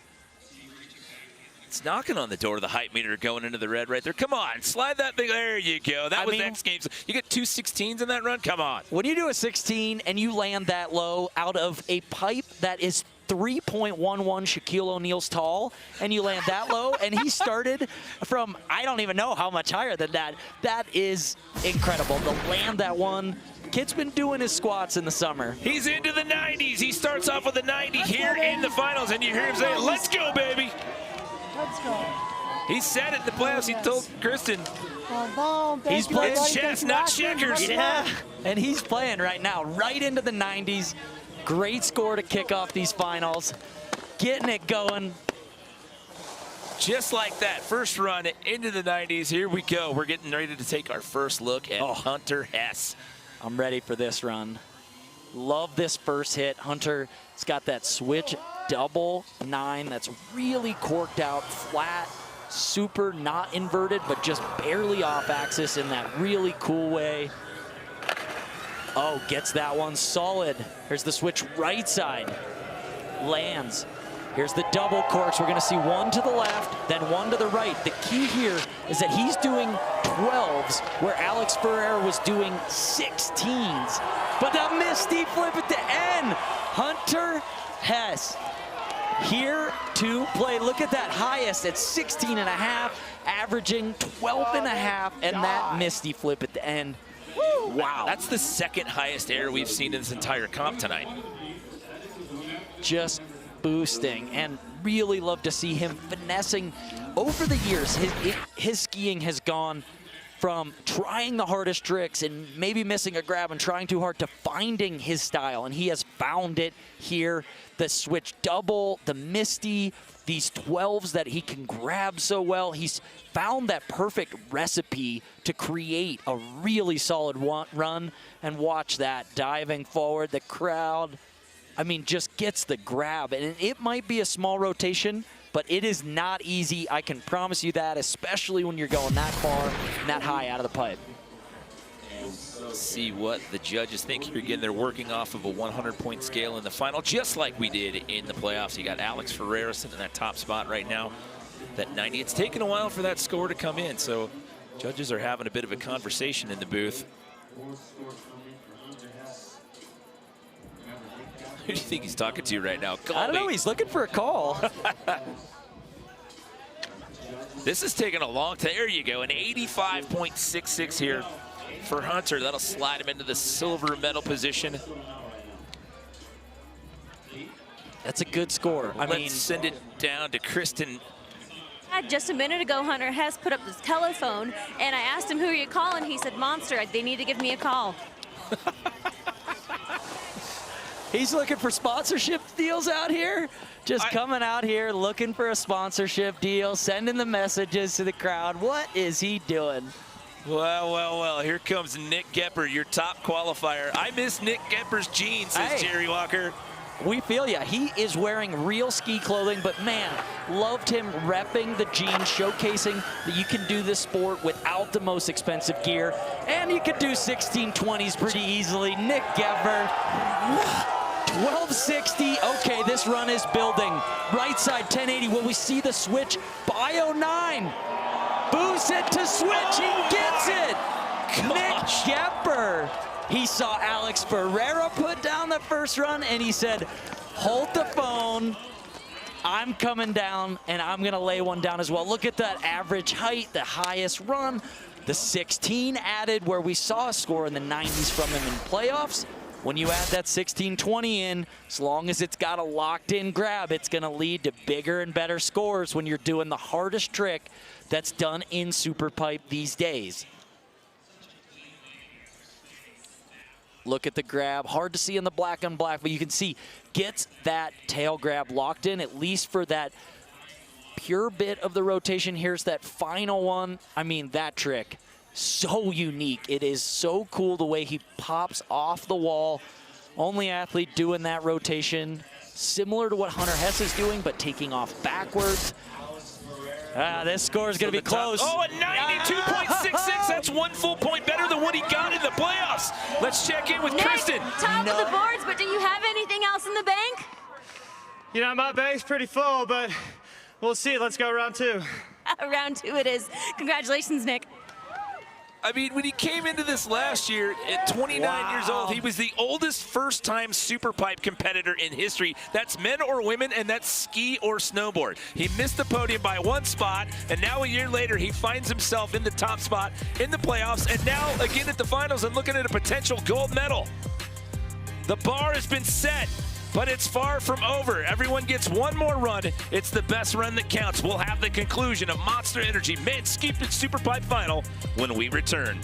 It's knocking on the door of the hype meter going into the red right there. Come on, slide that thing. There you go. That was X Games. You get 2 16s in that run? Come on. When you do a 16 and you land that low out of a pipe that is 3.11 Shaquille O'Neal's tall, and you land that low, and he started from, I don't even know how much higher than that. That is incredible. To land that one, kid's been doing his squats in the summer. He's into the 90s. He starts off with a 90 here in the finals, and you hear him say, let's go, baby. Let's go. He said it in the playoffs. He told Kristen. He's playing chess, not checkers. Yeah, and he's playing right now, right into the 90s. Great score to kick off these finals. Getting it going. Just like that, first run into the 90s. Here we go. We're getting ready to take our first look at Hunter Hess. I'm ready for this run. Love this first hit. Hunter's got that switch double 9 that's really corked out, flat, super not inverted, but just barely off axis in that really cool way. Oh, gets that one solid. Here's the switch right side. Lands. Here's the double corks. We're going to see 1 to the left, then 1 to the right. The key here is that he's doing 12s where Alex Ferreira was doing 16s. But a misty flip at the end. Hunter Hess here to play. Look at that highest at 16.5, averaging 12.5, and that misty flip at the end. Wow, that's the 2nd highest air we've seen in this entire comp tonight. Just boosting, and really love to see him finessing. Over the years, his skiing has gone from trying the hardest tricks and maybe missing a grab and trying too hard to finding his style, and he has found it here. The switch double, the misty, these 12s that he can grab so well. He's found that perfect recipe to create a really solid run, and watch that diving forward. The crowd, I mean, just gets the grab, and it might be a small rotation, but it is not easy. I can promise you that, especially when you're going that far and that high out of the pipe. See what the judges think here. Again, they're working off of a 100-point scale in the final, just like we did in the playoffs. You got Alex Ferreira sitting in that top spot right now, that 90. It's taken a while for that score to come in, so judges are having a bit of a conversation in the booth. Who do you think he's talking to right now? I don't know. He's looking for a call. This is taking a long time. There you go, an 85.66 here for Hunter. That'll slide him into the silver medal position. That's a good score. I mean, send it down to Kristen. Just a minute ago, Hunter Hess put up his telephone, and I asked him, who are you calling? He said, Monster. They need to give me a call. He's looking for sponsorship deals out here. Just coming out here looking for a sponsorship deal, sending the messages to the crowd. What is he doing? Well, here comes Nick Gepper, your top qualifier. I miss Nick Gepper's jeans, says Jerry Walker. We feel ya. He is wearing real ski clothing, but man, loved him repping the jeans, showcasing that you can do this sport without the most expensive gear, and you can do 1620s pretty easily. Nick Gepper, 1260. Okay, this run is building. Right side 1080. Will we see the switch? Bio 9. Boosts it to switch. He gets it. Nick Gepper. He saw Alex Ferreira put down the first run, and he said, hold the phone. I'm coming down, and I'm going to lay one down as well. Look at that average height, the highest run. The 16 added, where we saw a score in the 90s from him in playoffs. When you add that 1620 in, as long as it's got a locked-in grab, it's going to lead to bigger and better scores when you're doing the hardest trick that's done in Superpipe these days. Look at the grab. Hard to see in the black on black, but you can see gets that tail grab locked in, at least for that pure bit of the rotation. Here's that final one. I mean, that trick, so unique. It is so cool the way he pops off the wall. Only athlete doing that rotation, similar to what Hunter Hess is doing, but taking off backwards. This score is going to be close. Oh, a 92.66. That's 1 full point better than what he got in the playoffs. Let's check in with Nick, Kristen. Top of the boards, but do you have anything else in the bank? You know, my bank's pretty full, but we'll see. Let's go round 2. Round 2 it is. Congratulations, Nick. I mean, when he came into this last year at 29 years old, he was the oldest first-time Superpipe competitor in history. That's men or women, and that's ski or snowboard. He missed the podium by 1 spot, and now a year later, he finds himself in the top spot in the playoffs, and now again at the finals and looking at a potential gold medal. The bar has been set, but it's far from over. Everyone gets one more run. It's the best run that counts. We'll have the conclusion of Monster Energy Men's Ski Superpipe Final when we return.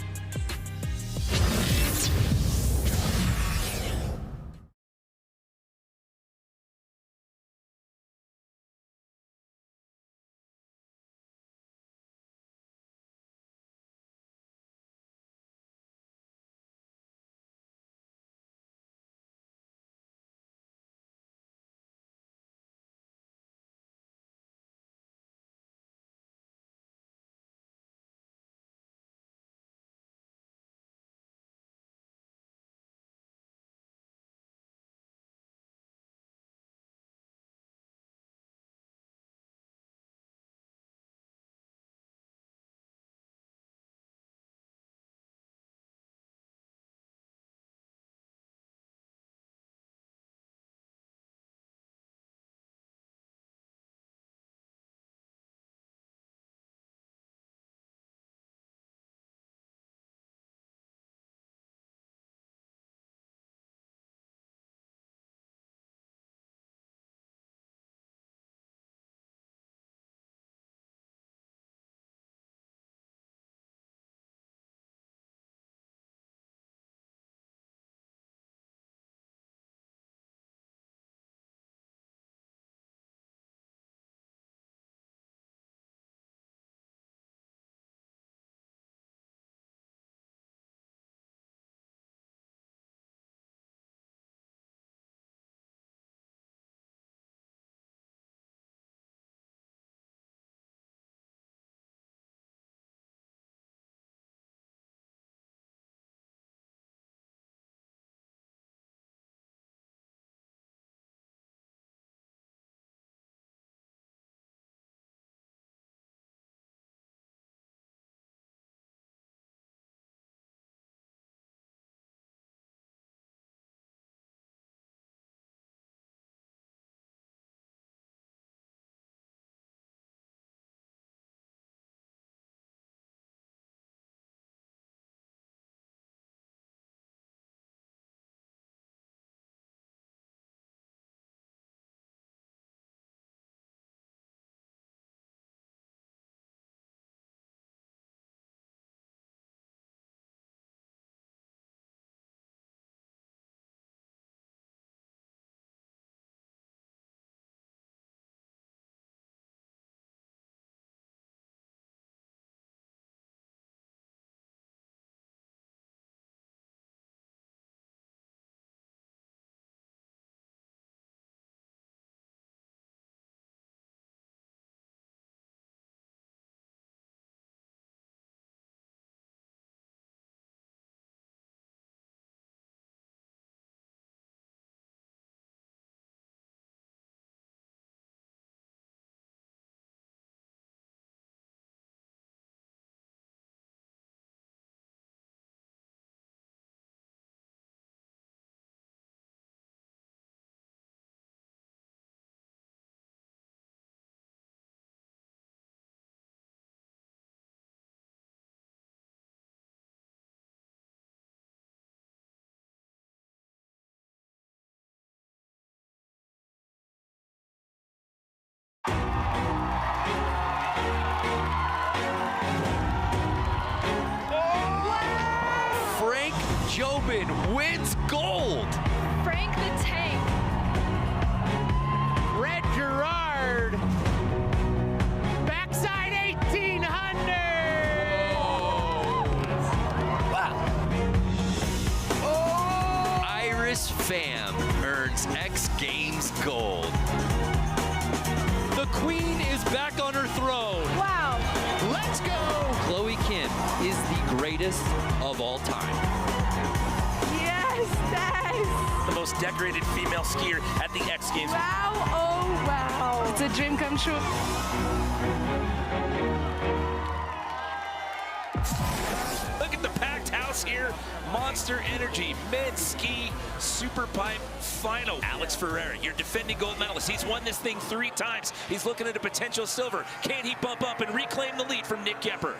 wins gold. Frank the Tank. Red Gerard. Backside 1800. Wow. Iris Pham earns X Games gold. The queen is back on her throne. Wow. Let's go. Chloe Kim is the greatest of all time. Yes, nice. The most decorated female skier at the X Games. Wow, oh wow. It's a dream come true. Look at the packed house here. Monster Energy Men's Ski Superpipe Final. Alex Ferreira, your defending gold medalist. He's won this thing 3 times. He's looking at a potential silver. Can he bump up and reclaim the lead from Nick Gepper?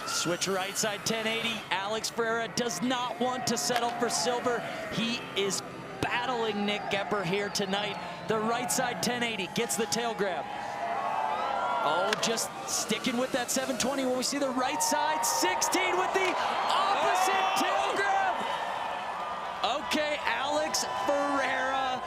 Switch right side 1080. Alex Ferreira does not want to settle for silver. He is battling Nick Gepper here tonight. The right side 1080 gets the tail grab. Oh, just sticking with that 720 when we see the right side 16 with the opposite tail grab. Okay, Alex Ferreira.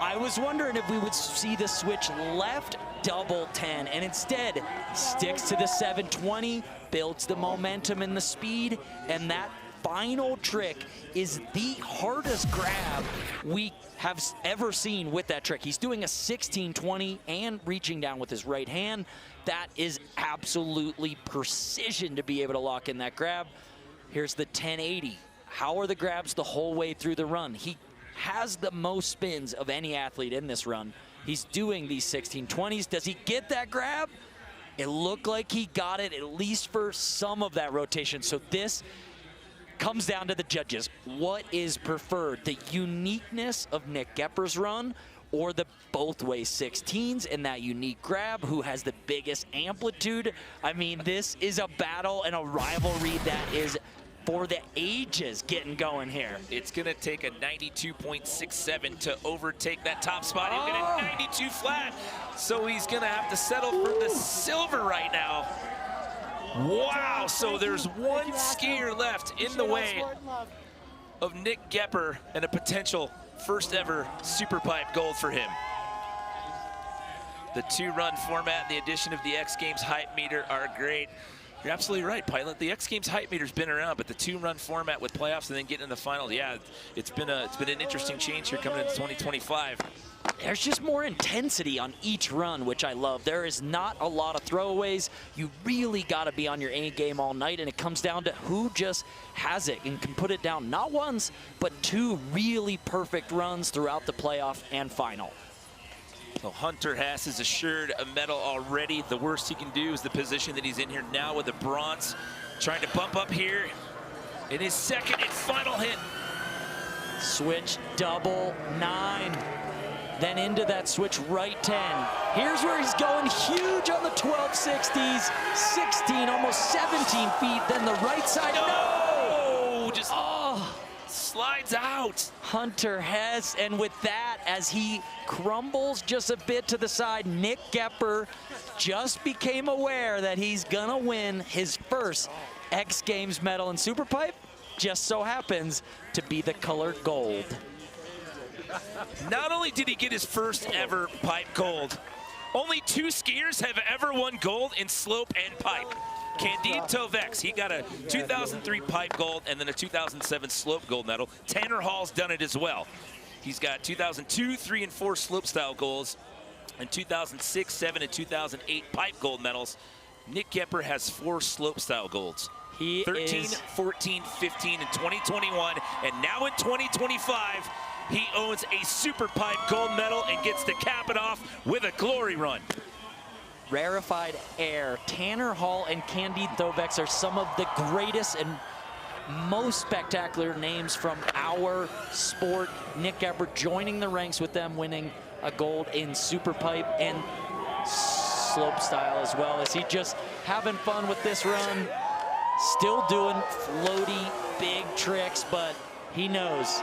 I was wondering if we would see the switch left double 10, and instead sticks to the 720, builds the momentum and the speed, and that final trick is the hardest grab we have ever seen with that trick. He's doing a 1620 and reaching down with his right hand. That is absolutely precision to be able to lock in that grab. Here's the 1080. How are the grabs the whole way through the run? He has the most spins of any athlete in this run. He's doing these 1620s. Does he get that grab? It looked like he got it, at least for some of that rotation. So this comes down to the judges. What is preferred? The uniqueness of Nick Gepper's run or the both way 16s and that unique grab? Who has the biggest amplitude? I mean, this is a battle and a rivalry that is for the ages getting going here. It's gonna take a 92.67 to overtake that top spot. He'll get a 92 flat, so he's gonna have to settle for the silver right now. Wow, so there's one skier left in the way of Nick Gepper and a potential first ever Superpipe gold for him. The 2-run format and the addition of the X Games hype meter are great. You're absolutely right, Pilot. The X Games hype meter's been around, but the 2-run format with playoffs and then getting in the finals, yeah, it's been an interesting change here coming into 2025. There's just more intensity on each run, which I love. There is not a lot of throwaways. You really got to be on your A game all night, and it comes down to who just has it and can put it down not once, but 2 really perfect runs throughout the playoff and final. So Hunter Hess is assured a medal already. The worst he can do is the position that he's in here now with the bronze. Trying to bump up here in his second and final hit. Switch double 9. Then into that switch right 10. Here's where he's going huge on the 1260s. 16, almost 17 feet. Then the right side, no! Just slides out. Hunter Hess, and with that, as he crumbles just a bit to the side, Nick Gepper just became aware that he's gonna win his first X Games medal in Superpipe. Just so happens to be the color gold. Not only did he get his first ever pipe gold, only 2 skiers have ever won gold in slope and pipe. Candide Tovex, he got a 2003 pipe gold and then a 2007 slope gold medal. Tanner Hall's done it as well. He's got 2002, 3, and 4 slopestyle golds and 2006, 7, and 2008 pipe gold medals. Nick Gepper has 4 slopestyle golds. He 13, 14, 15, and 2021, and now in 2025, he owns a Superpipe gold medal and gets to cap it off with a glory run. Rarefied air. Tanner Hall and Candide Thovex are some of the greatest and most spectacular names from our sport. Nick Gepper joining the ranks with them, winning a gold in Superpipe and slopestyle as well. Is he just having fun with this run? Still doing floaty, big tricks, but he knows.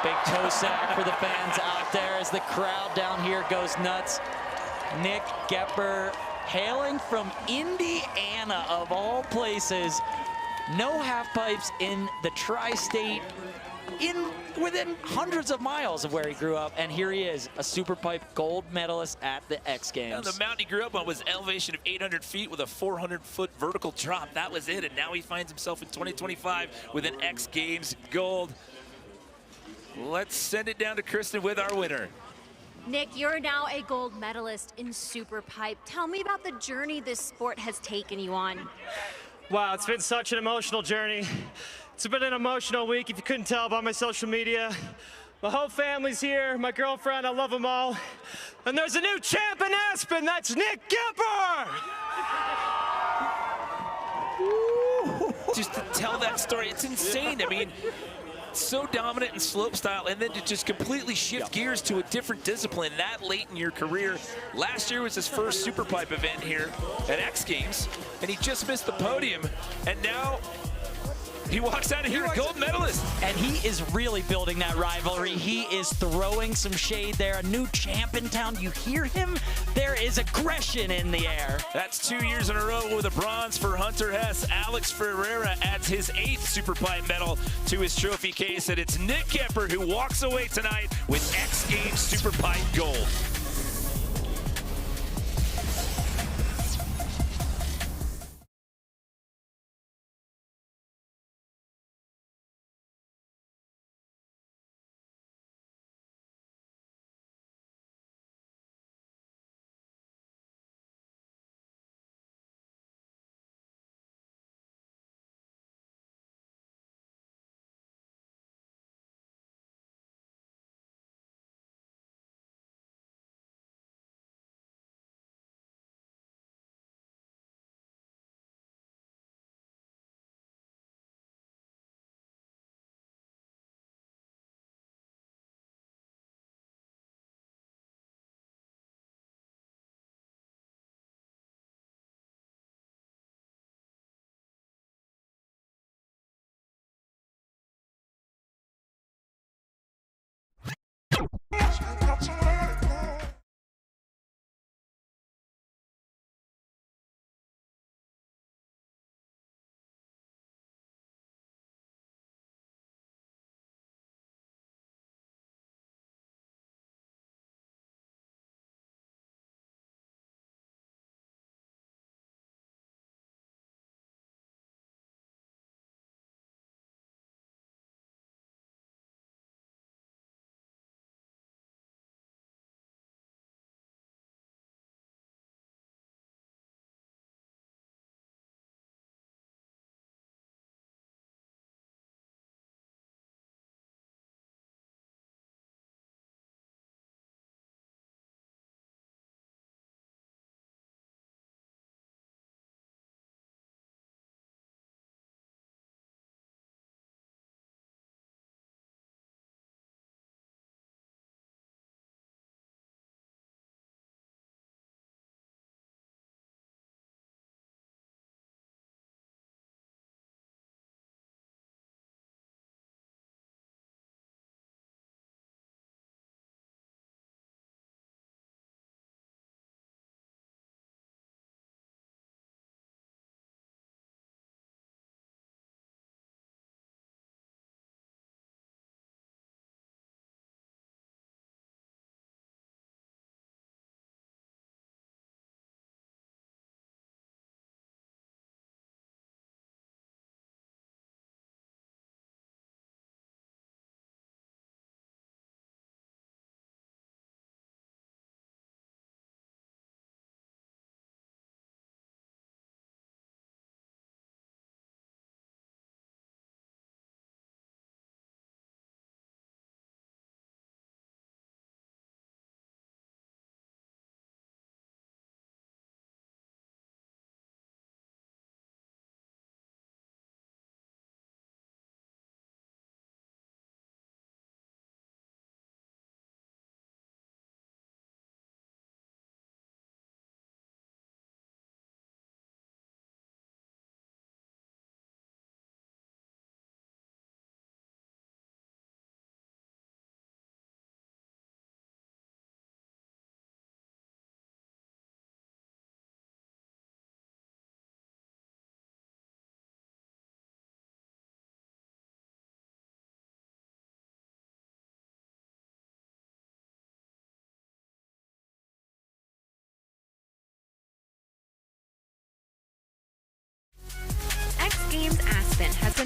Big toe sack for the fans out there as the crowd down here goes nuts. Nick Gepper, hailing from Indiana of all places. No half pipes in the tri-state within hundreds of miles of where he grew up, and here he is, a Superpipe gold medalist at the X Games. And the mountain he grew up on was elevation of 800 feet with a 400-foot vertical drop. That was it, and now he finds himself in 2025 with an X Games gold. Let's send it down to Kristen with our winner. Nick, you're now a gold medalist in Superpipe. Tell me about the journey this sport has taken you on. Wow, it's been such an emotional journey. It's been an emotional week, if you couldn't tell by my social media. My whole family's here, my girlfriend, I love them all. And there's a new champ in Aspen, that's Nick Kemper! Just to tell that story, it's insane. I mean, so dominant in slopestyle, and then to just completely shift gears to a different discipline that late in your career. Last year was his first Superpipe event here at X Games, and he just missed the podium, and now he walks out of here a gold medalist. And he is really building that rivalry. He is throwing some shade there. A new champ in town. You hear him? There is aggression in the air. That's 2 years in a row with a bronze for Hunter Hess. Alex Ferreira adds his 8th Superpipe medal to his trophy case, and it's Nick Kemper who walks away tonight with X Games Superpipe gold.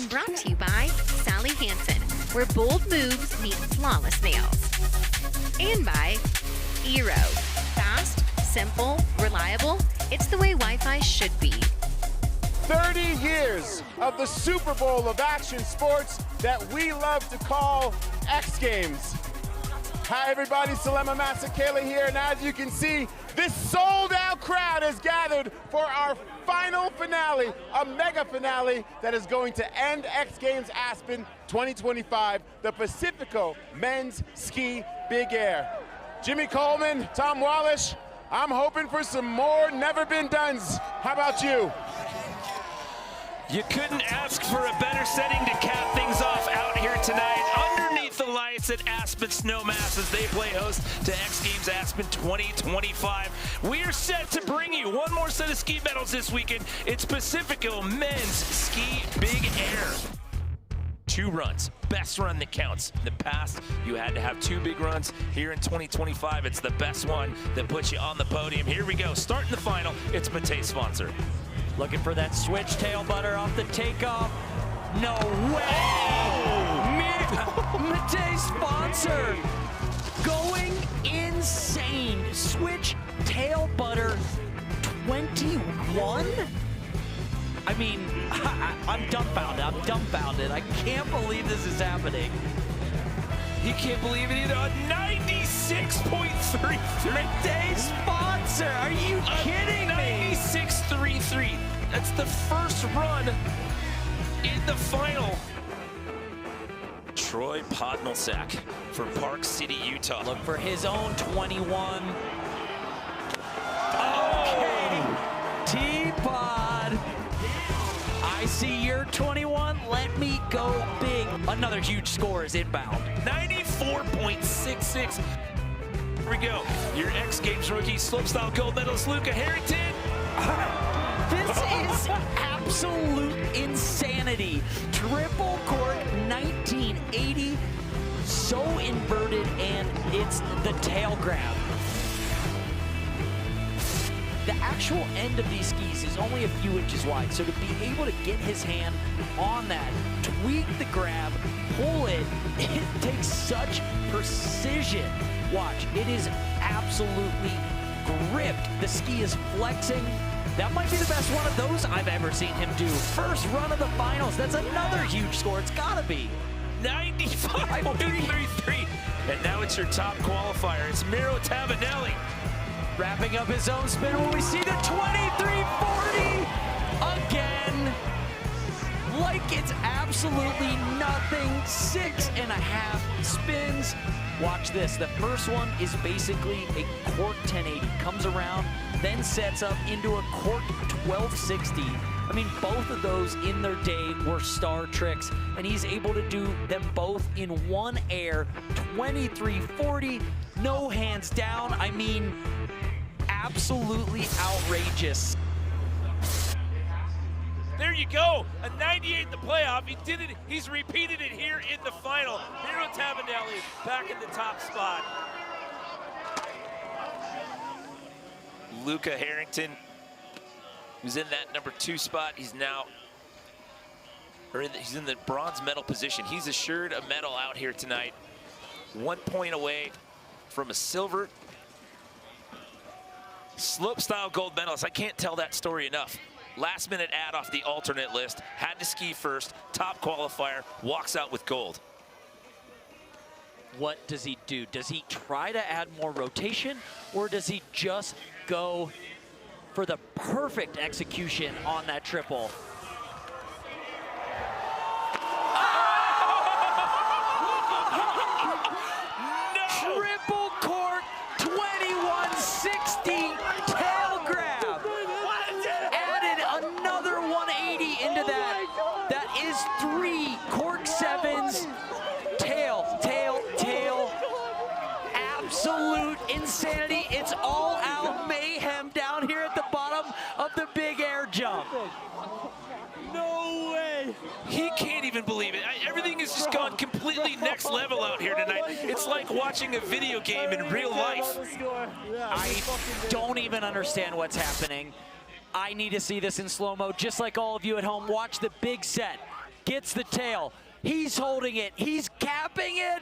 and brought to you by Sally Hansen, where bold moves meet flawless nails. And by Eero. Fast, simple, reliable. It's the way Wi-Fi should be. 30 years of the Super Bowl of action sports that we love to call X Games. Hi everybody, Salema Masakela here, and as you can see, this sold-out crowd has gathered for our final finale, a mega finale that is going to end X Games Aspen 2025, the Pacifico Men's Ski Big Air. Jimmy Coleman, Tom Wallish, I'm hoping for some more never-been-dones. How about you? You couldn't ask for a better setting to cap things off out here tonight underneath the lights at Aspen Snowmass as they play host to X Games Aspen 2025. We are set to bring you one more set of ski medals this weekend. It's Pacifico Men's Ski Big Air. 2 runs, best run that counts. In the past, you had to have 2 big runs. Here in 2025, it's the best one that puts you on the podium. Here we go, starting the final. It's Mate's sponsor. Looking for that switch tail butter off the takeoff. No way! Mate's sponsor going insane. Switch tail butter 21? I mean, I'm dumbfounded. I can't believe this is happening. He can't believe it either. A 96.33. Mate's sponsor, are you kidding me? 96.33. That's the first run in the final. Troy Podmelsack from Park City, Utah. Look for his own 21. Okay. T-Pod. I see your 21. Let me go big. Another huge score is inbound. 94.66. Here we go. Your X Games rookie, slopestyle gold medalist, Luca Harrington. This is absolute insanity. Triple cork 1980. So inverted, and it's the tail grab. The actual end of these skis is only a few inches wide, so to be able to get his hand on that, tweak the grab, pull it, it takes such precision. Watch, it is absolutely gripped. The ski is flexing. That might be the best one of those I've ever seen him do. First run of the finals, that's another huge score, it's gotta be. 95.33. And now it's your top qualifier, it's Miro Tavanelli. Wrapping up his own spin when we see the 2340 again. Like it's absolutely nothing. 6.5 spins. Watch this. The first one is basically a cork 1080. Comes around, then sets up into a cork 1260. I mean, both of those in their day were star tricks, and he's able to do them both in one air. 2340, no hands down. I mean, absolutely outrageous. There you go, a 98 in the playoff. He did it, he's repeated it here in the final. Miro Tavanelli back in the top spot. Luca Harrington, who's in that number 2 spot, he's now, he's in the bronze medal position. He's assured a medal out here tonight. 1 point away from a silver. Slopestyle gold medalist, I can't tell that story enough. Last minute ad off the alternate list, had to ski first, top qualifier, walks out with gold. What does he do? Does he try to add more rotation, or does he just go for the perfect execution on that triple? Triple cork 2160 tail grab. Added another 180 into that. That is 3 cork 7s. Tail, tail, tail. Absolute insanity. It's all out mayhem down here at the bottom of the big air jump. No way. He can't even believe it. Everything has just gone completely next level out here tonight. It's like watching a video game in real life. I don't even understand what's happening. I need to see this in slow-mo, just like all of you at home. Watch the big set. gets the tail. He's holding it, he's capping it,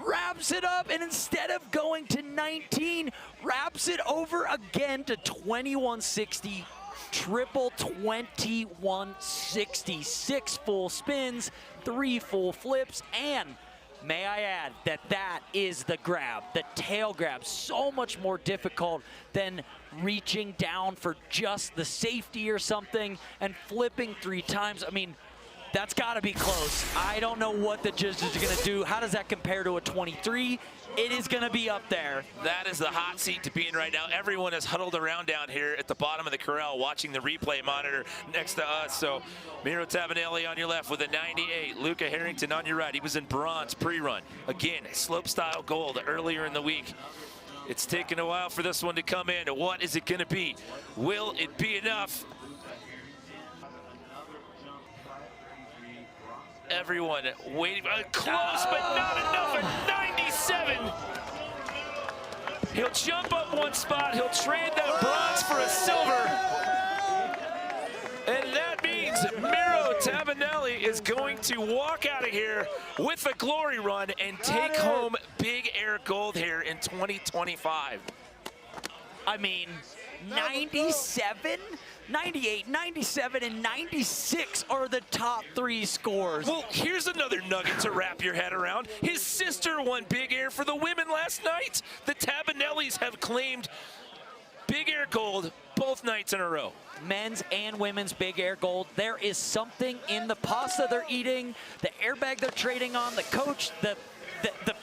wraps it up, and instead of going to 19, wraps it over again to 2160. Triple 2160. 6 full spins, 3 full flips, and may I add that that is the grab, the tail grab. So much more difficult than reaching down for just the safety or something and flipping 3 times. I mean, that's got to be close. I don't know what the judges are going to do. How does that compare to a 23? It is going to be up there. That is the hot seat to be in right now. Everyone is huddled around down here at the bottom of the corral watching the replay monitor next to us. So Miro Tabanelli on your left with a 98. Luca Harrington on your right. He was in bronze pre-run. Again, slopestyle gold earlier in the week. It's taken a while for this one to come in. What is it going to be? Will it be enough? Everyone waiting, close but not enough at 97. He'll jump up one spot, he'll trade that bronze for a silver. And that means Miro Tabanelli is going to walk out of here with a glory run and take home Big Air gold here in 2025. I mean, 97? 98, 97, and 96 are the top 3 scores. Well, here's another nugget to wrap your head around. His sister won Big Air for the women last night. The Tabanellis have claimed Big Air gold both nights in a row. Men's and women's Big Air gold. There is something in the pasta they're eating, the airbag they're trading on, the coach, the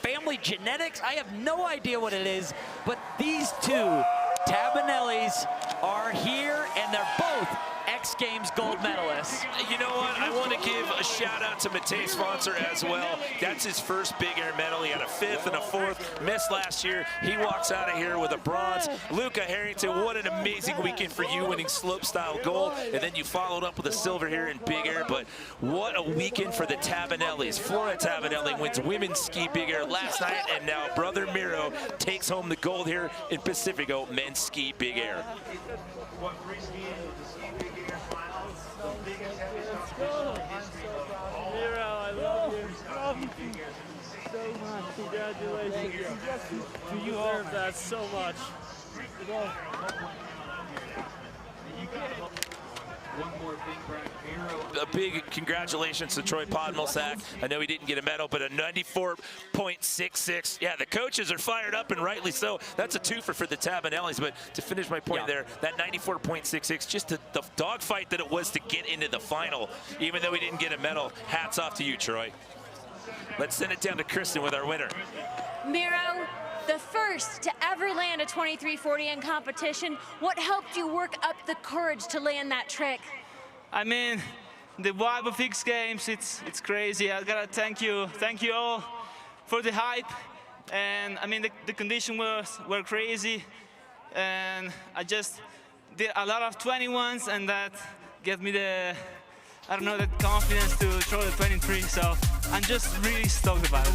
family genetics. I have no idea what it is, but these two Tabanellis are here, and they're both X Games gold medalists. You know what? I want to give a shout out to Matej Sponsor as well. That's his first Big Air medal. He had a 5th and a 4th, missed last year. He walks out of here with a bronze. Luca Harrington, what an amazing weekend for you, winning slopestyle gold, and then you followed up with a silver here in Big Air. But what a weekend for the Tabanellis. Flora Tabanelli wins women's ski Big Air last night, and now brother Miro takes home the gold here in Pacifico men's ski Big Air. Miro, I love you. So much. Congratulations. You deserve that so much. A big congratulations to Troy Podmilsack. I know he didn't get a medal, but a 94.66. Yeah, the coaches are fired up, and rightly so. That's a twofer for the Tabanellis, but to finish my point there, that 94.66, just the dogfight that it was to get into the final, even though he didn't get a medal. Hats off to you, Troy. Let's send it down to Kristen with our winner. Miro, the first to ever land a 2340 in competition. What helped you work up the courage to land that trick? I mean, the vibe of X Games, it's crazy. I gotta thank you all for the hype. And I mean, the conditions were crazy. And I just did a lot of 21s, and that gave me the, I don't know, the confidence to throw the 23. So I'm just really stoked about it.